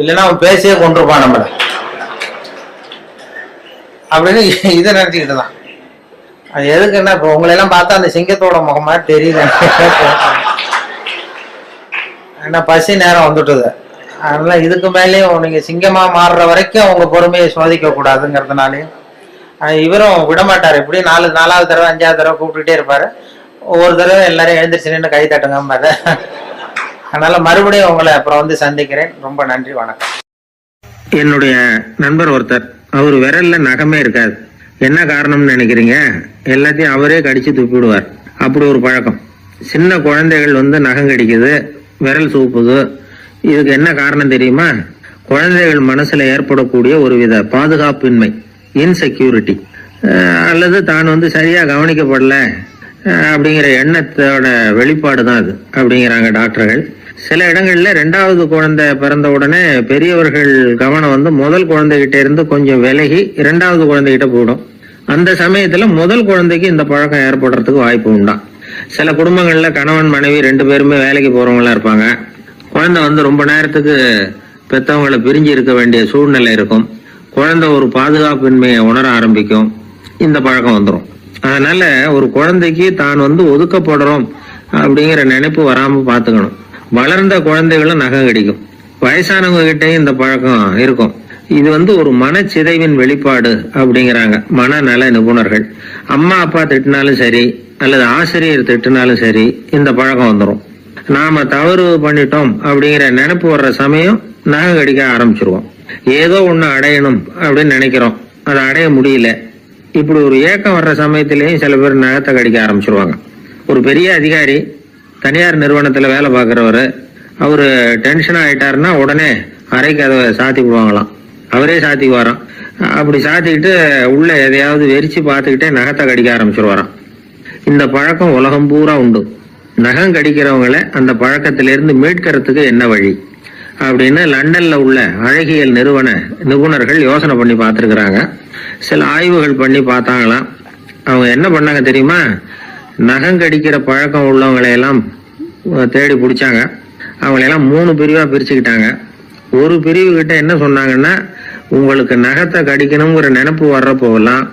B: இல்லைன்னா அவன் பேசியே கொண்டிருப்பான் நம்மள அப்படின்னு இதை நினைச்சுக்கிட்டு தான். அது எதுக்குன்னா இப்போ உங்களெல்லாம் பார்த்தா அந்த சிங்கத்தோட முகம் மாதிரி தெரியுது, ஏன்னா பசி நேரம் வந்துட்டுது. அதனால இதுக்கு மேலேயும் நீங்க சிங்கமா மாறுற வரைக்கும் உங்க பொறுமையை சோதிக்க கூடாதுங்கிறதுனாலையும் இவரும் விடமாட்டாரு. இப்படி நாலாவது தடவை 5வது தடவை கூப்பிட்டுட்டே இருப்பாரு. ஒவ்வொரு தடவை எல்லாரும் எழுந்திரிச்சு நின்று கை தட்டுங்க. அதனால மறுபடியும் உங்களை அப்புறம் வந்து சந்திக்கிறேன். ரொம்ப நன்றி, வணக்கம்.
A: என்னுடைய நண்பர் ஒருத்தர், அவர் விரல்ல நகமே இருக்காது. என்ன காரணம்னு நினைக்கிறீங்க? எல்லாத்தையும் அவரே கடிச்சு துப்பிடுவார். அப்படி ஒரு பழக்கம். சின்ன குழந்தைகள் வந்து நகம் கடிக்குது, விரல் சூப்புது. இதுக்கு என்ன காரணம் தெரியுமா? குழந்தைகள் மனசுல ஏற்படக்கூடிய ஒருவித பாதுகாப்பின்மை, இன்செக்யூரிட்டி, அல்லது தான் வந்து சரியா கவனிக்கப்படல அப்படிங்கிற எண்ணத்தோட வெளிப்பாடு தான் அது அப்படிங்கிறாங்க டாக்டர்கள். சில இடங்கள்ல 2வது குழந்தை பிறந்த உடனே பெரியவர்கள் கவனம் வந்து முதல் குழந்தைகிட்ட இருந்து கொஞ்சம் விலகி 2வது குழந்தைகிட்ட போயிடும். அந்த சமயத்துல முதல் குழந்தைக்கு இந்த பழக்கம் ஏற்படுறதுக்கு வாய்ப்பு உண்டா. சில குடும்பங்கள்ல கணவன் மனைவி 2 பேருமே வேலைக்கு போறவங்களா இருப்பாங்க. குழந்தை வந்து ரொம்ப நேரத்துக்கு பெத்தவங்களை பிரிஞ்சு இருக்க வேண்டிய சூழ்நிலை இருக்கும். குழந்தை ஒரு பாதுகாப்பின்மையை உணர ஆரம்பிக்கும், இந்த பழக்கம் வந்துடும். அதனால ஒரு குழந்தைக்கு தான் வந்து ஒதுக்கப்படுறோம் அப்படிங்கிற நினைப்பு வராம பாத்துக்கணும். வளர்ந்த குழந்தைகளும் நகம் கடிக்கும், வயசானவங்க கிட்டையும் இந்த பழக்கம் இருக்கும். இது வந்து ஒரு மனச்சிதைவின் வெளிப்பாடு அப்படிங்கிறாங்க மனநல நிபுணர்கள். அம்மா அப்பா திட்டினாலும் சரி அல்லது ஆசிரியர் திட்டினாலும் சரி இந்த பழக்கம் வந்துடும். நாம தவறு பண்ணிட்டோம் அப்படிங்கிற நினைப்பு வர்ற சமயம் நகம் கடிக்க ஆரம்பிச்சிருவோம். ஏதோ ஒண்ணு அடையணும் அப்படின்னு நினைக்கிறோம், அதை அடைய முடியல. இப்படி ஒரு ஏக்கம் வர்ற சமயத்திலேயும் சில பேர் நகத்தை கடிக்க ஆரம்பிச்சிருவாங்க. ஒரு பெரிய அதிகாரி, தனியார் நிறுவனத்துல வேலை பார்க்கிறவரு, அவரு டென்ஷன் ஆயிட்டாருன்னா உடனே அறைக்கு அதை சாத்தி விடுவாங்களாம். அவரே சாத்திக்குவாராம். அப்படி சாத்திக்கிட்டு உள்ள எதையாவது வெறிச்சு பார்த்துக்கிட்டே நகத்தை கடிக்க ஆரம்பிச்சிருவாராம். இந்த பழக்கம் உலகம் பூரா உண்டு. நகம் கடிக்கிறவங்களை அந்த பழக்கத்திலிருந்து மீட்கிறதுக்கு என்ன வழி அப்படின்னு லண்டன்ல உள்ள அழகியல் நிறுவன நிபுணர்கள் யோசனை பண்ணி பார்த்துருக்குறாங்க. சில ஆய்வுகள் பண்ணி பார்த்தாங்களாம். அவங்க என்ன பண்ணாங்க தெரியுமா? நகம் கடிக்கிற பழக்கம் உள்ளவங்களையெல்லாம் தேடி பிடிச்சாங்க. அவங்களையெல்லாம் 3 பிரிவா பிரிச்சுக்கிட்டாங்க. ஒரு பிரிவு கிட்ட என்ன சொன்னாங்கன்னா, உங்களுக்கு நகத்தை கடிக்கணுங்கிற நினைப்பு வர்றப்போவெல்லாம்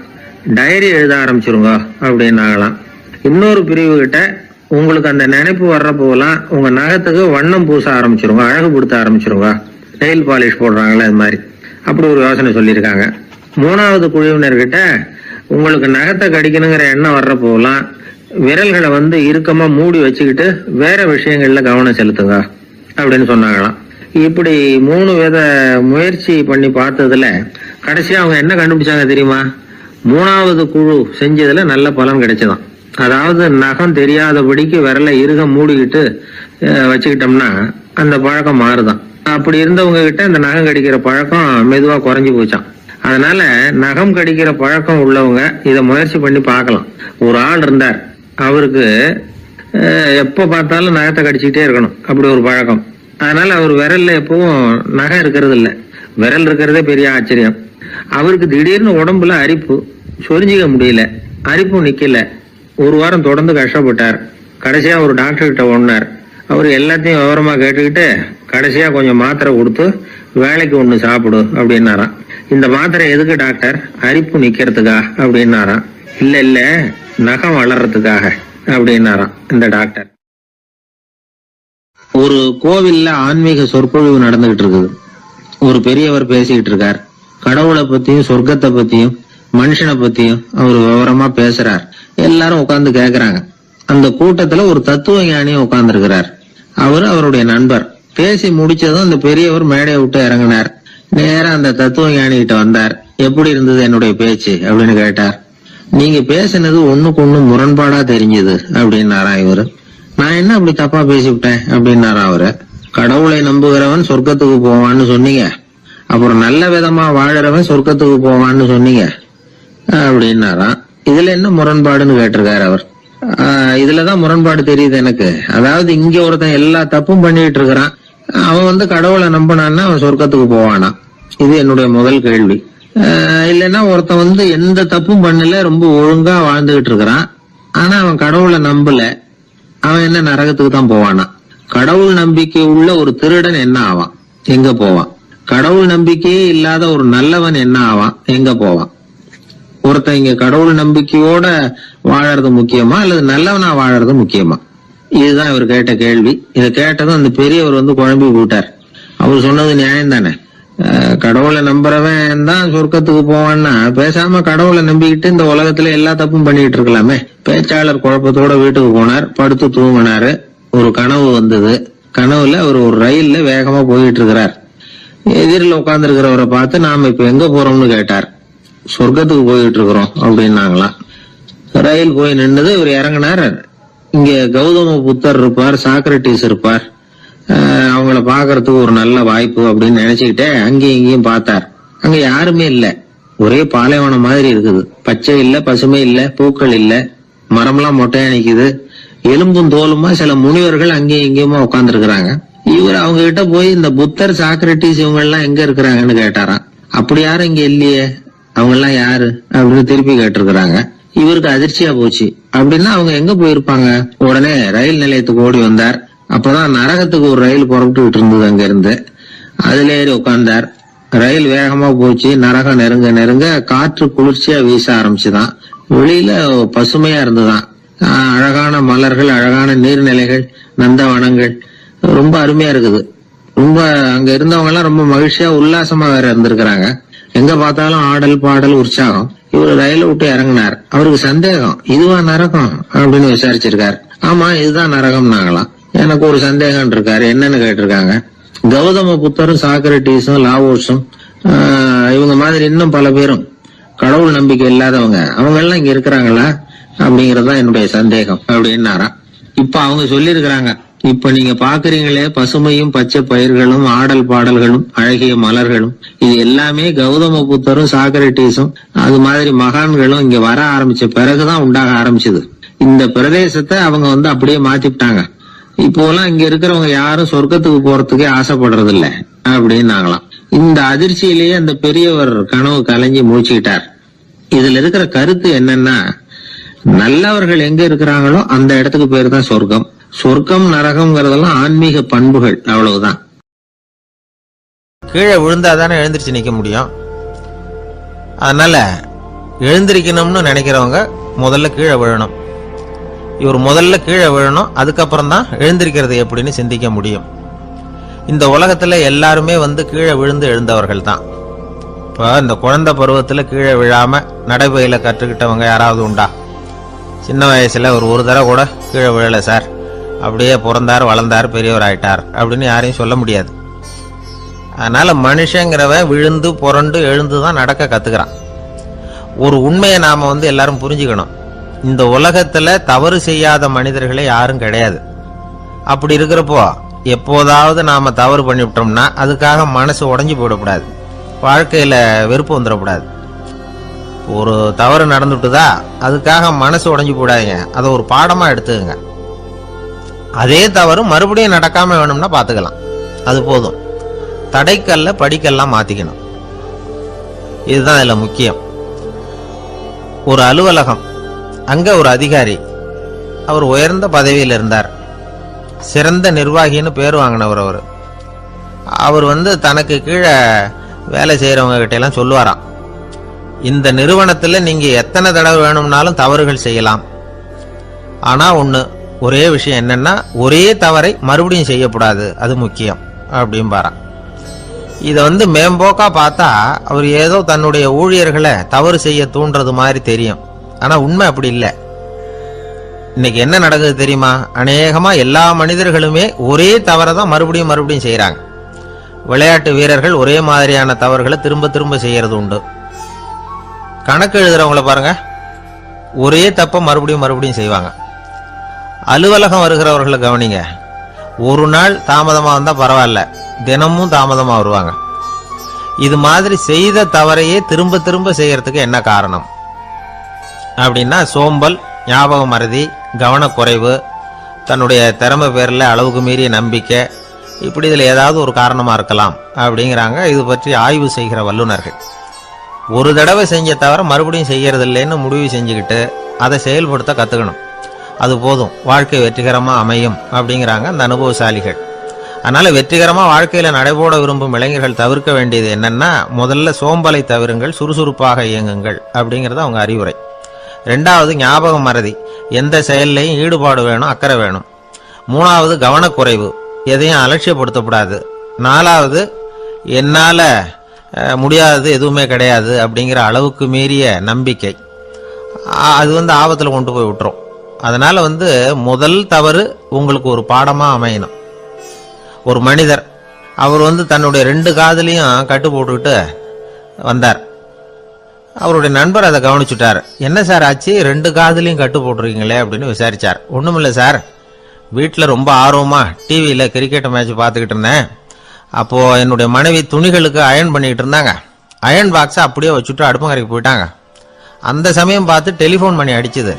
A: டைரி எழுத ஆரம்பிச்சிருங்க அப்படின்னாங்களாம். இன்னொரு பிரிவு கிட்ட உங்களுக்கு அந்த நினைப்பு வர்றப்போவெல்லாம் உங்க நகத்துக்கு வண்ணம் பூச ஆரம்பிச்சிருங்க, அழகுபடுத்த ஆரம்பிச்சிருங்க, நெயில் பாலிஷ் போடுறாங்களே அது மாதிரி. அப்படி ஒரு யோசனை சொல்லியிருக்காங்க. 3வது குழுவினர்கிட்ட உங்களுக்கு நகத்தை கடிக்கணுங்கிற எண்ணம் வர்றப்போவெல்லாம் விரல்களை வந்து இறுக்கமா மூடி வச்சுக்கிட்டு வேற விஷயங்கள்ல கவனம் செலுத்துங்க அப்படின்னு சொன்னாங்களாம். இப்படி 3 வித முயற்சி பண்ணி பார்த்ததுல கடைசியா அவங்க என்ன கண்டுபிடிச்சாங்க தெரியுமா? மூணாவது குழு செஞ்சதுல நல்ல பலன் கிடைச்சதாம். அதாவது நகம் தெரியாதபடிக்கு விரலை இறுக மூடிக்கிட்டு வச்சுக்கிட்டோம்னா அந்த பழக்கம் மாறுதான். அப்படி இருந்தவங்க கிட்ட இந்த நகம் கடிக்கிற பழக்கம் மெதுவா குறைஞ்சு போச்சான். அதனால நகம் கடிக்கிற பழக்கம் உள்ளவங்க இதை முயற்சி பண்ணி பார்க்கலாம். ஒரு ஆள் இருந்தார், அவருக்கு எப்ப பார்த்தாலும் நகத்தை கடிச்சுக்கிட்டே இருக்கணும், அப்படி ஒரு பழக்கம். அதனால அவர் விரல்ல எப்பவும் நகம் இருக்கிறது இல்லை, விரல் இருக்கிறதே பெரிய ஆச்சரியம். அவருக்கு திடீர்னு உடம்புல அரிப்பு, சொரிஞ்சிக்க முடியல, அரிப்பும் நிக்கல. ஒரு வாரம் தொடர்ந்து கஷ்டப்பட்டார். கடைசியா ஒரு டாக்டர் கிட்ட ஓடினார். அவர் எல்லாத்தையும் விவரமா கேட்டுக்கிட்டு கடைசியா கொஞ்சம் மாத்திரை கொடுத்து வேலைக்கு ஒண்ணு சாப்பிடு அப்படின்னாராம். இந்த மாத்திரை எதுக்கு டாக்டர்? அரிப்பு நிக்கிறதுக்கா அப்படின்னாராம். இல்ல நகம் வளர்றதுக்காக அப்படின்னாராம் இந்த டாக்டர். ஒரு கோவில்ல ஆன்மீக சொற்பொழிவு நடந்துகிட்டு இருக்குது. ஒரு பெரியவர் பேசிக்கிட்டு இருக்கார். கடவுளை பத்தியும் சொர்க்கத்தை பத்தியும் மனுஷனை பத்தியும் அவர் விவரமா பேசுறார். எல்லாரும் உட்கார்ந்து கேக்குறாங்க. அந்த கூட்டத்துல ஒரு தத்துவ ஞானியும் உட்கார்ந்து இருக்கிறார். அவரு அவருடைய நண்பர். பேசி முடிச்சதும் அந்த பெரியவர் மேடையை விட்டு இறங்கினார். நேரா அந்த தத்துவ ஞானி கிட்ட வந்தார். எப்படி இருந்தது என்னுடைய பேச்சு அப்படின்னு கேட்டார். நீங்க பேசினது ஒண்ணுக்கு ஒண்ணு முரண்பாடா தெரிஞ்சது அப்படின்னாரா இவரு. நான் என்ன அப்படி தப்பா பேசிவிட்டேன் அப்படின்னாரா அவரு. கடவுளை நம்புகிறவன் சொர்க்கத்துக்கு போவான்னு சொன்னீங்க, அப்புறம் நல்ல விதமா வாழறவன் சொர்க்கத்துக்கு போவான்னு சொன்னீங்க அப்படின்னாராம். இதுல என்ன முரண்பாடுன்னு கேட்டிருக்காரு அவர். இதுலதான் முரண்பாடு தெரியுது எனக்கு. அதாவது இங்க ஒருத்தன் எல்லா தப்பும் பண்ணிட்டு இருக்கிறான், அவன் கடவுளை நம்பினான்னா அவன் சொர்க்கத்துக்கு போவானா? இது என்னுடைய முதல் கேள்வி. இல்லைன்னா ஒருத்தன் எந்த தப்பும் பண்ணல, ரொம்ப ஒழுங்கா வாழ்ந்துகிட்டு இருக்கிறான், ஆனா அவன் கடவுளை நம்பல, அவன் என்ன நரகத்துக்கு தான் போவானா? கடவுள் நம்பிக்கை உள்ள ஒரு திருடன் என்ன ஆவான், எங்க போவான்? கடவுள் நம்பிக்கையே இல்லாத ஒரு நல்லவன் என்ன ஆவான், எங்க போவான்? ஒருத்தன் இங்க கடவுள் நம்பிக்கையோட வாழறது முக்கியமா அல்லது நல்லவனா வாழறது முக்கியமா? இதுதான் இவர் கேட்ட கேள்வி. இதை கேட்டதும் அந்த பெரியவர் குழம்பி போட்டார். அவர் சொன்னது நியாயம் தானே. கடவுளை நம்புறவன் தான் சொர்க்கத்துக்கு போவான்னா பேசாம கடவுளை நம்பிக்கிட்டு இந்த உலகத்துல எல்லா தப்பும் பண்ணிட்டு இருக்கலாமே. பேச்சாளர் குழப்பத்தோட வீட்டுக்கு போனார். படுத்து தூங்கினாரு. ஒரு கனவு வந்தது. கனவுல அவர் ஒரு ரயில்ல வேகமா போயிட்டு இருக்கிறார். எதிரில் உட்கார்ந்து இருக்கிறவரை பார்த்து நாம இப்ப எங்க போறோம்னு கேட்டார். சொர்க்கத்துக்கு போயிட்டு இருக்கிறோம் அப்படின்னாங்களாம். ரயில் போய் நின்றது. இவர் இறங்கினார். இங்க கௌதம புத்தர் இருப்பார், சாக்ரட்டிஸ் இருப்பார், அவங்கள பாக்குறதுக்கு ஒரு நல்ல வாய்ப்பு அப்படின்னு நினைச்சுக்கிட்டே அங்கேயும் இங்கேயும் பார்த்தார். அங்க யாருமே இல்ல. ஒரே பாலைவனம் மாதிரி இருக்குது. பச்சை இல்ல, பசுமை இல்ல, பூக்கள் இல்ல, மரம்லாம் மொட்டையா நிக்குது. எலும்பும் தோலுமா சில முனிவர்கள் அங்கேயும் இங்கேயுமா உட்கார்ந்து இருக்கிறாங்க. இவர் அவங்க கிட்ட போய் இந்த புத்தர், சாக்ரட்டிஸ் இவங்க எல்லாம் எங்க இருக்கிறாங்கன்னு கேட்டாராம். அப்படி யாரும் இங்க இல்லையே, அவங்க எல்லாம் யாரு அப்படின்னு திருப்பி கேட்டிருக்கிறாங்க. இவருக்கு அதிர்ச்சியா போச்சு. அப்படின்னா அவங்க எங்க போயிருப்பாங்க? உடனே ரயில் நிலையத்துக்கு ஓடி வந்தார். அப்பதான் நரகத்துக்கு ஒரு ரயில் புறப்பட்டு இருந்தது. அங்க இருந்து அதுல ஏறி உட்கார்ந்தார். ரயில் வேகமா போச்சு. நரகம் நெருங்க நெருங்க காற்று குளிர்ச்சியா வீச ஆரம்பிச்சுதான். வெளியில பசுமையா இருந்துதான். அழகான மலர்கள், அழகான நீர்நிலைகள், நந்தவனங்கள், ரொம்ப அருமையா இருக்குது. ரொம்ப அங்க இருந்தவங்க எல்லாம் ரொம்ப மகிழ்ச்சியா உல்லாசமா வேற இருந்திருக்கிறாங்க. எங்க பார்த்தாலும் ஆடல் பாடல் உற்சாகம். இவரு ரயில விட்டு இறங்கினார். அவருக்கு சந்தேகம், இதுவா நரகம் அப்படின்னு விசாரிச்சிருக்காரு. ஆமா இதுதான் நரகம் நாங்களாம். எனக்கு ஒரு சந்தேகம் இருக்காரு. என்னன்னு கேட்டிருக்காங்க. கௌதம புத்தரும் சாக்ரட்டிஸும் லாவோஸும் இவங்க மாதிரி இன்னும் பல பேரும் கடவுள் நம்பிக்கை இல்லாதவங்க, அவங்க எல்லாம் இங்க இருக்கிறாங்களா அப்படிங்கறதுதான் என்னுடைய சந்தேகம் அப்படின்னாராம். இப்ப அவங்க சொல்லிருக்கிறாங்க, இப்ப நீங்க பாக்குறீங்களே பசுமையும் பச்சை பயிர்களும் ஆடல் பாடல்களும் அழகிய மலர்களும், இது எல்லாமே கௌதம புத்தரும் சாக்ரட்டிஸும் அது மாதிரி மகான்களும் இங்க வர ஆரம்பிச்ச பிறகுதான் உண்டாக ஆரம்பிச்சது. இந்த பிரதேசத்தை அவங்க அப்படியே மாத்திவிட்டாங்க. இப்போலாம் இங்க இருக்கிறவங்க யாரும் சொர்க்கத்துக்கு போறதுக்கே ஆசைப்படுறது இல்ல அப்படின்னாங்களாம். இந்த அதிர்ச்சியிலேயே அந்த பெரியவர் கனவு கலைஞ்சி முடிச்சுக்கிட்டார். இதுல இருக்கிற கருத்து என்னன்னா, நல்லவர்கள் எங்க இருக்கிறாங்களோ அந்த இடத்துக்கு பேர் தான் சொர்க்கம். சொர்க்கம் நரகம்ங்கிறதெல்லாம் ஆன்மீக பண்புகள், அவ்வளவுதான்.
B: கீழே விழுந்தாதானே எழுந்திருச்சு நிக்க முடியும். அதனால எழுந்திருக்கணும்னு நினைக்கிறவங்க முதல்ல கீழே விழணும். இவர் முதல்ல கீழே விழணும், அதுக்கப்புறம் தான் எழுந்திருக்கிறது எப்படின்னு சிந்திக்க முடியும். இந்த உலகத்துல எல்லாருமே கீழே விழுந்து எழுந்தவர்கள் தான். இப்போ இந்த குழந்தை பருவத்துல கீழே விழாம நடைபயில கற்றுக்கிட்டவங்க யாராவது உண்டா? சின்ன வயசுல ஒரு தடவை கூட கீழே விழல சார், அப்படியே பிறந்தார் வளர்ந்தார் பெரியவர் ஆயிட்டார் அப்படின்னு யாரையும் சொல்ல முடியாது. அதனால மனுஷங்கிறவன் விழுந்து புரண்டு எழுந்துதான் நடக்க கத்துக்கிறான். ஒரு உண்மையை நாம எல்லாரும் புரிஞ்சுக்கணும். இந்த உலகத்துல தவறு செய்யாத மனிதர்களே யாரும் கிடையாது. அப்படி இருக்கிறப்போ எப்போதாவது நாம தவறு பண்ணிவிட்டோம்னா அதுக்காக மனசு உடைஞ்சு போயிடக்கூடாது, வாழ்க்கையில வெறுப்பு வந்துடக்கூடாது. ஒரு தவறு நடந்துட்டுதா அதுக்காக மனசு உடைஞ்சு போடாதீங்க, அதை ஒரு பாடமா எடுத்துக்கங்க. அதே தவறு மறுபடியும் நடக்காம வேணும்னா பாத்துக்கலாம், அது போதும். தடைக்கல்ல படிக்கல்லாம் மாத்திக்கணும், இதுதான் இதுல முக்கியம். ஒரு அலுவலகம், அங்க ஒரு அதிகாரி, அவர் உயர்ந்த பதவியில் இருந்தார், சிறந்த நிர்வாகின்னு பேர் வாங்கினவர். அவர் தனக்கு கீழே வேலை செய்யறவங்க கிட்ட எல்லாம் சொல்லுவாராம், இந்த நிறுவனத்துல நீங்க எத்தனை தடவை வேணும்னாலும் தவறுகள் செய்யலாம், ஆனா ஒரே விஷயம் என்னன்னா ஒரே தவறை மறுபடியும் செய்யக்கூடாது, அது முக்கியம் அப்படின்பாராம். இத மேம்போக்கா பார்த்தா அவர் ஏதோ தன்னுடைய ஊழியர்களை தவறு செய்ய தூண்டுறது மாதிரி தெரியும். ஆனா உண்மை அப்படி இல்லை. இன்னைக்கு என்ன நடக்குது தெரியுமா? அநேகமா எல்லா மனிதர்களுமே ஒரே தவறை தான் மறுபடியும் மறுபடியும் செய்யறாங்க. விளையாட்டு வீரர்கள் ஒரே மாதிரியான தவறுகளை திரும்ப திரும்ப செய்யறது உண்டு. கணக்கு எழுதுறவங்களை பாருங்க, ஒரே தப்ப மறுபடியும் மறுபடியும் செய்வாங்க. அலுவலகம் வருகிறவர்களை கவனிங்க, ஒரு நாள் தாமதமா வந்தா பரவாயில்ல, தினமும் தாமதமா வருவாங்க. இது மாதிரி செய்த தவறையே திரும்ப திரும்ப செய்யறதுக்கு என்ன காரணம் அப்படின்னா சோம்பல், ஞாபக மறதி, கவனக்குறைவு, தன்னுடைய திறமை பேர்ல அளவுக்கு மீறிய நம்பிக்கை, இப்படி இதுல ஏதாவது ஒரு காரணமா இருக்கலாம் அப்படிங்கிறாங்க இது பற்றி ஆய்வு செய்கிற வல்லுநர்கள். ஒரு தடவை செஞ்ச தவிர மறுபடியும் செய்யறது இல்லைன்னு முடிவு செஞ்சுக்கிட்டு அதை செயல்படுத்த கத்துக்கணும், அது போதும், வாழ்க்கை வெற்றிகரமா அமையும் அப்படிங்கிறாங்க அந்த அனுபவசாலிகள். அதனால வெற்றிகரமா வாழ்க்கையில நடைபோட விரும்பும் இளைஞர்கள் தவிர்க்க வேண்டியது என்னன்னா, முதல்ல சோம்பலை தவிருங்கள், சுறுசுறுப்பாக இயங்குங்கள் அப்படிங்கறது அவங்க அறிவுரை. ரெண்டாவது ஞாபக மறதி, எந்த செயல்லையும் ஈடுபாடு வேணும், அக்கறை வேணும். மூணாவது கவனக்குறைவு, எதையும் அலட்சியப்படுத்தக்கூடாது. நாலாவது என்னால முடியாதது எதுவுமே கிடையாது அப்படிங்கிற அளவுக்கு மீறிய நம்பிக்கை, அது ஆபத்துல கொண்டு போய் விட்டுரும். அதனால முதல் தவறு உங்களுக்கு ஒரு பாடமா அமையணும். ஒரு மனிதர், அவர் தன்னுடைய 2 காதுலையும் கட்டு போட்டுக்கிட்டு வந்தார். அவருடைய நண்பர் அதை கவனிச்சுட்டார். என்ன சார் ஆச்சு, 2 காதுலையும் கட்டு போட்டுருக்கீங்களே அப்படின்னு விசாரிச்சார். ஒண்ணுமில்ல சார், வீட்டில் ரொம்ப ஆர்வமா டிவியில கிரிக்கெட் மேட்ச் பார்த்துக்கிட்டு இருந்தேன். அப்போ என்னுடைய மனைவி துணிகளுக்கு அயன் பண்ணிக்கிட்டு இருந்தாங்க. அயன் பாக்ஸை அப்படியே வச்சுட்டு அடுப்பங்கரைக்கு போயிட்டாங்க. அந்த சமயம் பார்த்து டெலிஃபோன் பண்ணி அடிச்சுது.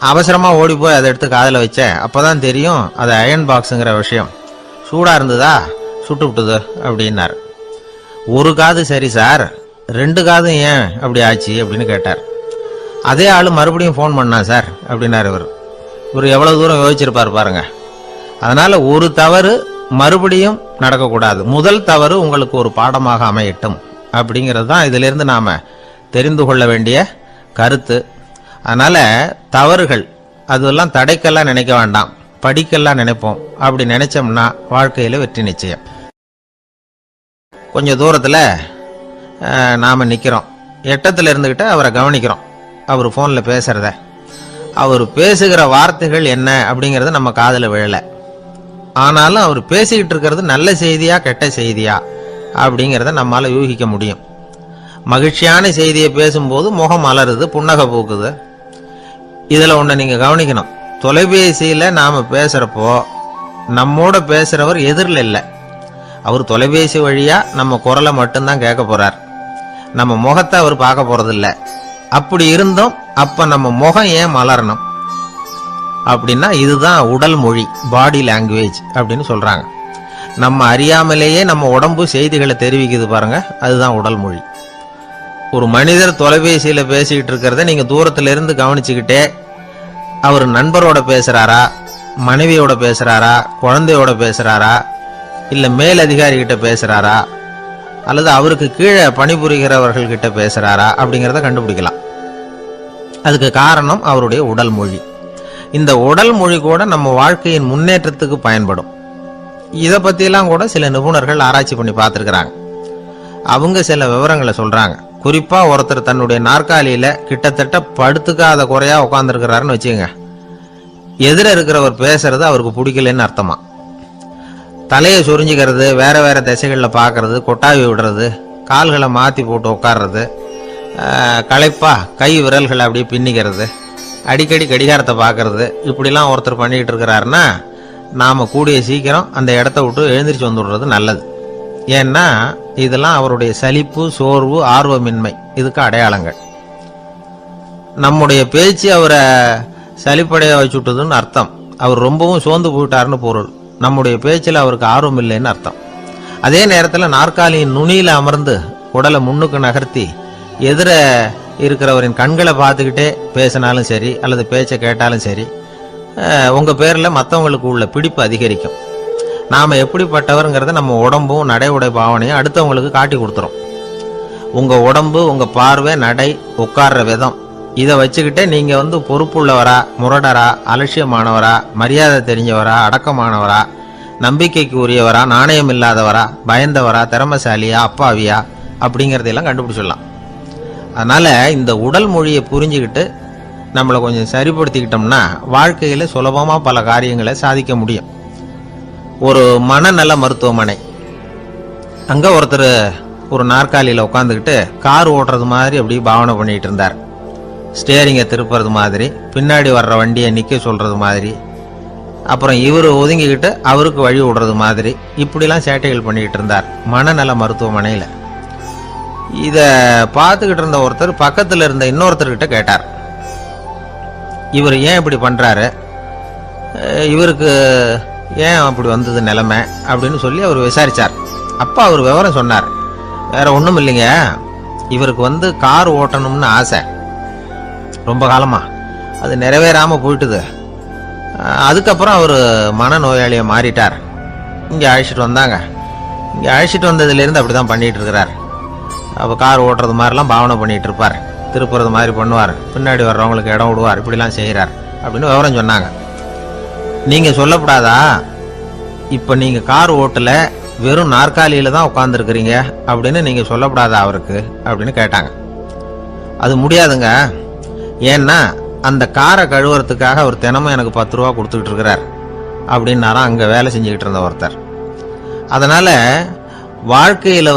B: அவசரமா ஓடி போய் அதை எடுத்து காதில் வச்சேன். அப்பதான் தெரியும் அது அயன் பாக்ஸுங்கிற விஷயம். சூடா இருந்ததா, சுட்டு விட்டுது அப்படின்னாரு. ஒரு காது சரி சார், 2 காதும் ஏன் அப்படி ஆச்சு அப்படின்னு கேட்டார். அதே ஆளு மறுபடியும் போன் பண்ணா சார் அப்படின்னாரு. இவர் எவ்வளவு தூரம் யோசிச்சிருப்பார் பாருங்க. அதனால ஒரு தவறு மறுபடியும் நடக்கக்கூடாது, முதல் தவறு உங்களுக்கு ஒரு பாடமாக அமையட்டும் அப்படிங்கிறது தான் இதுல இருந்து நாம தெரிந்து கொள்ள வேண்டிய கருத்து. அதனால தவறுகள் அதெல்லாம் தடைக்கெல்லாம் நினைக்க வேண்டாம், படிக்கெல்லாம் நினைப்போம். அப்படி நினைச்சோம்னா வாழ்க்கையில வெற்றி நிச்சயம். கொஞ்சம் தூரத்துல நாம நிக்கிறோம், எட்டத்துல இருந்துகிட்டு அவரை கவனிக்கிறோம். அவர் போன்ல பேசுறத, அவர் பேசுகிற வார்த்தைகள் என்ன அப்படிங்கறது நம்ம காதுல விழல. ஆனாலும் அவர் பேசிக்கிட்டு இருக்கிறது நல்ல செய்தியா கெட்ட செய்தியா அப்படிங்கறத நம்மால யூகிக்க முடியும். மகிழ்ச்சியான செய்தியை பேசும்போது முகம் மலருது, புன்னகை பூக்குது. இதுல ஒண்ணு நீங்க கவனிக்கணும், தொலைபேசியில நாம பேசுறப்போ நம்மோட பேசுறவர் எதிரில் இல்லை. அவர் தொலைபேசி வழியா நம்ம குரலை மட்டும்தான் கேட்க போறார், நம்ம முகத்தை அவர் பார்க்க போறது இல்ல. அப்படி இருந்தும் அப்ப நம்ம முகம் ஏன் மலரணும் அப்படின்னா இதுதான் உடல் மொழி, பாடி லாங்குவேஜ் அப்படின்னு சொல்றாங்க. நம்ம அறியாமலேயே நம்ம உடம்பு செய்திகளை தெரிவிக்குது பாருங்க, அதுதான் உடல் மொழி. ஒரு மனிதர் தொலைபேசியில பேசிக்கிட்டு இருக்கிறத நீங்க தூரத்துல இருந்து கவனிச்சுக்கிட்டே அவர் நண்பரோட பேசுறாரா, மனைவியோட பேசுறாரா, குழந்தையோட பேசுறாரா, இல்ல மேல் அதிகாரி கிட்ட பேசுறாரா, அல்லது அவருக்கு கீழே பணிபுரிகிறவர்கள் கிட்ட பேசுறாரா அப்படிங்கறத கண்டுபிடிக்கலாம். அதுக்கு காரணம் அவருடைய உடல் மொழி. இந்த உடல் மொழி கூட நம்ம வாழ்க்கையின் முன்னேற்றத்துக்கு பயன்படும். இத பத்தியெல்லாம் கூட சில நிபுணர்கள் ஆராய்ச்சி பண்ணி பார்த்திருக்கிறாங்க. அவங்க சில விவரங்களை சொல்றாங்க. குறிப்பா ஒருத்தர் தன்னுடைய நாற்காலியில கிட்டத்தட்ட படுத்துக்காத குறையா உட்கார்ந்துருக்கிறாருன்னு வச்சுங்க, எதிர இருக்கிறவர் பேசுறது அவருக்கு பிடிக்கலன்னு அர்த்தமா. தலையை சொரிஞ்சுக்கிறது, வேற வேற திசைகள்ல பாக்குறது, கொட்டாவி விடுறது, கால்களை மாத்தி போட்டு உட்கார்றது, களைப்பா கை விரல்களை அப்படியே பின்னிக்கிறது, அடிக்கடி கடிகாரத்தை பார்க்கறது, இப்படிலாம் ஒருத்தர் பண்ணிக்கிட்டு இருக்கிறாருன்னா நாம் கூடிய சீக்கிரம் அந்த இடத்த விட்டு எழுந்திரிச்சு வந்துடுறது நல்லது. ஏன்னா இதெல்லாம் அவருடைய சலிப்பு, சோர்வு, ஆர்வமின்மை இதுக்கு அடையாளங்கள். நம்முடைய பேச்சு அவரை சலிப்படைய வச்சுட்டதுன்னு அர்த்தம். அவர் ரொம்பவும் சோர்ந்து போயிட்டாருன்னு பொருள். நம்முடைய பேச்சில் அவருக்கு ஆர்வம் இல்லைன்னு அர்த்தம். அதே நேரத்தில் நாற்காலியின் நுனியில் அமர்ந்து உடலை முன்னுக்கு நகர்த்தி எதிர இருக்கிறவரின் கண்களை பார்த்துக்கிட்டே பேசினாலும் சரி அல்லது பேச்சை கேட்டாலும் சரி, உங்கள் பேரில் மற்றவங்களுக்கு உள்ள பிடிப்பு அதிகரிக்கும். நாம் எப்படிப்பட்டவருங்கிறத நம்ம உடம்பும் நடை உடை பாவனையும் அடுத்தவங்களுக்கு காட்டி கொடுத்துரும். உங்கள் உடம்பு, உங்கள் பார்வை, நடை, உட்கார்ற விதம் இதை வச்சுக்கிட்டே நீங்கள் பொறுப்புள்ளவரா, முரடரா, அலட்சியமானவரா, மரியாதை தெரிஞ்சவரா, அடக்கமானவரா, நம்பிக்கைக்கு உரியவரா, நாணயம் இல்லாதவரா, பயந்தவரா, திறமசாலியா, அப்பாவியா அப்படிங்கிறதையெல்லாம் கண்டுபிடிச்சிடலாம். அதனால் இந்த உடல் மொழியை புரிஞ்சுக்கிட்டு நம்மளை கொஞ்சம் சரிப்படுத்திக்கிட்டோம்னா வாழ்க்கையில் சுலபமாக பல காரியங்களை சாதிக்க முடியும். ஒரு மனநல மருத்துவமனை, அங்கே ஒருத்தர் ஒரு நாற்காலியில் உட்காந்துக்கிட்டு கார் ஓட்டுறது மாதிரி அப்படி பாவனை பண்ணிகிட்டு இருந்தார். ஸ்டேரிங்கை திருப்புறது மாதிரி, பின்னாடி வர்ற வண்டியை நிற்க சொல்கிறது மாதிரி, அப்புறம் இவர் ஒதுங்கிக்கிட்டு அவருக்கு வழி விடுறது மாதிரி, இப்படிலாம் சேட்டைகள் பண்ணிக்கிட்டு இருந்தார் மனநல மருத்துவமனையில். இதை பார்த்துக்கிட்டு இருந்த ஒருத்தர் பக்கத்தில் இருந்த இன்னொருத்தர்கிட்ட கேட்டார், இவர் ஏன் இப்படி பண்ணுறாரு, இவருக்கு ஏன் அப்படி வந்தது நிலைமை அப்படின்னு சொல்லி அவர் விசாரித்தார். அப்போ அவர் விவரம் சொன்னார். வேற ஒன்றும் இல்லைங்க, இவருக்கு கார் ஓட்டணும்னு ஆசை ரொம்ப காலமாக, அது நிறைவேறாமல் போயிட்டுது. அதுக்கப்புறம் அவர் மனநோயாளியை மாறிட்டார். இங்கே அழைச்சிட்டு வந்தாங்க. இங்கே அழைச்சிட்டு வந்ததுலேருந்து அப்படி தான் பண்ணிகிட்டு இருக்கிறார். அப்போ கார் ஓட்டுறது மாதிரிலாம் பாவனை பண்ணிகிட்டு இருப்பார், திருப்புறது மாதிரி பண்ணுவார், பின்னாடி வர்றவங்களுக்கு இடம் விடுவார், இப்படிலாம் செய்கிறார் அப்படின்னு விவரம் சொன்னாங்க. நீங்கள் சொல்லப்படாதா, இப்போ நீங்கள் கார் ஓட்டலை, வெறும் நாற்காலியில் தான் உட்காந்துருக்குறீங்க அப்படின்னு நீங்கள் சொல்லப்படாதா அவருக்கு அப்படின்னு கேட்டாங்க. அது முடியாதுங்க, ஏன்னா அந்த காரை கழுவுறதுக்காக அவர் தினமும் எனக்கு 10 ரூபா கொடுத்துக்கிட்டு இருக்கிறார் அப்படின்னாராம் அங்கே வேலை செஞ்சுக்கிட்டு இருந்த ஒருத்தர். அதனால் வாழ்க்கையில்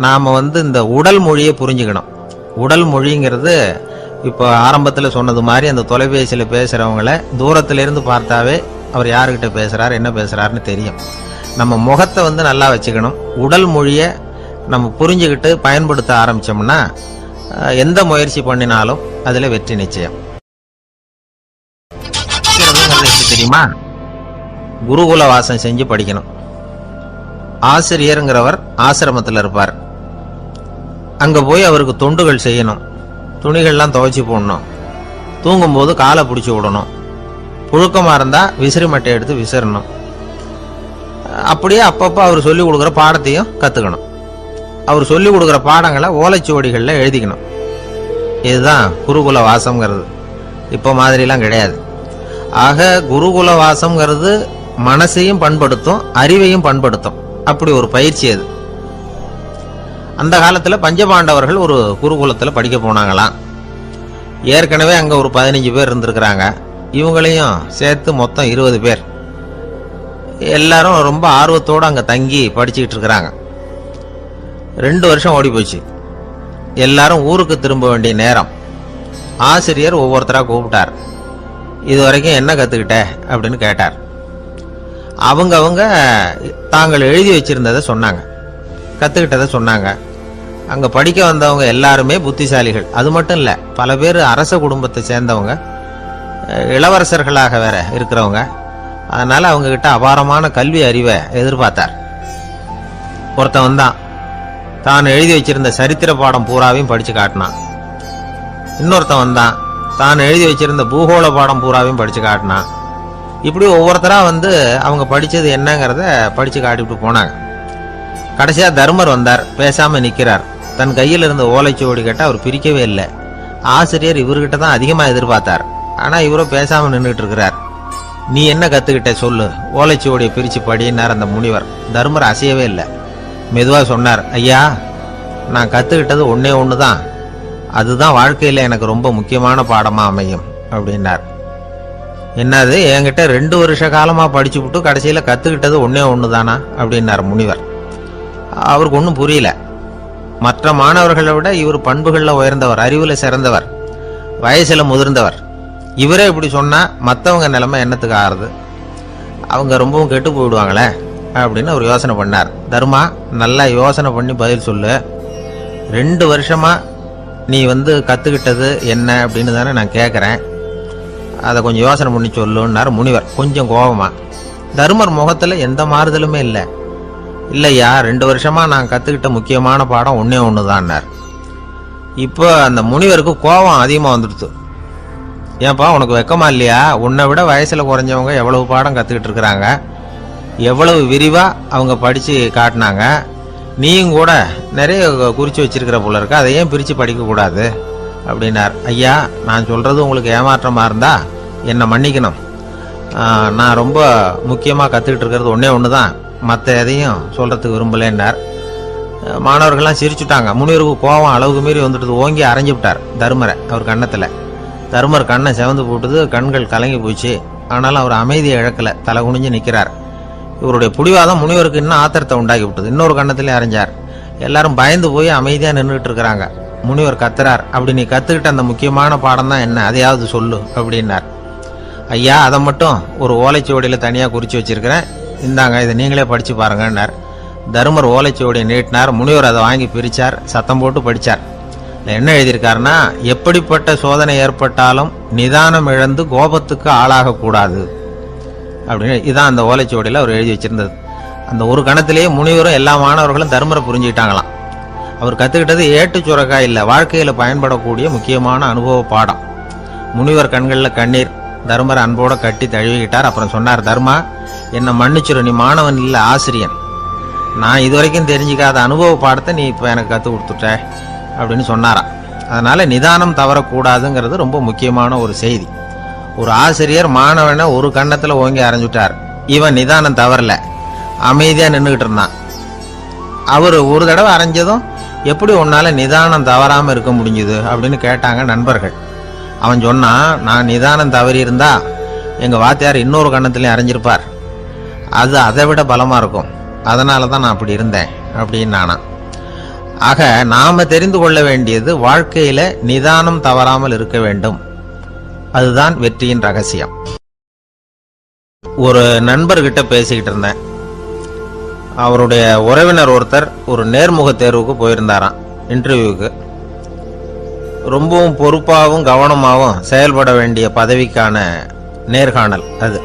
B: நாம் இந்த உடல் மொழியை புரிஞ்சுக்கணும். உடல் மொழிங்கிறது இப்போ ஆரம்பத்தில் சொன்னது மாதிரி அந்த தொலைபேசியில் பேசுகிறவங்கள தூரத்திலேருந்து பார்த்தாவே அவர் யாருக்கிட்ட பேசுகிறார், என்ன பேசுகிறாருன்னு தெரியும். நம்ம முகத்தை நல்லா வச்சுக்கணும். உடல் மொழியை நம்ம புரிஞ்சுக்கிட்டு பயன்படுத்த ஆரம்பித்தோம்னா எந்த முயற்சி பண்ணினாலும் அதில் வெற்றி நிச்சயம். தெரியுமா, குருகுல வாசம் செஞ்சு படிக்கணும். ஆசிரியருங்கிறவர் ஆசிரமத்தில் இருப்பார். அங்கே போய் அவருக்கு தொண்டுகள் செய்யணும். துணிகள்லாம் துவைச்சி போடணும். தூங்கும்போது காலை பிடிச்சி விடணும். புழுக்கமாக இருந்தால் விசிறி மட்டை எடுத்து விசிறணும். அப்படியே அப்பப்போ அவர் சொல்லிக் கொடுக்குற பாடத்தையும் கற்றுக்கணும். அவர் சொல்லிக் கொடுக்குற பாடங்களை ஓலைச்சுவடிகளில் எழுதிக்கணும். இதுதான் குருகுல வாசம்ங்கிறது. இப்போ மாதிரிலாம் கிடையாது. ஆக குருகுல வாசம்ங்கிறது மனசையும் பண்படுத்தும், அறிவையும் பண்படுத்தும். அப்படி ஒரு பயிற்சி அது. அந்த காலத்தில் பஞ்சபாண்டவர்கள் ஒரு குருகுலத்தில் படிக்க போனாங்களாம். ஏற்கனவே அங்கே ஒரு 15 பேர் இருந்திருக்கிறாங்க. இவங்களையும் சேர்த்து மொத்தம் 20 பேர். எல்லாரும் ரொம்ப ஆர்வத்தோடு அங்கே தங்கி படிச்சுக்கிட்டு இருக்கிறாங்க. 2 வருஷம் ஓடி போச்சு. எல்லாரும் ஊருக்கு திரும்ப வேண்டிய நேரம். ஆசிரியர் ஒவ்வொருத்தராக கூப்பிட்டார். இது வரைக்கும் என்ன கற்றுக்கிட்ட அப்படின்னு கேட்டார். அவங்க தாங்கள் எழுதி வச்சிருந்ததை சொன்னாங்க, கற்றுக்கிட்டதை சொன்னாங்க. அங்கே படிக்க வந்தவங்க எல்லாருமே புத்திசாலிகள். அது மட்டும் இல்லை, பல பேர் அரச குடும்பத்தை சேர்ந்தவங்க, இளவரசர்களாக வேற இருக்கிறவங்க. அதனால் அவங்கக்கிட்ட அபாரமான கல்வி அறிவை எதிர்பார்த்தார். ஒருத்தன் வந்தான், தான் எழுதி வச்சிருந்த சரித்திர பாடம் பூராவையும் படித்து காட்டினான். இன்னொருத்தன் வந்தான், தான் எழுதி வச்சிருந்த பூகோள பாடம் பூராவையும் படித்து காட்டினான். இப்படி ஒவ்வொருத்தராக அவங்க படித்தது என்னங்கிறத படித்து காட்டிவிட்டு போனாங்க. கடைசியாக தர்மர் வந்தார். பேசாமல் நிற்கிறார். தன் கையில் இருந்த ஓலைச்சுவடி கேட்டால் அவர் பிரிக்கவே இல்லை. ஆசிரியர் இவர்கிட்ட தான் அதிகமாக எதிர்பார்த்தார். ஆனால் இவரோ பேசாமல் நின்றுட்டு இருக்கிறார். நீ என்ன கற்றுக்கிட்ட சொல்லு, ஓலைச்சுவடியை பிரித்து படினார் அந்த முனிவர். தர்மர் அசையவே இல்லை. மெதுவாக சொன்னார், ஐயா, நான் கற்றுக்கிட்டது ஒன்றே ஒன்று தான். அதுதான் வாழ்க்கையில் எனக்கு ரொம்ப முக்கியமான பாடமாக அமையும் அப்படின்னார். என்னது, என்கிட்ட 2 வருஷ காலமாக படிச்சு விட்டு கடைசியில் கற்றுக்கிட்டது ஒன்றே ஒன்று தானா அப்படின்னார் முனிவர். அவருக்கு ஒன்றும் புரியல.
A: மற்ற மாணவர்களை விட இவர் பண்புகளில் உயர்ந்தவர், அறிவில் சிறந்தவர், வயசில் முதிர்ந்தவர். இவரே இப்படி சொன்னால் மற்றவங்க நிலைமை என்னத்துக்கு ஆறுது? அவங்க ரொம்பவும் கெட்டு போயிடுவாங்களே அப்படின்னு அவர் யோசனை பண்ணார். தர்மா, நல்லா யோசனை பண்ணி பதில் சொல்லு. 2 வருஷமா நீ கற்றுக்கிட்டது என்ன அப்படின்னு தானே நான் கேட்குறேன். அதை கொஞ்சம் யோசனை பண்ணி சொல்லுன்னார் முனிவர் கொஞ்சம் கோபமா. தர்மர் முகத்தில் எந்த மாறுதலுமே இல்லை. இல்லையா, 2 வருஷமா நான் கற்றுக்கிட்ட முக்கியமான பாடம் ஒன்றே ஒன்று தான்னார். இப்போ அந்த முனிவருக்கு கோபம் அதிகமாக வந்துடுது. ஏன்பா, உனக்கு வெக்கமா இல்லையா? உன்னை விட வயசில் குறைஞ்சவங்க எவ்வளவு பாடம் கற்றுக்கிட்டு இருக்கிறாங்க, எவ்வளவு விரிவாக அவங்க படித்து காட்டினாங்க. நீயும் கூட நிறைய குறித்து வச்சிருக்கிற போல இருக்க, அதை ஏன் பிரித்து படிக்கக்கூடாது அப்படின்னார். ஐயா, நான் சொல்கிறது உங்களுக்கு ஏமாற்றமாக இருந்தால் என்னை மன்னிக்கணும். நான் ரொம்ப முக்கியமாக கற்றுக்கிட்டு இருக்கிறது ஒன்றே ஒன்று தான், மற்ற எதையும் சொல்கிறதுக்கு விரும்பலைன்னார். மாணவர்கள்லாம் சிரிச்சுட்டாங்க. முனிவருக்கு கோபம் அளவுக்கு மீறி வந்துட்டு ஓங்கி அரைஞ்சு விட்டார் தர்மரை அவர் கன்னத்தில். தர்மர் கண்ணை செவந்து போட்டுது, கண்கள் கலங்கி போச்சு. ஆனாலும் அவர் அமைதியை இழக்கலை, தலை குனிஞ்சு நிற்கிறார். இவருடைய புடிவாதம் முனிவருக்கு இன்னும் ஆத்திரத்தை உண்டாக்கி விட்டது. இன்னொரு கண்ணத்திலே அரைஞ்சார். எல்லாரும் பயந்து போய் அமைதியாக நின்றுட்டு இருக்கிறாங்க. முனிவர் கத்துறார், அப்படி நீ கற்றுக்கிட்ட அந்த முக்கியமான பாடம் தான் என்ன, அதையாவது சொல்லு அப்படின்னார். ஐயா, அதை மட்டும் ஒரு ஓலைச்சுவடியில் தனியாக குறித்து வச்சிருக்கிறேன், இந்தாங்க, இதை நீங்களே படித்து பாருங்கன்னார். தர்மர் ஓலைச்சுவடியை நீட்டினார். முனிவர் அதை வாங்கி பிரித்தார், சத்தம் போட்டு படித்தார். என்ன எழுதியிருக்காருன்னா, எப்படிப்பட்ட சோதனை ஏற்பட்டாலும் நிதானம் இழந்து கோபத்துக்கு ஆளாகக்கூடாது அப்படின்னு. இதான் அந்த ஓலைச்சுவடியில் அவர் எழுதி வச்சிருந்தது. அந்த ஒரு கணத்திலேயே முனிவரும் எல்லா மாணவர்களும் தர்மரை புரிஞ்சுக்கிட்டாங்களாம். அவர் கற்றுக்கிட்டது ஏட்டு சுரக்காய் இல்லை, வாழ்க்கையில் பயன்படக்கூடிய முக்கியமான அனுபவ பாடம். முனிவர் கண்களில் கண்ணீர். தர்மரை அன்போட கட்டி தழுவிக்கிட்டார். அப்புறம் சொன்னார், தர்மா, என்னை மன்னிச்சிரு, நீ மாணவன் இல்லை, ஆசிரியன். நான் இதுவரைக்கும் தெரிஞ்சிக்காத அனுபவ பாடத்தை நீ இப்போ எனக்கு கற்றுக் கொடுத்துட்ட அப்படின்னு சொன்னாராம். அதனால நிதானம் தவறக்கூடாதுங்கிறது ரொம்ப முக்கியமான ஒரு செய்தி. ஒரு ஆசிரியர் மாணவனை ஒரு கன்னத்தில் ஓங்கி அரைஞ்சுட்டார். இவன் நிதானம் தவறல, அமைதியாக நின்றுக்கிட்டு இருந்தான். அவர் ஒரு தடவை அரைஞ்சதும் எப்படி உன்னால நிதானம் தவறாமல் இருக்க முடிஞ்சுது அப்படின்னு கேட்டாங்க நண்பர்கள். அவன் சொன்னான், நான் நிதானம் தவறி இருந்தா எங்கள் வாத்தியார் இன்னொரு கன்னத்திலையும் அரைஞ்சிருப்பார், அது அதை விட பலமாக இருக்கும், அதனால தான் நான் அப்படி இருந்தேன் அப்படின்னு நானா. ஆக நாம தெரிந்து கொள்ள வேண்டியது, வாழ்க்கையில நிதானம் தவறாமல் இருக்க வேண்டும். அதுதான் வெற்றியின் ரகசியம். ஒரு நண்பர்கிட்ட பேசிக்கிட்டு இருந்தேன். அவருடைய உறவினர் ஒருத்தர் ஒரு நேர்முக தேர்வுக்கு போயிருந்தாராம், இன்டர்வியூக்கு. ரொம்பவும் பொறுப்பாகவும் கவனமாகவும் செயல்பட வேண்டிய பதவிக்கான நேர்காணல் அது.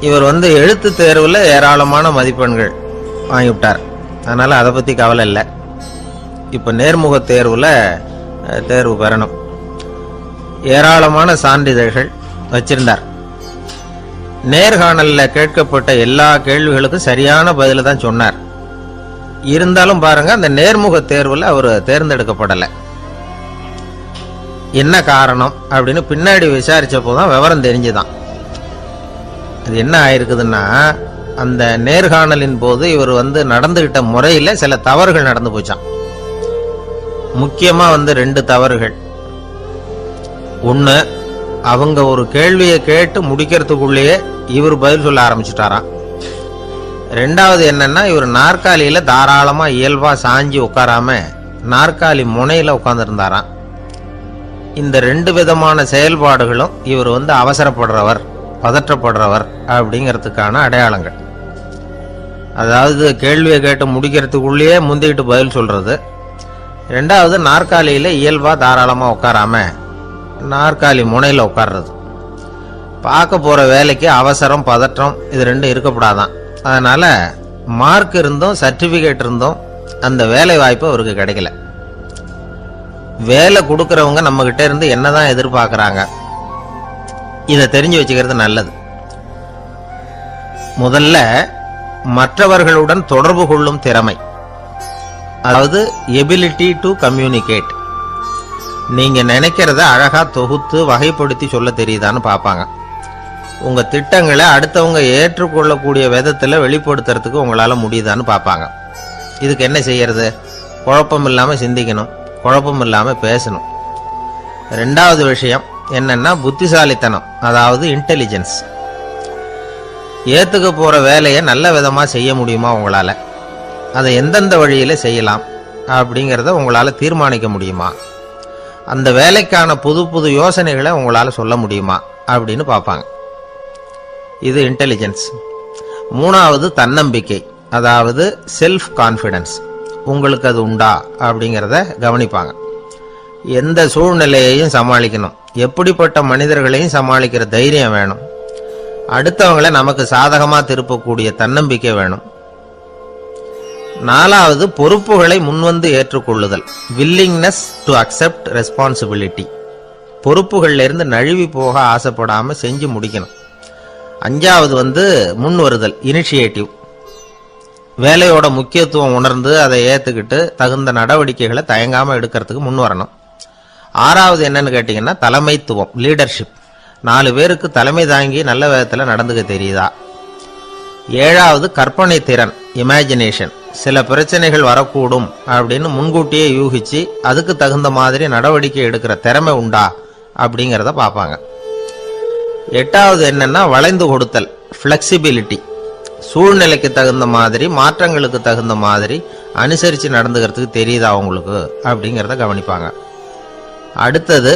A: இவர் எழுத்து தேர்வில் ஏராளமான மதிப்பெண்கள் வாங்கிவிட்டார். அதனால் அதை பற்றி கவலை இல்லை. இப்போ நேர்முக தேர்வில் தேர்வு பெறணும். ஏராளமான சான்றிதழ்கள் வச்சிருந்தார். நேர்காணலில் கேட்கப்பட்ட எல்லா கேள்விகளுக்கும் சரியான பதில தான் சொன்னார். இருந்தாலும் பாருங்க, அந்த நேர்முக தேர்வில் அவர் தேர்ந்தெடுக்கப்படலை. என்ன காரணம் அப்படின்னு பின்னாடி விசாரிச்சப்போ தான் விவரம் தெரிஞ்சுதான். அது என்ன ஆயிருக்குதுன்னா, அந்த நேர்காணலின் போது இவர் நடந்துகிட்ட முறையில் சில தவறுகள் நடந்து போச்சான். முக்கியமா 2 தவறுகள். ஒன்று, அவங்க ஒரு கேள்வியை கேட்டு முடிக்கிறதுக்குள்ளேயே இவர் பதில் சொல்ல ஆரம்பிச்சுட்டாராம். 2வது என்னன்னா, இவர் நாற்காலியில தாராளமா இயல்பா சாஞ்சி உட்காராம நாற்காலி முனையில உட்கார்ந்துருந்தாராம். இந்த 2 விதமான செயல்பாடுகளும் இவர் அவசரப்படுறவர், பதற்றப்படுறவர் அப்படிங்கிறதுக்கான அடையாளங்கள். அதாவது கேள்வியை கேட்டு முடிக்கிறதுக்குள்ளேயே முந்திக்கிட்டு பதில் சொல்றது. 2வது, நாற்காலியில இயல்பா தாராளமா உட்காராம நாற்காலி முனையில உட்கார்றது. பார்க்க போற வேலைக்கு அவசரம், பதற்றம் இது 2 இருக்கக்கூடாதான். அதனால மார்க் இருந்தும் சர்டிபிகேட் இருந்தும் அந்த வேலை வாய்ப்பு அவருக்கு கிடைக்கல. வேலை கொடுக்கறவங்க நம்ம கிட்ட இருந்து என்னதான் எதிர்பார்க்கறாங்க, இதை தெரிஞ்சு வச்சுக்கிறது நல்லது. முதல்ல, மற்றவர்களுடன் தொடர்பு கொள்ளும் திறமை, அதாவது எபிலிட்டி டு கம்யூனிகேட். நீங்க நினைக்கிறத அழகா தொகுத்து வகைப்படுத்தி சொல்ல தெரியுதான்னு பார்ப்பாங்க. உங்க திட்டங்களை அடுத்தவங்க ஏற்றுக்கொள்ளக்கூடிய விதத்துல வெளிப்படுத்துறதுக்கு உங்களால முடியுதான்னு பார்ப்பாங்க. இதுக்கு என்ன செய்யறது? குழப்பம் இல்லாம சிந்திக்கணும், குழப்பம் இல்லாம பேசணும். 2வது விஷயம் என்னன்னா புத்திசாலித்தனம், அதாவது இன்டெலிஜென்ஸ். ஏத்துக்க போற வேலையை நல்ல விதமா செய்ய முடியுமா உங்களால, அதை எந்தெந்த வழியில செய்யலாம், அப்படிங்கிறத உங்களால் தீர்மானிக்க முடியுமா? அந்த வேலைக்கான புது புது யோசனைகளை உங்களால் சொல்ல முடியுமா அப்படின்னு பார்ப்பாங்க. இது இன்டெலிஜென்ஸ். மூணாவது தன்னம்பிக்கை, அதாவது செல்ஃப் கான்ஃபிடன்ஸ். உங்களுக்கு அது உண்டா அப்படிங்கிறத கவனிப்பாங்க. எந்த சூழ்நிலையையும் சமாளிக்கணும், எப்படிப்பட்ட மனிதர்களையும் சமாளிக்கிற தைரியம் வேணும், அடுத்தவங்களை நமக்கு சாதகமாக திருப்பக்கூடிய தன்னம்பிக்கை வேணும். நாலாவது பொறுப்புகளை முன்வந்து ஏற்றுக்கொள்ளுதல், வில்லிங்னஸ் டு அக்செப்ட் ரெஸ்பான்சிபிலிட்டி. பொறுப்புகள்ல இருந்து நழுவி போக ஆசைப்படாம செஞ்சு முடிக்கணும். அஞ்சாவது முன் வருதல், இனிஷியேட்டிவ். வேலையோட முக்கியத்துவம் உணர்ந்து அதை ஏத்துக்கிட்டு தகுந்த நடவடிக்கைகளை தயங்காம எடுக்கிறதுக்கு முன் வரணும். ஆறாவது என்னன்னு கேட்டீங்கன்னா தலைமைத்துவம், லீடர்ஷிப். 4 பேருக்கு தலைமை தாங்கி நல்ல விதத்துல நடந்துக்க தெரியுதா? ஏழாவது கற்பனை திறன், இமேஜினேஷன். சில பிரச்சனைகள் வரக்கூடும் அப்படின்னு முன்கூட்டியே யூகிச்சு அதுக்கு தகுந்த மாதிரி நடவடிக்கை எடுக்கிற திறமை உண்டா அப்படிங்கிறத பார்ப்பாங்க. எட்டாவது என்னன்னா வளைந்து கொடுத்தல், ஃபிளெக்சிபிலிட்டி. சூழ்நிலைக்கு தகுந்த மாதிரி, மாற்றங்களுக்கு தகுந்த மாதிரி அனுசரித்து நடந்துக்கிறதுக்கு தெரியுதா அவங்களுக்கு அப்படிங்கிறத கவனிப்பாங்க. அடுத்தது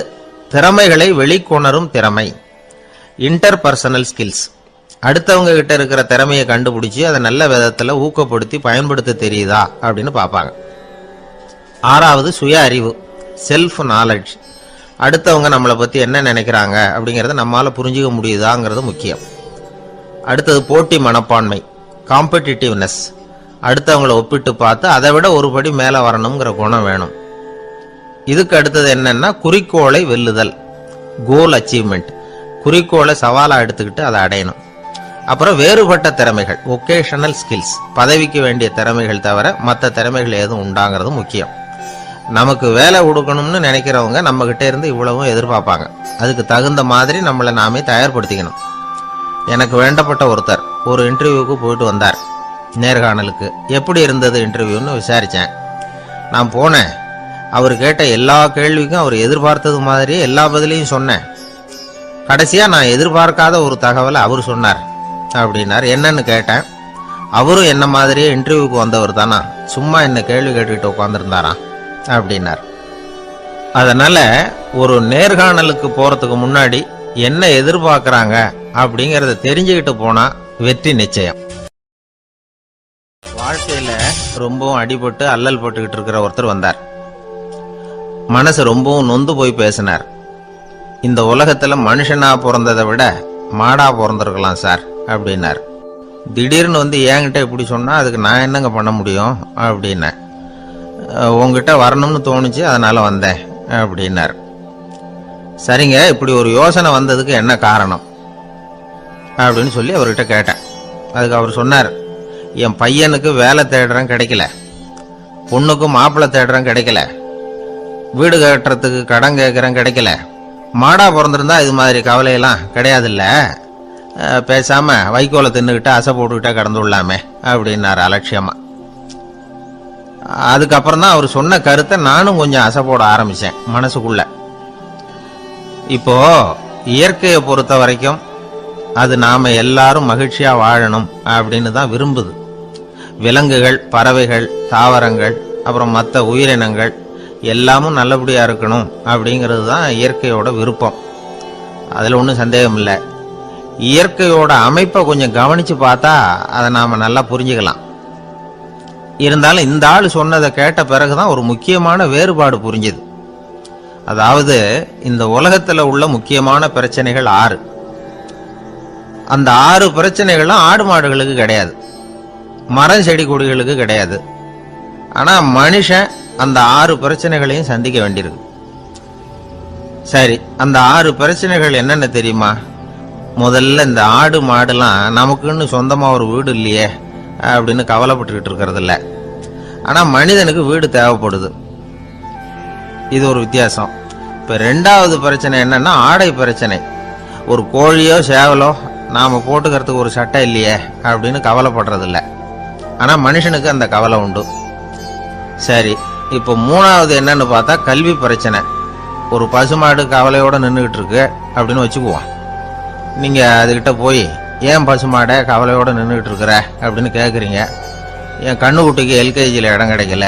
A: திறமைகளை வெளிக்கொணரும் திறமை, இன்டர்பர்சனல் ஸ்கில்ஸ். அடுத்தவங்க கிட்ட இருக்கிற திறமையை கண்டுபிடிச்சி அதை நல்ல விதத்தில் ஊக்கப்படுத்தி பயன்படுத்த தெரியுதா அப்படின்னு பார்ப்பாங்க. ஆறாவது சுய அறிவு, செல்ஃப் நாலேஜ். அடுத்தவங்க நம்மளை பற்றி என்ன நினைக்கிறாங்க அப்படிங்கிறத நம்மளால் புரிஞ்சுக்க முடியுதாங்கிறது முக்கியம். அடுத்தது போட்டி மனப்பான்மை, காம்படிட்டிவ்னஸ். அடுத்தவங்களை ஒப்பிட்டு பார்த்து அதை விட ஒரு படி மேலே வரணுங்கிற குணம் வேணும். இதுக்கு அடுத்தது என்னன்னா குறிக்கோளை வெல்லுதல், கோல் அச்சீவ்மெண்ட். குறிக்கோளை சவாலாக எடுத்துக்கிட்டு அதை அடையணும். அப்புறம் வேறுபட்ட திறமைகள், ஒகேஷனல் ஸ்கில்ஸ். பதவிக்கு வேண்டிய திறமைகள் தவிர மற்ற திறமைகள் எதுவும் உண்டாங்கிறது முக்கியம். நமக்கு வேலை கொடுக்கணும்னு நினைக்கிறவங்க நம்ம கிட்ட இருந்து இவ்வளவும் எதிர்பார்ப்பாங்க. அதுக்கு தகுந்த மாதிரி நம்மளை நாமே தயார்படுத்திக்கணும். எனக்கு வேண்டப்பட்ட ஒருத்தர் ஒரு இன்டர்வியூக்கு போயிட்டு வந்தார், நேர்காணலுக்கு. எப்படி இருந்தது இன்டர்வியூன்னு விசாரித்தேன். நான் போனேன். அவர் கேட்ட எல்லா கேள்விக்கும் அவர் எதிர்பார்த்தது மாதிரியே எல்லா பதிலையும் சொன்னேன். கடைசியாக நான் எதிர்பார்க்காத ஒரு தகவலை அவர் சொன்னார் அப்படின்னார். என்னன்னு கேட்டேன். அவரும் என்ன மாதிரியே இன்டர்வியூக்கு வந்தவர் தானா, சும்மா என்ன கேள்வி கேட்டுக்கிட்டு உட்காந்துருந்தாராம் அப்படின்னார். அதனால ஒரு நேர்காணலுக்கு போறதுக்கு முன்னாடி என்ன எதிர்பார்க்கறாங்க அப்படிங்கறத தெரிஞ்சுக்கிட்டு போனா வெற்றி நிச்சயம். வாழ்க்கையில ரொம்பவும் அடிபட்டு அல்லல் பட்டுக்கிட்டு இருக்கிற ஒருத்தர் வந்தார். மனசு ரொம்பவும் நொந்து போய் பேசினார். இந்த உலகத்துல மனுஷனா பிறந்ததை விட மாடா பிறந்திருக்கலாம் சார் அப்படின்னார். திடீர்னு என்கிட்ட இப்படி சொன்னா அதுக்கு நான் என்னங்க பண்ண முடியும் அப்படின்னேன். உங்ககிட்ட வரணும்னு தோணுச்சு, அதனால வந்தேன் அப்படின்னார். சரிங்க, இப்படி ஒரு யோசனை வந்ததுக்கு என்ன காரணம் அப்படின்னு சொல்லி அவர்கிட்ட கேட்டேன். அதுக்கு அவர் சொன்னார், என் பையனுக்கு வேலை தேடுறேன் கிடைக்கல, பொண்ணுக்கு மாப்பிள்ளை தேடுறேன் கிடைக்கல, வீடு கட்டுறதுக்கு கடன் கேட்குறேன் கிடைக்கல. மாடா பிறந்திருந்தா இது மாதிரி கவலையெல்லாம் கிடையாதுல்ல, பேசாம வைக்கோலை தின்னுக்கிட்டு அசை போட்டுக்கிட்டே கடந்து விடலாமே அப்படின்னாரு அலட்சியமா. அதுக்கப்புறம் தான் அவர் சொன்ன கருத்தை நானும் கொஞ்சம் அசை போட ஆரம்பிச்சேன் மனசுக்குள்ள. இப்போ இயற்கையை பொறுத்த வரைக்கும் அது நாம எல்லாரும் மகிழ்ச்சியா வாழணும் அப்படின்னு தான் விரும்புது. விலங்குகள், பறவைகள், தாவரங்கள், அப்புறம் மற்ற உயிரினங்கள் எல்லாமும் நல்லபடியா இருக்கணும் அப்படிங்கிறது தான் இயற்கையோட விருப்பம். அதுல ஒன்றும் சந்தேகம் இல்லை. இயற்கையோட அமைப்பை கொஞ்சம் கவனிச்சு பார்த்தா அதை நாம நல்லா புரிஞ்சுக்கலாம். இருந்தாலும் இந்த ஆள் சொன்னதை கேட்ட பிறகுதான் ஒரு முக்கியமான வேறுபாடு புரிஞ்சுது. அதாவது இந்த உலகத்துல உள்ள முக்கியமான பிரச்சனைகள் 6. அந்த 6 பிரச்சனைகளும் ஆடு மாடுகளுக்கு கிடையாது, மரம் செடி கொடிகளுக்கு கிடையாது. ஆனா மனுஷன் அந்த 6 பிரச்சனைகளையும் சந்திக்க வேண்டியிருக்கு. சரி, அந்த 6 பிரச்சனைகள் என்னென்ன தெரியுமா? முதல்ல இந்த ஆடு மாடுலாம் நமக்குன்னு சொந்தமா ஒரு வீடு இல்லையே அப்படின்னு கவலைப்பட்டுக்கிட்டு இருக்கிறது இல்லை. ஆனா மனிதனுக்கு வீடு தேவைப்படுது. இது ஒரு வித்தியாசம். இப்ப 2வது பிரச்சனை என்னன்னா ஆடை பிரச்சனை. ஒரு கோழியோ சேவலோ நாம போட்டுக்கிறதுக்கு ஒரு சட்டை இல்லையே அப்படின்னு கவலைப்படுறது இல்லை. ஆனா மனுஷனுக்கு அந்த கவலை உண்டு. சரி, இப்போ 3வது என்னன்னு பார்த்தா கல்வி பிரச்சனை. ஒரு பசுமாடு கவலையோட நின்றுகிட்டு இருக்கு அப்படின்னு வச்சுக்குவோம். நீங்க அதுகிட்ட போய் ஏன் பசுமாடை கவலையோட நின்றுகிட்டு இருக்கிற அப்படின்னு கேட்குறீங்க. என் கண்ணுக்குட்டிக்கு எல்கேஜியில் இடம் கிடைக்கல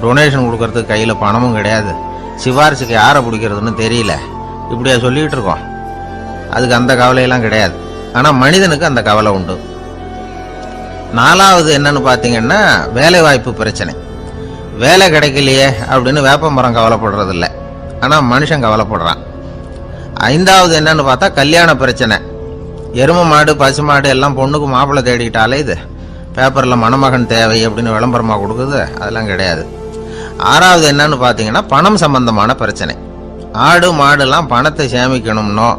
A: டொனேஷன் கொடுக்கறதுக்கு கையில் பணமும் கிடையாது, சிபாரிசுக்கு யாரை பிடிக்கிறதுன்னு தெரியல, இப்படியா சொல்லிகிட்டு இருக்கோம். அதுக்கு அந்த கவலையெல்லாம் கிடையாது. ஆனால் மனிதனுக்கு அந்த கவலை உண்டு. 4வது என்னன்னு பார்த்தீங்கன்னா வேலை வாய்ப்பு பிரச்சனை. வேலை கிடைக்கலையே அப்படின்னு வேப்ப மரம் கவலைப்படுறதில்ல, ஆனால் மனுஷன் கவலைப்படுறான். 5வது என்னன்னு பார்த்தா கல்யாண பிரச்சனை. எருமை மாடு பசு மாடு எல்லாம் பொண்ணுக்கு மாப்பிள்ளை தேடிக்கிட்டாலே இது பேப்பரில் மணமகன் தேவை அப்படின்னு விளம்பரமாக கொடுக்குது, அதெல்லாம் கிடையாது. 6வது என்னன்னு பார்த்தீங்கன்னா பணம் சம்பந்தமான பிரச்சனை. ஆடு மாடுலாம் பணத்தை சேமிக்கணும்னோ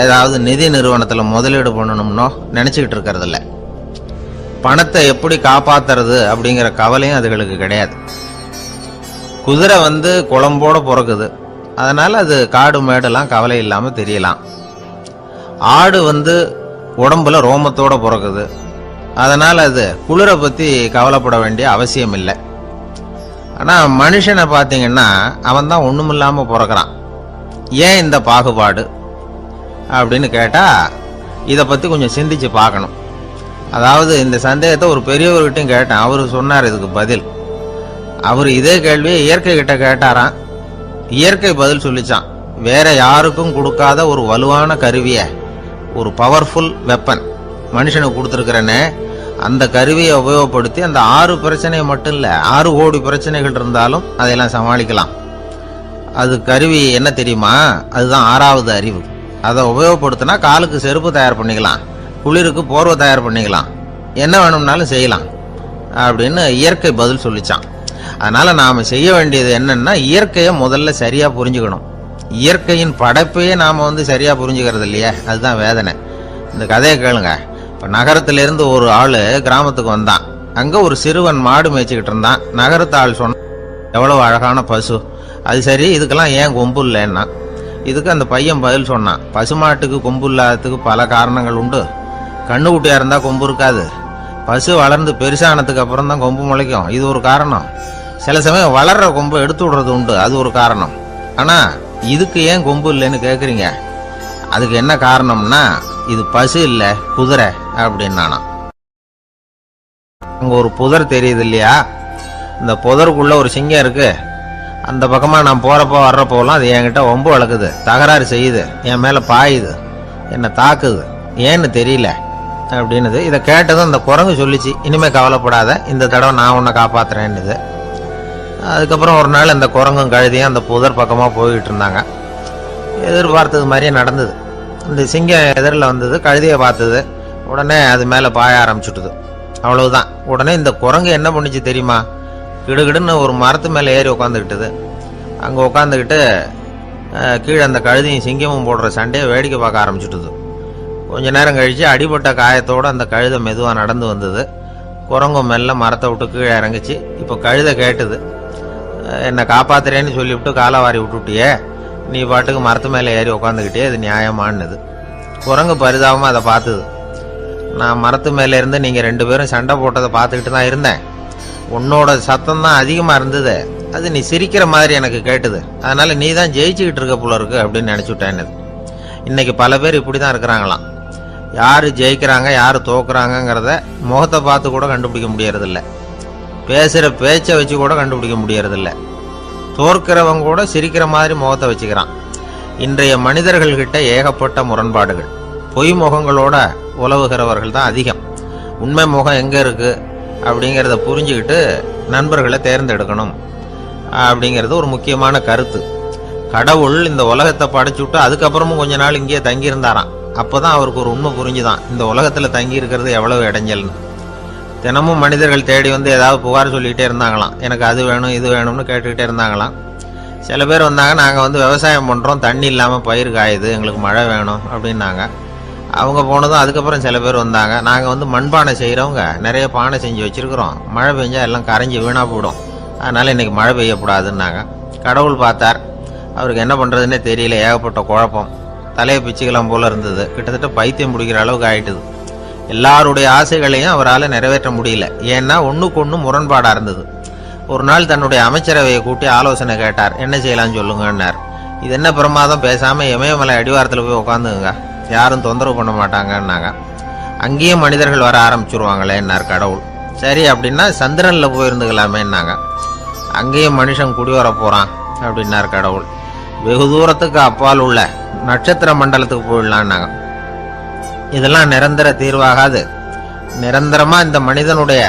A: ஏதாவது நிதி நிறுவனத்தில் முதலீடு பண்ணணும்னோ நினச்சிக்கிட்டு இருக்கிறதில்ல. பணத்தை எப்படி காப்பாத்துறது அப்படிங்கிற கவலையும் அதுகளுக்கு கிடையாது. குதிரை குளம்போட பிறக்குது, அதனால அது காடு மேடெல்லாம் கவலை இல்லாமல் தெரியலாம். ஆடு உடம்புல ரோமத்தோட பிறக்குது, அதனால அது குளிரை பற்றி கவலைப்பட வேண்டிய அவசியம் இல்லை. ஆனால் மனுஷனை பார்த்தீங்கன்னா அவன் தான் ஒன்றுமில்லாமல் பிறக்கிறான். ஏன் இந்த பாகுபாடு அப்படின்னு கேட்டால் இதை பற்றி கொஞ்சம் சிந்திச்சு பார்க்கணும். அதாவது இந்த சந்தேகத்தை ஒரு பெரியவர்கிட்டையும் கேட்டேன், அவர் சொன்னார் இதுக்கு பதில். அவர் இதே கேள்வியை இயற்கை கிட்ட கேட்டாராம். இயற்கை பதில் சொல்லிச்சான், வேற யாருக்கும் கொடுக்காத ஒரு வலுவான கருவியை, ஒரு பவர்ஃபுல் வெப்பன் மனுஷனுக்கு கொடுத்துருக்கிறேன்னு, அந்த கருவியை உபயோகப்படுத்தி அந்த 6 பிரச்சனை மட்டும் இல்லை 6 கோடி பிரச்சனைகள் இருந்தாலும் அதையெல்லாம் சமாளிக்கலாம். அது கருவி என்ன தெரியுமா? அதுதான் 6வது அறிவு. அதை உபயோகப்படுத்தினா காலுக்கு செருப்பு தயார் பண்ணிக்கலாம், குளிருக்கு போர்வை தயார் பண்ணிக்கலாம், என்ன வேணும்னாலும் செய்யலாம் அப்படின்னு இயற்கை பதில் சொல்லிச்சான். அதனால நாம செய்ய வேண்டியது என்னன்னா இயற்கையை முதல்ல சரியா புரிஞ்சுக்கணும். இயற்கையின் படைப்பையே நாம சரியா புரிஞ்சுக்கிறது இல்லையே, அதுதான் வேதனை. இந்த கதையை கேளுங்க. இப்போ நகரத்திலிருந்து ஒரு ஆள் கிராமத்துக்கு வந்தான். அங்கே ஒரு சிறுவன் மாடு மேய்ச்சிக்கிட்டு இருந்தான். நகரத்து ஆள் சொன்ன, எவ்வளவு அழகான பசு, அது சரி இதுக்கெல்லாம் ஏன் கொம்பு இல்லைன்னா. இதுக்கு அந்த பையன் பதில் சொன்னான், பசுமாட்டுக்கு கொம்பு இல்லாததுக்கு பல காரணங்கள் உண்டு. கண்ணுக்குட்டியாக இருந்தால் கொம்பு இருக்காது, பசு வளர்ந்து பெருசானதுக்கு அப்புறம் தான் கொம்பு முளைக்கும், இது ஒரு காரணம். சில சமயம் வளர்ற கொம்பை எடுத்து விடுறது உண்டு, அது ஒரு காரணம். ஆனால் இதுக்கு ஏன் கொம்பு இல்லைன்னு கேட்குறீங்க, அதுக்கு என்ன காரணம்னா இது பசு இல்லை குதிரை அப்படின்னானா. அங்கே ஒரு புதர் தெரியுது இல்லையா, இந்த புதருக்குள்ள ஒரு சிங்கம் இருக்கு. அந்த பக்கமாக நான் போகிறப்போ வர்றப்போலாம் அது என்கிட்ட ஒம்பு வளர்க்குது, தகராறு செய்யுது, என் மேலே பாயுது, என்னை தாக்குது, ஏன்னு தெரியல அப்படின்னுது. இதை கேட்டதும் அந்த குரங்கு சொல்லிச்சு, இனிமேல் கவலைப்படாத, இந்த தடவை நான் உன்னை காப்பாற்றுறேன்னுது. அதுக்கப்புறம் ஒரு நாள் அந்த குரங்கும் கழுதியும் அந்த புதர் பக்கமாக போய்கிட்டு இருந்தாங்க. எதிர்பார்த்தது மாதிரியே நடந்தது. இந்த சிங்கம் எதிரில் வந்தது, கழுதியை பார்த்தது, உடனே அது மேலே பாய ஆரம்பிச்சுட்டுது. அவ்வளவுதான். உடனே இந்த குரங்கு என்ன பண்ணிச்சு தெரியுமா, கிடுகிடுன்னு ஒரு மரத்து மேலே ஏறி உட்காந்துக்கிட்டது. அங்கே உட்காந்துக்கிட்டு கீழே அந்த கழுதியும் சிங்கமும் போடுற சண்டையை வேடிக்கை பார்க்க ஆரம்பிச்சுட்டுது. கொஞ்ச நேரம் கழித்து அடிபட்ட காயத்தோடு அந்த கழுதை மெதுவாக நடந்து வந்தது. குரங்கும் மெல்ல மரத்தை விட்டு கீழே இறங்குச்சு. இப்போ கழுதை கேட்டுது, என்னை காப்பாத்துறேன்னு சொல்லிவிட்டு காலை வாரி விட்டுட்டியே, நீ பாட்டுக்கு மரத்து மேலே ஏறி உட்காந்துக்கிட்டே, அது நியாயமானது. குரங்கு பரிதாபமாக அதை பார்த்துது. நான் மரத்து மேலே இருந்து நீங்கள் 2 பேரும் சண்டை போட்டதை பார்த்துக்கிட்டு தான் இருந்தேன், உன்னோட சத்தம் தான் அதிகமாக இருந்தது, அது நீ சிரிக்கிற மாதிரி எனக்கு கேட்டுது, அதனால் நீ தான் ஜெயிச்சுக்கிட்டு இருக்க போல இருக்கு அப்படின்னு நினச்சிவிட்டேன்னு. இன்றைக்கி பல பேர் இப்படி தான் இருக்கிறாங்களாம். யார் ஜெயிக்கிறாங்க யார் தோக்குறாங்கங்கிறத முகத்தை பார்த்து கூட கண்டுபிடிக்க முடியறதில்ல, பேசுகிற பேச்சை வச்சு கூட கண்டுபிடிக்க முடியறதில்ல. தோற்கிறவங்க கூட சிரிக்கிற மாதிரி முகத்தை வச்சுக்கிறான். இன்றைய மனிதர்கள்கிட்ட ஏகப்பட்ட முரண்பாடுகள். பொய் முகங்களோட உலவுகிறவர்கள் தான் அதிகம். உண்மை முகம் எங்கே இருக்குது அப்படிங்கிறத புரிஞ்சுக்கிட்டு நண்பர்களை தேர்ந்தெடுக்கணும் அப்படிங்கிறது ஒரு முக்கியமான கருத்து. கடவுள் இந்த உலகத்தை படைச்சுட்டு அதுக்கப்புறமும் கொஞ்ச நாள் இங்கேயே தங்கியிருந்தாராம். அப்போ தான் அவருக்கு ஒரு உண்மை புரிஞ்சுதான், இந்த உலகத்தில் தங்கி இருக்கிறது எவ்வளவு இடைஞ்சல்னு. தினமும் மனிதர்கள் தேடி ஏதாவது புகார் சொல்லிக்கிட்டே இருந்தாங்களாம், எனக்கு அது வேணும் இது வேணும்னு கேட்டுக்கிட்டே இருந்தாங்களாம். சில பேர் வந்தாங்க, நாங்கள் விவசாயம் பண்ணுறோம், தண்ணி இல்லாமல் பயிர் காயுது, எங்களுக்கு மழை வேணும் அப்படின்னாங்க. அவங்க போனதும் அதுக்கப்புறம் சில பேர் வந்தாங்க, நாங்கள் மண்பானை செய்கிறவங்க, நிறைய பானை செஞ்சு வச்சுருக்குறோம், மழை பெஞ்சால் எல்லாம் கரைஞ்சி வீணாக போயிடும், அதனால் இன்றைக்கி மழை பெய்யக்கூடாதுன்னாங்க. கடவுள் பார்த்தார், அவருக்கு என்ன பண்ணுறதுன்னே தெரியல, ஏகப்பட்ட குழப்பம், தலையை பிச்சுக்கலாம் போல இருந்தது, கிட்டத்தட்ட பைத்தியம் பிடிக்கிற அளவுக்கு ஆயிட்டுது. எல்லாருடைய ஆசைகளையும் அவரால் நிறைவேற்ற முடியல, ஏன்னா ஒன்றுக்கு ஒன்று முரண்பாடாக இருந்தது. ஒரு நாள் தன்னுடைய அமைச்சரவையை கூட்டி ஆலோசனை கேட்டார், என்ன செய்யலாம்னு சொல்லுங்கன்னார். இது என்ன பிரமாதம், பேசாமல் இமயமலை அடிவாரத்தில் போய் உட்காந்துங்க, யாரும் தொந்தரவு பண்ண மாட்டாங்கன்னாங்க. அங்கேயும் மனிதர்கள் வர ஆரம்பிச்சுருவாங்களேன்னார் கடவுள். சரி அப்படின்னா சந்திரனில் போயிருந்துக்கலாமேன்னாங்க. அங்கேயும் மனுஷன் குடி வர போறான் அப்படின்னார் கடவுள். வெகு தூரத்துக்கு அப்பால் உள்ள நட்சத்திர மண்டலத்துக்கு போயிடலான்னாங்க. இதெல்லாம் நிரந்தர தீர்வாகாது. நிரந்தரமா இந்த மனிதனுடைய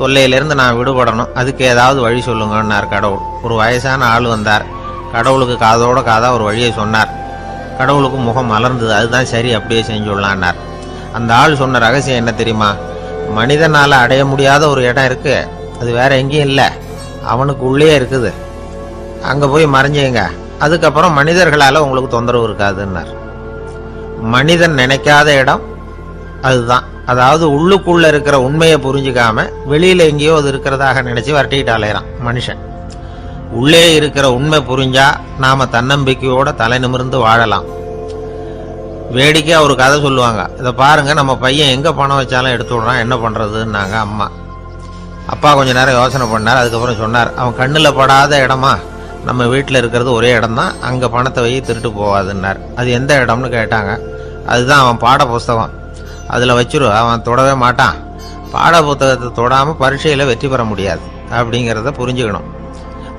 A: தொல்லையிலிருந்து நான் விடுபடணும், அதுக்கு ஏதாவது வழி சொல்லுங்கன்னார் கடவுள். ஒரு வயசான ஆள் வந்தார். கடவுளுக்கு காதோட காதா ஒரு வழியை சொன்னார். கடவுளுக்கு முகம் மலர்ந்தது. அதுதான் சரி, அப்படியே செஞ்சுடலான்னார். அந்த ஆள் சொன்ன ரகசியம் என்ன தெரியுமா? மனிதனால அடைய முடியாத ஒரு இடம் இருக்கு, அது வேற எங்கேயும் இல்லை, அவனுக்கு உள்ளே இருக்குது. அங்க போய் மறைஞ்சுங்க, அதுக்கப்புறம் மனிதர்களால உங்களுக்கு தொந்தரவு இருக்காதுன்னார். மனிதன் நினைக்காத இடம் அதுதான். அதாவது உள்ளுக்குள்ள இருக்கிற உண்மையை புரிஞ்சுக்காம வெளியில எங்கேயோ அது இருக்கிறதாக நினைச்சு வரட்டிக்கிட்டு அலையறான் மனுஷன். உள்ளே இருக்கிற உண்மை புரிஞ்சா நாம தன்னம்பிக்கையோட தலை நிமிர்ந்து வாழலாம். வேடிக்கையா ஒரு கதை சொல்லுவாங்க. இதை பாருங்க, நம்ம பையன் எங்க பணம் வச்சாலும் எடுத்து விடுறான், என்ன பண்றதுன்னாங்க அம்மா. அப்பா கொஞ்ச நேரம் யோசனை பண்ணார். அதுக்கப்புறம் சொன்னார், அவன் கண்ணுல படாத இடமா நம்ம வீட்டில் இருக்கிறது ஒரே இடம் தான், அங்கே பணத்தை வை திருட்டு போகாதுன்னார். அது எந்த இடம்னு கேட்டாங்க. அதுதான் அவன் பாட புஸ்தகம், அதில் வச்சிரு, அவன் தொடவே மாட்டான். பாட புத்தகத்தை தொடாமல் பரீட்சையில் வெற்றி பெற முடியாது அப்படிங்கிறத புரிஞ்சுக்கணும்.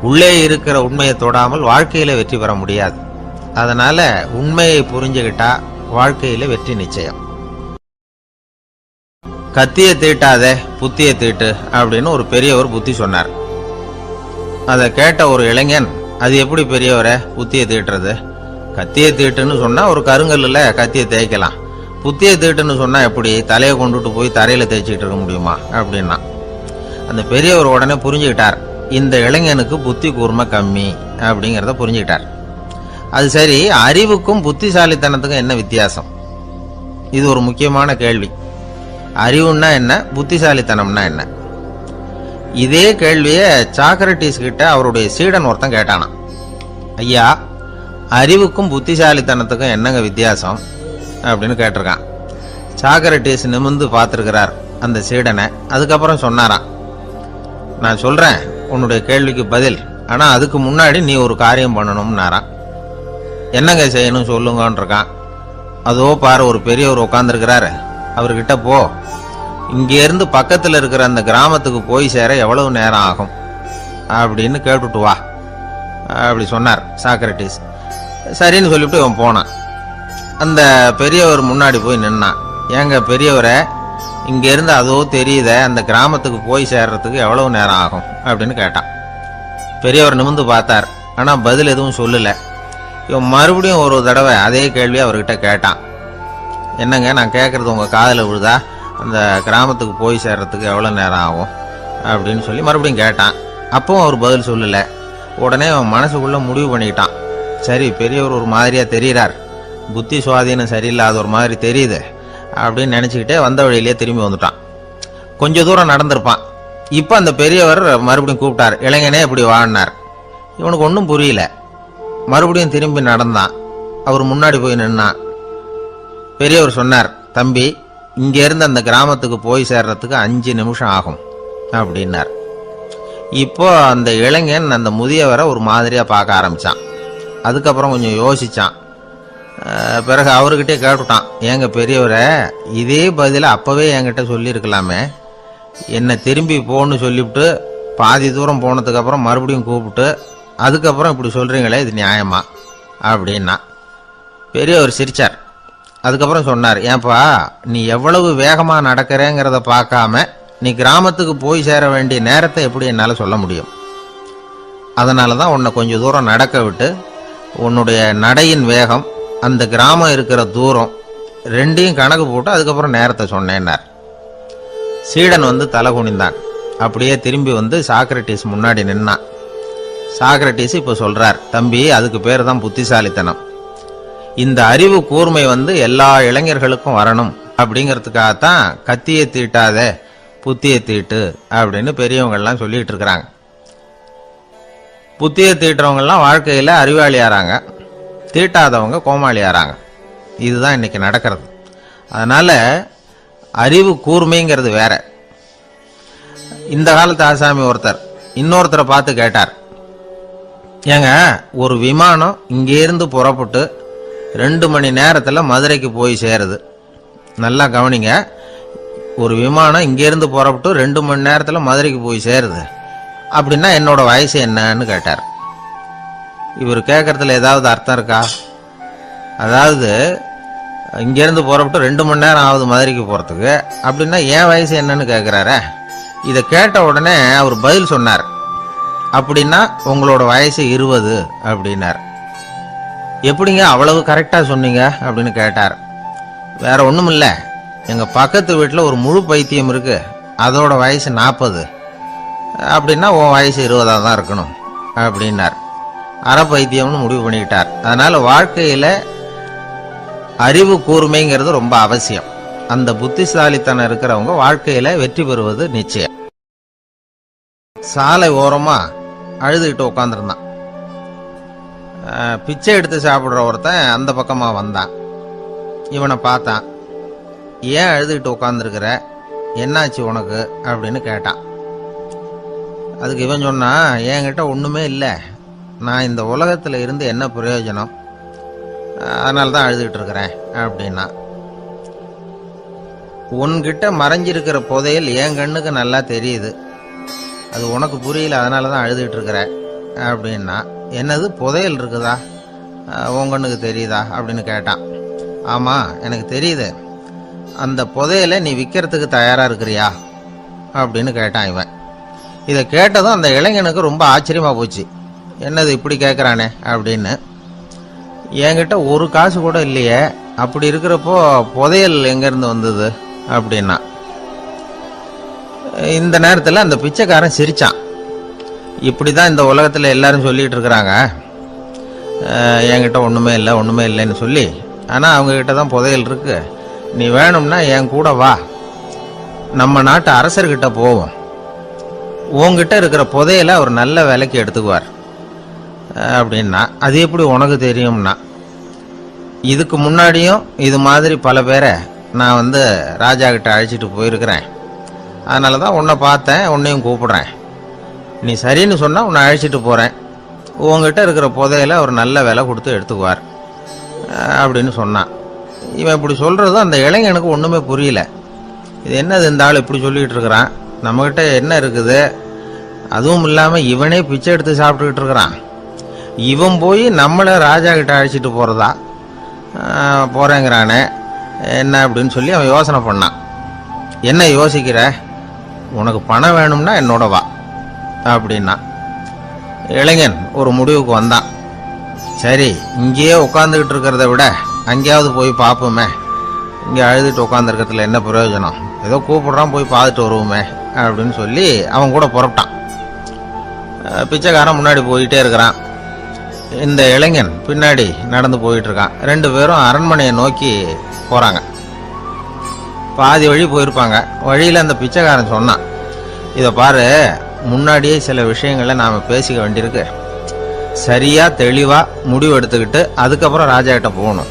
A: உள்ளே இருக்கிற உண்மையை தொடாமல் வாழ்க்கையில் வெற்றி பெற முடியாது. அதனால உண்மையை புரிஞ்சுக்கிட்டா வாழ்க்கையில் வெற்றி நிச்சயம். கத்தியை தீட்டாதே புத்தியை தீட்டு அப்படின்னு ஒரு பெரியவர் புத்தி சொன்னார். அதை கேட்ட ஒரு இளைஞன், அது எப்படி பெரியவரை புத்தியை தீட்டுறது? கத்தியை தீட்டுன்னு சொன்னா ஒரு கருங்கல்ல கத்தியை தேய்க்கலாம், புத்தியை தீட்டுன்னு சொன்னா எப்படி தலையை கொண்டுட்டு போய் தரையில தேய்ச்சிட்டு இருக்க முடியுமா அப்படின்னா. அந்த பெரியவர் உடனே புரிஞ்சுக்கிட்டார், இந்த இளைஞனுக்கு புத்தி கூர்மை கம்மி அப்படிங்கிறத புரிஞ்சுக்கிட்டார். அது சரி, அறிவுக்கும் புத்திசாலித்தனத்துக்கும் என்ன வித்தியாசம்? இது ஒரு முக்கியமான கேள்வி. அறிவுன்னா என்ன, புத்திசாலித்தனம்னா என்ன? இதே கேள்வியை சாக்ரட்டிஸ் கிட்ட அவருடைய சீடன் ஒருத்தன் கேட்டானா. ஐயா, அறிவுக்கும் புத்திசாலித்தனத்துக்கும் என்னங்க வித்தியாசம் அப்படின்னு கேட்டிருக்கான். சாக்ரட்டிஸ் நிமிர்ந்து பார்த்துருக்கிறார் அந்த சீடனை. அதுக்கப்புறம் சொன்னாராம், நான் சொல்றேன் உன்னுடைய கேள்விக்கு பதில், ஆனா அதுக்கு முன்னாடி நீ ஒரு காரியம் பண்ணணும்னாராம். என்னங்க செய்யணும் சொல்லுங்கன்னு இருக்கான். அதோ பாரு, ஒரு பெரியவர் உட்காந்துருக்கிறாரு, அவர்கிட்ட போ, இங்கேருந்து பக்கத்தில் இருக்கிற அந்த கிராமத்துக்கு போய் சேர எவ்வளவு நேரம் ஆகும் அப்படின்னு கேட்டுட்டு வா அப்படி சொன்னார் சாக்ரட்டிஸ். சரின்னு சொல்லிவிட்டு இவன் போனான். அந்த பெரியவர் முன்னாடி போய் நின்னான். ஏங்க பெரியவரை, இங்கேருந்து அதோ தெரியுத அந்த கிராமத்துக்கு போய் சேர்றதுக்கு எவ்வளவு நேரம் ஆகும் அப்படின்னு கேட்டான். பெரியவர் நிமிர்ந்து பார்த்தார், ஆனால் பதில் எதுவும் சொல்லலை. இவன் மறுபடியும் ஒரு தடவை அதே கேள்வியை அவர்கிட்ட கேட்டான். என்னங்க, நான் கேட்குறது உங்கள் காதில் விழுதா? அந்த கிராமத்துக்கு போய் சேர்றதுக்கு எவ்வளோ நேரம் ஆகும் அப்படின்னு சொல்லி மறுபடியும் கேட்டான். அப்பவும் அவர் பதில் சொல்லலை. உடனே அவன் மனசுக்குள்ளே முடிவு பண்ணிக்கிட்டான், சரி பெரியவர் ஒரு மாதிரியாக தெரிகிறார், புத்தி சுவாதீனம் சரியில்லாத ஒரு மாதிரி தெரியுது அப்படின்னு நினச்சிக்கிட்டே வந்த வழியிலே திரும்பி வந்துட்டான். கொஞ்சம் தூரம் நடந்திருப்பான். இப்போ அந்த பெரியவர் மறுபடியும் கூப்பிட்டார், இளைஞனே இப்படி வாழ்னார். இவனுக்கு ஒன்றும் புரியல. மறுபடியும் திரும்பி நடந்தான். அவர் முன்னாடி போய் நின்னான். பெரியவர் சொன்னார், தம்பி, இங்கேருந்து அந்த கிராமத்துக்கு போய் சேர்றதுக்கு 5 நிமிஷம் ஆகும் அப்படின்னார். இப்போ அந்த இளைஞன் அந்த முதியவரை ஒரு மாதிரியாக பார்க்க ஆரம்பித்தான். அதுக்கப்புறம் கொஞ்சம் யோசித்தான். பிறகு அவர்கிட்டே கேட்டுட்டான், ஏங்க பெரியவரை, இதே பதிலை அப்போவே என்கிட்ட சொல்லியிருக்கலாமே, என்னை திரும்பி போன்னு சொல்லிவிட்டு பாதி தூரம் போனதுக்கப்புறம் மறுபடியும் கூப்பிட்டு அதுக்கப்புறம் இப்படி சொல்கிறீங்களே, இது நியாயமா அப்படின்னா. பெரியவர் சிரிச்சார். அதுக்கப்புறம் சொன்னார், ஏன்பா, நீ எவ்வளவு வேகமாக நடக்கிறேங்கிறத பார்க்காம நீ கிராமத்துக்கு போய் சேர வேண்டிய நேரத்தை எப்படி என்னால் சொல்ல முடியும்? அதனால தான் உன்னை கொஞ்சம் தூரம் நடக்க விட்டு உன்னுடைய நடையின் வேகம், அந்த கிராமம் இருக்கிற தூரம் ரெண்டையும் கணக்கு போட்டு அதுக்கப்புறம் நேரத்தை சொன்னேன்னார். சீடன் வந்து தலை குனிந்தான். அப்படியே திரும்பி வந்து சாக்ரட்டிஸ் முன்னாடி நின்னான். சாக்ரட்டிஸ் இப்போ சொல்றார், தம்பி, அதுக்கு பேர் தான் புத்திசாலித்தனம். இந்த அறிவு கூர்மை வந்து எல்லா இளைஞர்களுக்கும் வரணும் அப்படிங்கிறதுக்காகத்தான் கத்தியை தீட்டாத புத்தியை தீட்டு அப்படின்னு பெரியவங்கள்லாம் சொல்லிட்டு இருக்கிறாங்க. புத்தியை தீட்டுறவங்கெல்லாம் வாழ்க்கையில் அறிவாளியாராங்க, தீட்டாதவங்க கோமாளியாராங்க. இதுதான் இன்னைக்கு நடக்கிறது. அதனால அறிவு கூர்மைங்கிறது வேற. இந்த காலத்து ஆசாமி ஒருத்தர் இன்னொருத்தரை பார்த்து கேட்டார், ஏங்க, ஒரு விமானம் இங்கேருந்து புறப்பட்டு 2 மணி நேரத்தில் மதுரைக்கு போய் சேருது. நல்லா கவனிங்க, ஒரு விமானம் இங்கேருந்து புறப்பட்டு 2 மணி நேரத்தில் மதுரைக்கு போய் சேருது. அப்படின்னா என்னோட வயசு என்னன்னு கேட்டார். இவர் கேட்கறதுல ஏதாவது அர்த்தம் இருக்கா? அதாவது இங்கேருந்து புறப்பட்டு 2 மணி நேரம் ஆகுது மதுரைக்கு போகிறதுக்கு, அப்படின்னா என் வயசு என்னன்னு கேட்குறாரு. இதை கேட்ட உடனே அவர் பதில் சொன்னார். அப்படின்னா உங்களோட வயசு 20 அப்படின்னார். எப்படிங்க அவ்வளவு கரெக்டாக சொன்னீங்க அப்படின்னு கேட்டார். வேற ஒன்றும் இல்லை, எங்கள் பக்கத்து வீட்டில் ஒரு முழு பைத்தியம் இருக்கு, அதோட வயசு 40. அப்படின்னா உன் வயசு 20 தான் இருக்கணும் அப்படின்னார். அரை பைத்தியம்னு முடிவு பண்ணிக்கிட்டார். அதனால வாழ்க்கையில் அறிவு கூர்மைங்கிறது ரொம்ப அவசியம். அந்த புத்திசாலித்தனம் இருக்கிறவங்க வாழ்க்கையில் வெற்றி பெறுவது நிச்சயம். சாலை ஓரமாக அழுதுகிட்டு உட்காந்துருந்தான். பிச்சை எடுத்து சாப்பிட்ற ஒருத்தன் அந்த பக்கமாக வந்தான். இவனை பார்த்தான். ஏன் அழுதுகிட்டு உட்காந்துருக்கிற, என்னாச்சு உனக்கு அப்படின்னு கேட்டான். அதுக்கு இவன் சொன்னான், என்கிட்ட ஒன்றுமே இல்லை, நான் இந்த உலகத்தில் இருந்து என்ன பிரயோஜனம், அதனால தான் அழுதுகிட்டு இருக்கிறேன் அப்படின்னா. உன்கிட்ட மறைஞ்சிருக்கிற புதையல் என் கண்ணுக்கு நல்லா தெரியுது, அது உனக்கு புரியல, அதனால தான் அழுதுகிட்டு இருக்கிற அப்படின்னா. என்னது புதையல் இருக்குதா, உன் கண்ணுக்கு தெரியுதா அப்படின்னு கேட்டான். ஆமாம் எனக்கு தெரியுது, அந்த புதையலை நீ விற்கிறதுக்கு தயாராக இருக்கிறியா அப்படின்னு கேட்டான் இவன். இதை கேட்டதும் அந்த இளைஞனுக்கு ரொம்ப ஆச்சரியமாக போச்சு. என்னது இப்படி கேட்குறானே அப்படின்னு. என்கிட்ட ஒரு காசு கூட இல்லையே, அப்படி இருக்கிறப்போ புதையல் எங்கேருந்து வந்தது அப்படின்னா. இந்த நேரத்தில் அந்த பிச்சைக்காரன் சிரிச்சான். இப்படி தான் இந்த உலகத்தில் எல்லாரும் சொல்லிகிட்டு இருக்கிறாங்க, என்கிட்ட ஒன்றுமே இல்லை ஒன்றுமே இல்லைன்னு சொல்லி. ஆனால் அவங்கக்கிட்ட தான் புதையல் இருக்கு. நீ வேணும்னா என் கூட வா, நம்ம நாட்டு அரசர்கிட்ட போவோம், உங்ககிட்ட இருக்கிற புதையலை அவர் நல்ல விலைக்கு எடுத்துக்குவார் அப்படின்னா. அது எப்படி உனக்கு தெரியும்னா, இதுக்கு முன்னாடியும் இது மாதிரி பல பேரை நான் ராஜா கிட்ட அழைச்சிட்டு போயிருக்கிறேன், அதனால தான் உன்னை பார்த்தேன், உன்னையும் கூப்பிடுறேன், நீ சரின்னு சொன்னால் உன்னை அழைச்சிட்டு போகிறேன், உங்ககிட்ட இருக்கிற புதையலை அவர் நல்ல விலை கொடுத்து எடுத்துக்குவார் அப்படின்னு சொன்னான். இவன் இப்படி சொல்கிறதும் அந்த இளைஞனுக்கு ஒன்றுமே புரியல. இது என்னது இந்த ஆள் இப்படி சொல்லிகிட்டு இருக்கிறான், நம்மகிட்ட என்ன இருக்குது, அதுவும் இல்லாமல் இவனே பிச்சை எடுத்து சாப்பிட்டுக்கிட்டு இருக்கிறான், இவன் போய் நம்மளை ராஜா கிட்ட அழைச்சிட்டு போகிறதா போகிறேங்கிறானே என்ன அப்படின்னு சொல்லி அவன் யோசனை பண்ணான். என்ன யோசிக்கிற, உனக்கு பணம் வேணும்னா என்னோட வா அப்படின்னா. இளைஞன் ஒரு முடிவுக்கு வந்தான். சரி, இங்கேயே உட்காந்துக்கிட்டு இருக்கிறத விட அங்கேயாவது போய் பார்ப்போமே, இங்கே அழுதுட்டு உட்காந்துருக்கிறதுல என்ன பிரயோஜனம், ஏதோ கூப்பிடுறான் போய் பார்த்துட்டு வருவோமே அப்படின்னு சொல்லி அவன் கூட புறப்பட்டான். பிச்சைக்காரன் முன்னாடி போயிட்டே இருக்கிறான், இந்த இளைஞன் பின்னாடி நடந்து போயிட்டு இருக்கான். 2 பேரும் அரண்மனையை நோக்கி போகிறாங்க. பாதி வழி போயிருப்பாங்க. வழியில் அந்த பிச்சைக்காரன் சொன்னான், இதை பாரு, முன்னாடியே சில விஷயங்களை நாம் பேசிக்க வேண்டியிருக்கு, சரியாக தெளிவாக முடிவு எடுத்துக்கிட்டு அதுக்கப்புறம் ராஜா கிட்ட போகணும்.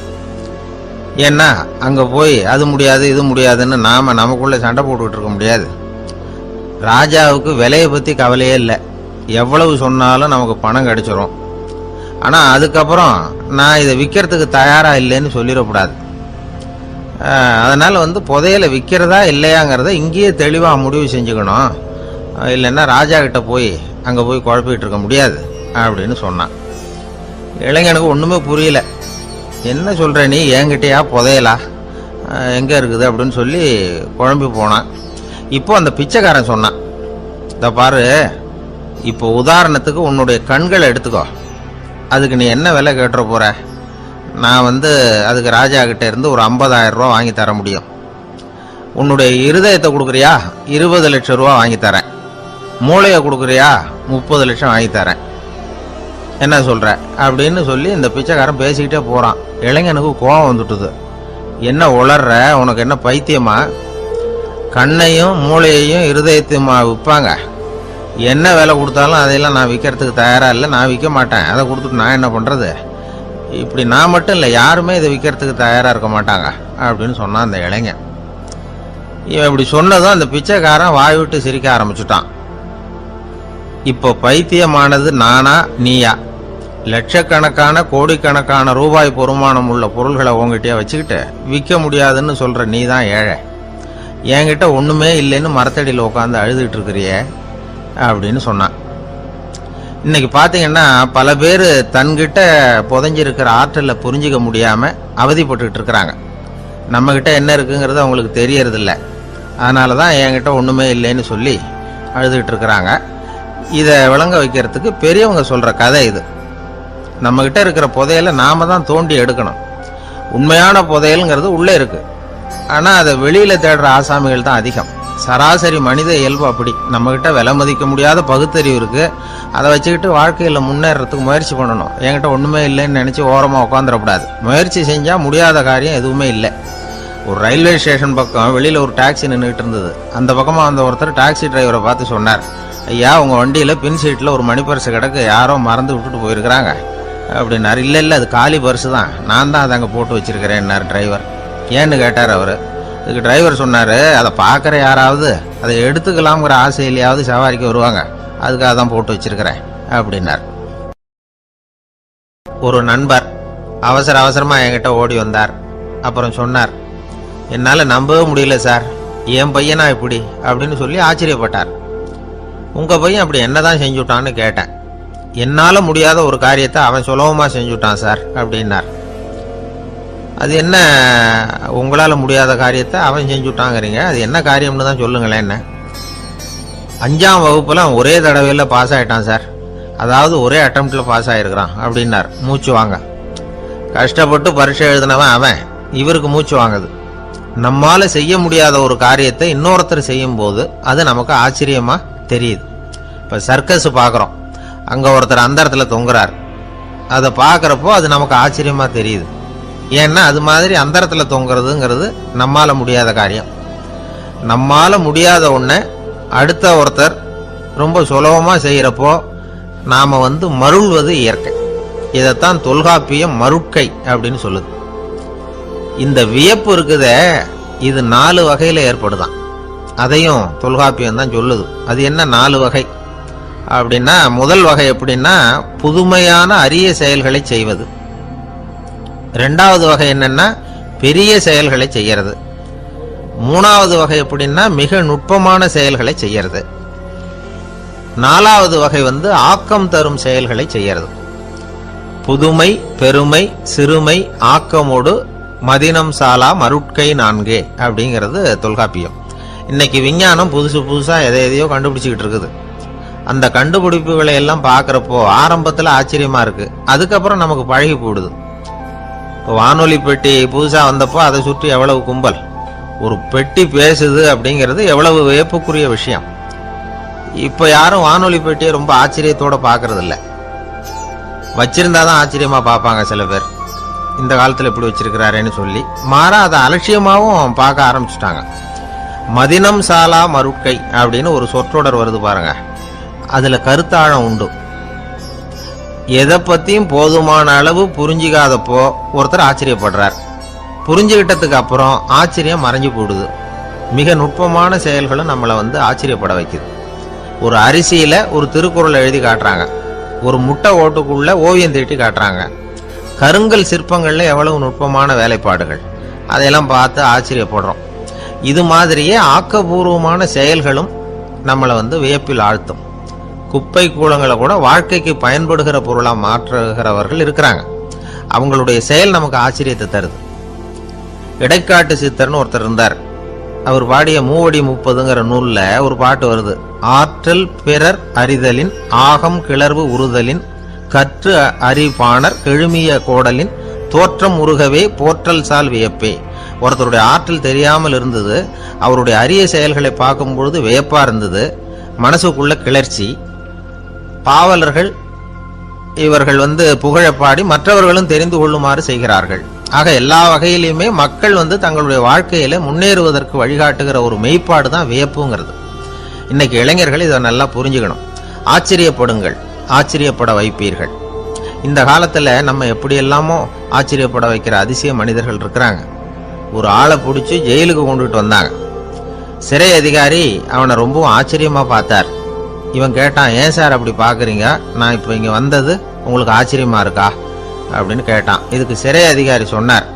A: ஏன்னா அங்கே போய் அது முடியாது இது முடியாதுன்னு நாம் நமக்குள்ளே சண்டை போட்டுக்கிட்டு இருக்க முடியாது. ராஜாவுக்கு விலையை பற்றி கவலையே இல்லை, எவ்வளவு சொன்னாலும் நமக்கு பணம் கிடைச்சிரும். ஆனால் அதுக்கப்புறம் நான் இதை விற்கிறதுக்கு தயாராக இல்லைன்னு சொல்லிடக்கூடாது. அதனால் புதையலை விற்கிறதா இல்லையாங்கிறத இங்கேயே தெளிவாக முடிவு செஞ்சுக்கணும், இல்லைன்னா ராஜா கிட்ட போய் அங்கே போய் குழப்பிக்கிட்டு இருக்க முடியாது அப்படின்னு சொன்னான். இளைஞனுக்கு ஒன்றுமே புரியல. என்ன சொல்கிற நீ, என்கிட்டயா புதையலா, எங்கே இருக்குது அப்படின்னு சொல்லி குழம்பி போனான். இப்போ அந்த பிச்சைக்காரன் சொன்னான், இதை பாரு, இப்போ உதாரணத்துக்கு உன்னுடைய கண்களை எடுத்துக்கோ, அதுக்கு நீ என்ன விலை கேட்டுற போகிற, நான் அதுக்கு ராஜா கிட்ட இருந்து ஒரு 50,000 ரூபா வாங்கி தர முடியும். உன்னுடைய இருதயத்தை கொடுக்குறியா, 20 லட்சம் ரூபா வாங்கி தரேன். மூளையை கொடுக்குறியா, 30 லட்சம் வாங்கி தரேன். என்ன சொல்கிற அப்படின்னு சொல்லி இந்த பிச்சைக்காரன் பேசிக்கிட்டே போகிறான். இளைஞனுக்கு கோபம் வந்துட்டுது. என்ன உளர்ற, உனக்கு என்ன பைத்தியமா, கண்ணையும் மூளையையும் இருதயத்தையுமா விற்பாங்க, என்ன விலை கொடுத்தாலும் அதையெல்லாம் நான் விற்கிறதுக்கு தயாராக இல்லை, நான் விற்க மாட்டேன், அதை கொடுத்துட்டு நான் என்ன பண்ணுறது, இப்படி நான் மட்டும் இல்லை யாருமே இதை விற்கிறதுக்கு தயாராக இருக்க மாட்டாங்க அப்படின்னு சொன்னான் அந்த இளைஞன். இவன் இப்படி சொன்னதும் அந்த பிச்சைக்காரன் வாய் விட்டு சிரிக்க ஆரம்பிச்சுட்டான். இப்போ பைத்தியமானது நானா நீயா, லட்சக்கணக்கான கோடிக்கணக்கான ரூபாய் பொறுமானம் உள்ள பொருள்களை உங்ககிட்டயே வச்சுக்கிட்டு விற்க முடியாதுன்னு சொல்கிற நீ தான் ஏழை, என்கிட்ட ஒன்றுமே இல்லைன்னு மரத்தடியில் உட்காந்து அழுதுகிட்டு இருக்கிறியே அப்படின்னு சொன்னான். இன்னைக்கு பாத்தீங்கன்னா பல பேர் தன்கிட்ட புதைஞ்சிருக்கிற ஆற்றலை புரிஞ்சுக்க முடியாம அவதிப்பட்டுக்கிட்டு இருக்கிறாங்க. நம்ம கிட்ட என்ன இருக்குங்கிறது அவங்களுக்கு தெரியறது இல்லை. அதனாலதான் என்கிட்ட ஒண்ணுமே இல்லைன்னு சொல்லி அழுதுகிட்டு இருக்கிறாங்க. இதை விளங்க வைக்கிறதுக்கு பெரியவங்க சொல்ற கதை இது. நம்ம கிட்ட இருக்கிற புதையலை நாம தான் தோண்டி எடுக்கணும். உண்மையான புதையல்ங்கிறது உள்ளே இருக்கு. ஆனா அதை வெளியில தேடுற ஆசாமிகள் தான் அதிகம். சராசரி மனித இயல்பு அப்படி. நம்ம கிட்ட விலை மதிக்க முடியாத பகுத்தறிவு இருக்கு. அதை வச்சுக்கிட்டு வாழ்க்கையில முன்னேறதுக்கு முயற்சி பண்ணணும். என்கிட்ட ஒண்ணுமே இல்லைன்னு நினைச்சு ஓரமா உட்காந்துடக்கூடாது. முயற்சி செஞ்சா முடியாத காரியம் எதுவுமே இல்லை. ஒரு ரயில்வே ஸ்டேஷன் பக்கம் வெளியில ஒரு டாக்ஸி நின்றுட்டு இருந்தது. அந்த பக்கமா வந்த ஒருத்தர் டாக்ஸி டிரைவரை பார்த்து சொன்னார், ஐயா உங்க வண்டியில பின் சீட்ல ஒரு மணி பர்ஸ் கிடக்கு, யாரோ மறந்து விட்டுட்டு போயிருக்கிறாங்க அப்படின்னாரு. இல்ல அது காலி பர்ஸ் தான், நான் தான் அதை அங்கே போட்டு வச்சிருக்கிறேன்னாரு டிரைவர். ஏன்னு கேட்டார் அவரு. இதுக்கு டிரைவர் சொன்னாரு, அதை பார்க்குற யாராவது அதை எடுத்துக்கலாம்ங்கிற ஆசையிலையாவது சவாரிக்கு வருவாங்க, அதுக்காக தான் போட்டு வச்சிருக்கிறேன் அப்படின்னார். ஒரு நண்பர் அவசரமா என்கிட்ட ஓடி வந்தார். அப்புறம் சொன்னார், என்னால நம்பவே முடியல சார், என் பையனா இப்படி அப்படின்னு சொல்லி ஆச்சரியப்பட்டார். உங்க பையன் அப்படி என்னதான் செஞ்சுட்டான்னு கேட்டேன். என்னால முடியாத ஒரு காரியத்தை அவன் சுலபமா செஞ்சுட்டான் சார் அப்படின்னார். அது என்ன, உங்களால முடியாத காரியத்தை அவன் செஞ்சுட்டாங்கிறீங்க, அது என்ன காரியம்னு தான் சொல்லுங்களேன். என்ன 5ஆம் வகுப்புல ஒரே தடவையில பாஸ் ஆயிட்டான் சார், அதாவது ஒரே அட்டம்ப்ட்ல பாஸ் ஆயிருக்கிறான் அப்படின்னார். மூச்சு வாங்க. கஷ்டப்பட்டு பரீட்சை எழுதினவன் அவன், இவருக்கு மூச்சு வாங்குது. நம்மால செய்ய முடியாத ஒரு காரியத்தை இன்னொருத்தர் செய்யும் போது அது நமக்கு ஆச்சரியமா தெரியுது. இப்ப சர்க்கஸ் பாக்குறோம், அங்க ஒருத்தர் அந்த இடத்துல தொங்குறார். அதை பாக்குறப்போ அது நமக்கு ஆச்சரியமா தெரியுது. ஏன்னா அது மாதிரி அந்த இடத்துல தொங்குறதுங்கிறது நம்மால முடியாத காரியம். நம்மால முடியாத ஒண்ண அடுத்த ஒருத்தர் ரொம்ப சுலபமா செய்யறப்போ நாம மருள்வது இயற்கை. இதைத்தான் தொல்காப்பியம் மருட்கை அப்படின்னு சொல்லுது. இந்த வியப்பு இருக்குதே, இது 4 வகையில ஏற்படுதான். அதையும் தொல்காப்பியம் தான் சொல்லுது. அது என்ன 4 வகை அப்படின்னா, முதல் வகை எப்படின்னா புதுமையான அரிய செயல்களை செய்வது. 2வது வகை என்னன்னா பெரிய செயல்களை செய்யறது. 3வது வகை எப்படின்னா மிக நுட்பமான செயல்களை செய்யறது. 4வது வகை ஆக்கம் தரும் செயல்களை செய்யறது. புதுமை, பெருமை, சிறுமை, ஆக்கமோடு மதினம் சாலா மருட்கை 4 அப்படிங்கிறது தொல்காப்பியம். இன்னைக்கு விஞ்ஞானம் புதுசா எதையோ கண்டுபிடிச்சுக்கிட்டு இருக்குது. அந்த கண்டுபிடிப்புகளை எல்லாம் பாக்குறப்போ ஆரம்பத்துல ஆச்சரியமா இருக்கு, அதுக்கப்புறம் நமக்கு பழகி போடுது. இப்போ வானொலி பெட்டி புதுசா வந்தப்போ அதை சுற்றி எவ்வளவு கும்பல், ஒரு பெட்டி பேசுது அப்படிங்கிறது எவ்வளவு வியப்புக்குரிய விஷயம். இப்ப யாரும் வானொலி பெட்டியை ரொம்ப ஆச்சரியத்தோட பாக்குறது இல்ல. வச்சிருந்தாதான் ஆச்சரியமா பார்ப்பாங்க சில பேர். இந்த காலத்துல இப்படி வச்சிருக்கிறாரேன்னு சொல்லி மாறா அதை அலட்சியமாவும் பார்க்க ஆரம்பிச்சுட்டாங்க. மதினம் சாலா மருட்கை அப்படின்னு ஒரு சொற்றொடர் வருது பாருங்க, அதுல கருத்தாழம் உண்டு. எதை பத்தியும் போதுமான அளவு புரிஞ்சிக்காதப்போ ஒருத்தர் ஆச்சரியப்படுறார். புரிஞ்சுகிட்டதுக்கு அப்புறம் ஆச்சரியம் மறைஞ்சு போடுது. மிக நுட்பமான செயல்களும் நம்மளை ஆச்சரியப்பட வைக்குது. ஒரு அரிசியில ஒரு திருக்குறள் எழுதி காட்டுறாங்க, ஒரு முட்டை ஓட்டுக்குள்ள ஓவியம் தீட்டி காட்டுறாங்க. கருங்கல் சிற்பங்கள்ல எவ்வளவு நுட்பமான வேலைப்பாடுகள், அதையெல்லாம் பார்த்து ஆச்சரியப்படுறோம். இது மாதிரியே ஆக்கப்பூர்வமான செயல்களும் நம்மளை வியப்பில் ஆழ்த்தும். குப்பை கூலங்களை கூட வாழ்க்கைக்கு பயன்படுகிற பொருளா மாற்றுகிறவர்கள் இருக்கிறாங்க. அவங்களுடைய செயல் நமக்கு ஆச்சரியத்தை தருது. இடைக்காட்டு சித்தர்னு ஒருத்தர் இருந்தார். அவர் பாடிய 30 நூல்ல ஒரு பாட்டு வருது. ஆற்றல் பிறர் அறிதலின் ஆகம் கிளர்வு உறுதலின் கற்று அறிபாணர் கெழுமிய கோடலின் தோற்றம் உருகவே போற்றல் சால் வியப்பே. ஒருத்தருடைய ஆற்றல் தெரியாமல் இருந்தது, அவருடைய அரிய செயல்களை பார்க்கும் பொழுது வியப்பா இருந்தது, மனசுக்குள்ள கிளர்ச்சி. பாவலர்கள் இவர்கள் புகழப்பாடி மற்றவர்களும் தெரிந்து கொள்ளுமாறு செய்கிறார்கள். ஆக எல்லா வகையிலுமே மக்கள் தங்களுடைய வாழ்க்கையில முன்னேறுவதற்கு வழிகாட்டுகிற ஒரு மெய்ப்பாடு தான் வியப்புங்கிறது. இன்னைக்கு இளைஞர்கள் இதை நல்லா புரிஞ்சுக்கணும். ஆச்சரியப்படுங்கள், ஆச்சரியப்பட வைப்பீர்கள். இந்த காலத்துல நம்ம எப்படி எல்லாமோ ஆச்சரியப்பட வைக்கிற அதிசய மனிதர்கள் இருக்கிறாங்க. ஒரு ஆளை பிடிச்சி ஜெயிலுக்கு கொண்டுட்டு வந்தாங்க. சிறை அதிகாரி அவனை ரொம்பவும் ஆச்சரியமா பார்த்தார். இவன் கேட்டான், ஏன் சார் அப்படி பாக்குறீங்க, நான் இப்ப இங்க வந்தது உங்களுக்கு ஆச்சரியமா இருக்கா அப்படின்னு கேட்டான். இதுக்கு சிறை அதிகாரி சொன்னார்,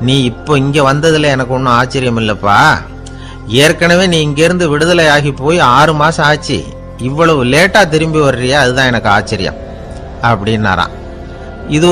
A: நீ இப்போ இங்க வந்ததுல எனக்கு ஒன்றும் ஆச்சரியம் இல்லப்பா, ஏற்கனவே நீ இங்கிருந்து விடுதலை ஆகி போய் 6 மாசம் ஆச்சு,
B: இவ்வளவு லேட்டா திரும்பி வர்றியா, அதுதான் எனக்கு ஆச்சரியம் அப்படின்னாராம்.